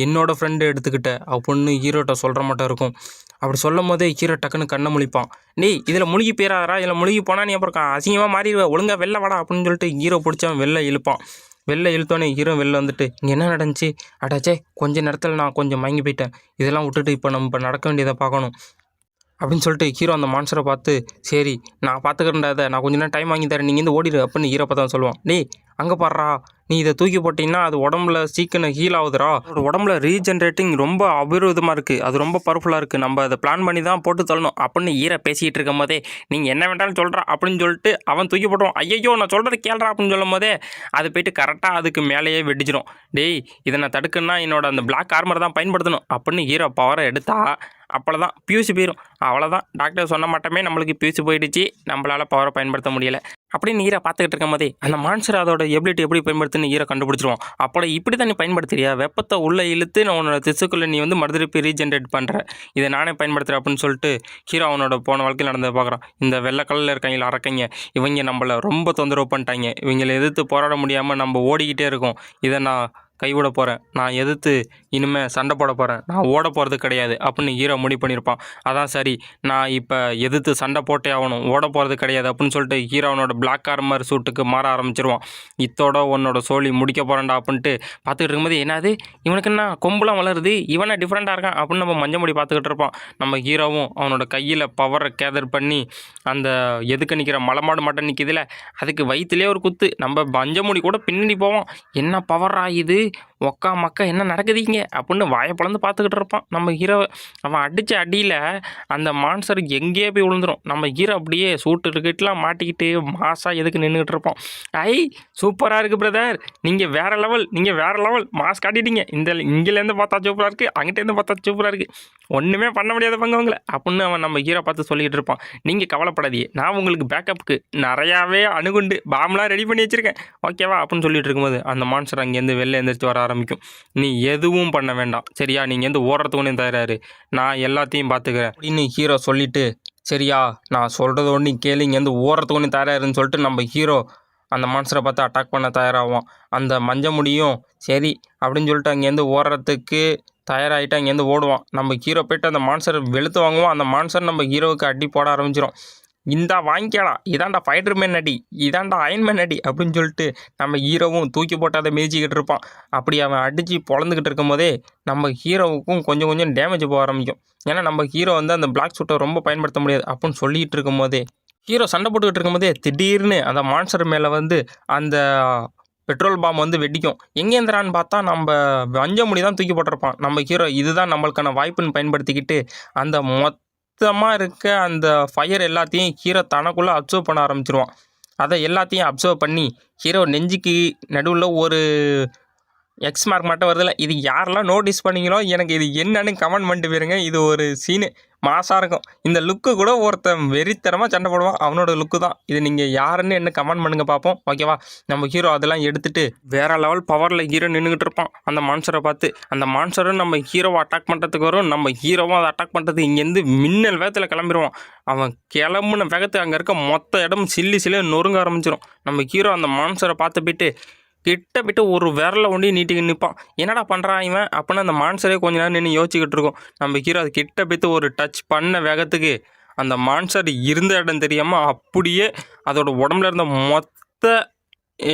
என்னோடய ஃப்ரெண்டு எடுத்துக்கிட்ட அப்படின்னு ஹீரோட்ட சொல்கிற மட்டும் இருக்கும். அப்படி சொல்லும் போதே ஹீரோ டக்குன்னு கண்ணை முழிப்பான். டேய் இதில் முழுகி போயிடாதரா, இதில் முழுகி போனால் நீ அப்புறம் அசிங்கமாக மாறிடுவேன், ஒழுங்காக வெளில வாடா அப்படின்னு சொல்லிட்டு ஹீரோ பிடிச்சவன் வெளில இழுப்பான். வெளில இழுத்தோன்னே ஹீரோ வெளில வந்துட்டு இங்கே என்ன நடந்துச்சு, அடாச்சே கொஞ்ச நேரத்தில் நான் கொஞ்சம் மயங்கி போயிட்டேன், இதெல்லாம் விட்டுட்டு இப்போ நம்ம நடக்க வேண்டியதை பார்க்கணும் அப்படின்னு சொல்லிட்டு ஹீரோ அந்த மான்ஸ்டரை பார்த்து சரி நான் பார்த்துக்கிறேன்டா, இதை நான் கொஞ்ச நேரம் டைம் வாங்கி தரேன், நீங்கள் இந்த ஓடிடு அப்படின்னு ஹீரோ பார்த்தா சொல்லுவான். டேய் அங்கே பாடுறா, நீ இதை தூக்கி போட்டிங்கன்னா அது உடம்புல சீக்கிரம் ஹீல் ஆகுதுரா, அதோட உடம்புல ரீஜென்ரேட்டிங் ரொம்ப அபரிவிதமாக இருக்குது, அது ரொம்ப பவர்ஃபுல்லாக இருக்குது, நம்ம அதை பிளான் பண்ணி தான் போட்டு தள்ளணும் அப்படின்னு ஹீரோ பேசிகிட்டு இருக்கும் போதே நீங்கள் என்ன வேண்டாலும் சொல்கிறா அப்படின்னு சொல்லிட்டு அவன் தூக்கி போட்டுவான். ஐயோ நான் சொல்கிறது கேள்றா அப்படின்னு சொல்லும் போதே அது போயிட்டு கரெக்டாக அதுக்கு மேலேயே வெடிச்சிடும். டேய் இதை நான் தடுக்கணும்னா என்னோட அந்த பிளாக் ஆர்மர் தான் பயன்படுத்தணும் அப்படின்னு ஹீரோ பவரை எடுத்தா அப்போதான் பியூசி போயிடும். அவ்வளோதான், டாக்டர் சொன்ன மட்டுமே நம்மளுக்கு பியூசி போயிடுச்சு, நம்மளால் பவரை பயன்படுத்த முடியலை அப்படின்னு ஹீரோ பார்த்துக்கிட்டு இருக்கும் போதே அந்த மான்ஸ்டர் அதோட எபிலிட்டி எப்படி பயன்படுத்துன்னு ஹீரோ கண்டுபிடிச்சிருவான். அப்போ இப்படி தான் நீ பயன்படுத்துறியா, வெப்பத்தை உள்ளே இழுத்து நான் உன்னோட திசுக்குள்ளே நீ வந்து மறுதிருப்பி ரீஜென்ரேட் பண்ணுற, இதை நானே பயன்படுத்துகிறேன் அப்படின்னு சொல்லிட்டு ஹீரோ அவனோட போன வாழ்க்கையில் நடந்ததை பார்க்குறான். இந்த வெள்ளை கலரில் இருக்காங்க அரக்கைங்க, இவங்க நம்மளை ரொம்ப தொந்தரவு பண்ணிட்டாங்க, இவங்களை எதிர்த்து போராட முடியாமல் நம்ம ஓடிக்கிட்டே இருக்கோம், இதை நான் கைவிட போகிறேன், நான் எதிர்த்து இனிமேல் சண்டை போட போகிறேன், நான் ஓட போகிறது கிடையாது அப்படின்னு ஹீரோ முடிவு பண்ணியிருப்பான். அதான் சரி நான் இப்போ எதிர்த்து சண்டை போட்டே ஆகணும், ஓட போகிறது கிடையாது அப்படின்னு சொல்லிட்டு ஹீரோ அவனோட பிளாக் ஆர்மர் சூட்டுக்கு மாற ஆரம்பிச்சிருவான். இத்தோட உன்னோட சோழி முடிக்க போகிறேன்டா அப்படின்ட்டு பார்த்துக்கிட்டு இருக்கும்போது என்னது இவனுக்கு என்ன கொம்புலாம் வளருது, இவனை டிஃப்ரெண்ட்டாக இருக்கான் அப்படின்னு நம்ம மஞ்சள் முடி பார்த்துக்கிட்டு இருப்பான். நம்ம ஹீரோவும் அவனோட கையில் பவரை கேதர் பண்ணி அந்த எதுக்கு நிற்கிற மலைமாடு மட்டும் நிற்கிதுல அதுக்கு வயிற்றுலேயே ஒரு குத்து, நம்ம மஞ்சள் முடி கூட பின்னாடி போவோம், என்ன பவர் ஆகுது ஒக்கா மக்கா என்ன நடக்குதுங்க அப்படின்னு வாயை பிளந்து பார்த்துக்கிட்டு இருப்பான். நம்ம ஹீரோ அவன் அடித்த அடியில் அந்த மான்சருக்கு எங்கேயே போய் விழுந்துடும். நம்ம ஹீரோ அப்படியே சூட்டு இருக்கிட்டலாம் மாட்டிக்கிட்டு மாசாக எதுக்கு நின்றுக்கிட்டு இருப்பான். ஐ சூப்பராக இருக்குது பிரதர், நீங்கள் வேறு லெவல், நீங்கள் வேறு லெவல் மாஸ் காட்டிட்டீங்க, இங்கேருந்து பார்த்தா சூப்பராக இருக்குது, அங்கிட்டேருந்து பார்த்தா சூப்பராக இருக்குது, ஒன்றுமே பண்ண முடியாத பங்கவங்களை அப்படின்னு அவன் நம்ம ஹீரோ பார்த்து சொல்லிக்கிட்டு இருப்பான். நீங்கள் கவலைப்படாதீங்க, நான் உங்களுக்கு பேக்கப்புக்கு நிறையாவே அணுகுண்டு பாம்லாம் ரெடி பண்ணி வச்சுருக்கேன் ஓகேவா அப்படின்னு சொல்லிட்டு இருக்கும்போது அந்த மான்சர் அங்கேருந்து வெளில எழுந்திரிச்சு வர ஆரம்பிக்கும். நீ எதுவும் பண்ண வேண்டாம் சரியா, நீங்கள் வந்து ஓடுறதுக்கு தயாராரு, நான் எல்லாத்தையும் பார்த்துக்கிறேன் அப்படின்னு ஹீரோ சொல்லிட்டு சரியா நான் சொல்கிறது ஒன்று கேளு, இங்கேருந்து ஓடுறதுக்கு தயாராருன்னு சொல்லிட்டு நம்ம ஹீரோ அந்த மான்சரை பார்த்து அட்டாக் பண்ண தயாராகுவான். அந்த மஞ்சள் முடியும் சரி அப்படின்னு சொல்லிட்டு அங்கேருந்து ஓடுறதுக்கு தயாராகிட்டு அங்கேருந்து ஓடுவான். நம்ம ஹீரோ போய்ட்டு அந்த மான்சரை வெளுத்து வாங்குவோம். அந்த மான்சர் நம்ம ஹீரோவுக்கு அடி போட ஆரம்பிச்சிடும். இந்தா வாங்கிக்கடா, இதாண்டா ஃபைட்டர்மேன் அடி, இதாண்டா அயன்மேன் அடி அப்படின்னு சொல்லிட்டு நம்ம ஹீரோவும் தூக்கி போட்டு அதை மிதிச்சிக்கிட்டு இருப்பான். அப்படி அவன் அடித்து பொழந்துக்கிட்டு இருக்கும் போதே நம்ம ஹீரோவுக்கும் கொஞ்சம் கொஞ்சம் டேமேஜ் போக ஆரம்பிக்கும். ஏன்னா நம்ம ஹீரோ வந்து அந்த பிளாக் சூட்டை ரொம்ப பயன்படுத்த முடியாது அப்படின்னு சொல்லிகிட்டு இருக்கும் போதே ஹீரோ சண்டை போட்டுக்கிட்டு இருக்கும் போதே திடீர்னு அந்த மான்ஸ்டர் மேலே வந்து அந்த பெட்ரோல் பாம் வந்து வெடிக்கும். எங்கேந்திரான்னு பார்த்தா நம்ம மஞ்சள் முடி தான் தூக்கி போட்டிருப்பான். நம்ம ஹீரோ இதுதான் நம்மளுக்கான வாய்ப்புன்னு பயன்படுத்திக்கிட்டு அந்த மொத்தமாக இருக்க அந்த ஃபயர் எல்லாத்தையும் ஹீரோ தனக்குள்ளே அப்சர்வ் பண்ண ஆரம்பிச்சிருவான். அதை எல்லாத்தையும் அப்சர்வ் பண்ணி ஹீரோ நெஞ்சுக்கு நடுவில் ஒரு எக்ஸ் மார்க் மட்டும் வருதில்ல, இது யாரெல்லாம் நோட்டீஸ் பண்ணிங்களோ எனக்கு இது என்னன்னு கமெண்ட் பண்ணிட்டு போயிருங்க. இது ஒரு சீனு மாசாக இருக்கும். இந்த லுக்கு கூட ஒருத்தன் வெறித்தனமாக சண்டை போடுவான், அவனோட லுக்கு தான் இது. நீங்கள் யாருன்னு என்ன கமெண்ட் பண்ணுங்க பார்ப்போம் ஓகேவா. நம்ம ஹீரோ அதெல்லாம் எடுத்துகிட்டு வேறு லெவல் பவரில் ஹீரோ நின்றுக்கிட்டு இருப்பான் அந்த மான்சரை பார்த்து. அந்த மான்சரும் நம்ம ஹீரோவை அட்டாக் பண்ணுறதுக்கு வரும். நம்ம ஹீரோவும் அதை அட்டாக் பண்ணுறது இங்கேருந்து மின்னல் வேகத்தில் கிளம்பிடுவான். அவன் கிளம்புன வேகத்தை அங்கே இருக்க மொத்த இடம் சில்லி நொறுங்க ஆரம்பிச்சிடும். நம்ம ஹீரோ அந்த மான்சரை பார்த்து போயிட்டு கிட்ட போய்ட்டு ஒரு விரலை ஒண்டி நீட்டிக்கு நிற்பான். என்னடா பண்ணுறான் இவன் அப்படின்னு அந்த மான்சரே கொஞ்ச நேரம் நின்று யோசிச்சுக்கிட்டு இருக்கும். நம்ம ஹீரோ அது கிட்ட போய்ட்டு ஒரு டச் பண்ண வேகத்துக்கு அந்த மான்சர் இருந்த இடம் தெரியாமல் அப்படியே அதோட உடம்புல இருந்த மொத்த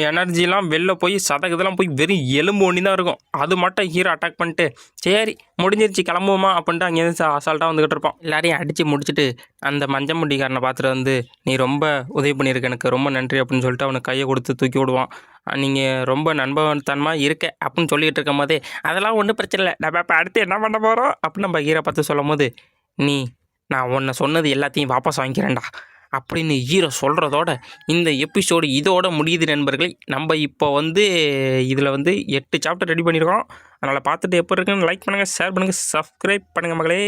எனர்ஜிலாம் வெளில போய் சதகதெல்லாம் போய் வெறும் எலும்பு ஒன்றி தான் இருக்கும். அது மட்டும் ஹீரோ அட்டாக் பண்ணிட்டு சரி முடிஞ்சிருச்சு கிளம்புவோமா அப்படின்ட்டு அங்கேருந்து அசால்ட்டாக வந்துக்கிட்டு இருப்பான். எல்லாரையும் அடித்து முடிச்சுட்டு அந்த மஞ்சள் முடிக்காரனை பார்த்துட்டு வந்து நீ ரொம்ப உதவி பண்ணியிருக்க, எனக்கு ரொம்ப நன்றி அப்படின்னு சொல்லிட்டு அவனுக்கு கையை கொடுத்து தூக்கி விடுவான். நீங்கள் ரொம்ப நண்பத்தனமாக இருக்க அப்படின்னு சொல்லிக்கிட்டு இருக்கும் போதே அதெல்லாம் ஒன்றும் பிரச்சனை இல்லை, நம்ம இப்போ அடுத்து என்ன பண்ண போகிறோம் அப்படின்னு நம்ம ஹீரோ பார்த்து சொல்லும் போது நான் உன்னை சொன்னது எல்லாத்தையும் வாபஸ் வாங்கிக்கிறேன்டா அப்படின்னு ஹீரோ சொல்கிறதோட இந்த எபிசோடு இதோட முடியுது நண்பர்களே. நம்ம இப்போ இதில் 8 சாப்டர் ரெடி பண்ணியிருக்கோம். அதனால் பார்த்துட்டு எப்போ இருக்குன்னு லைக் பண்ணுங்கள், ஷேர் பண்ணுங்கள், சப்ஸ்கிரைப் பண்ணுங்கள் மகளே.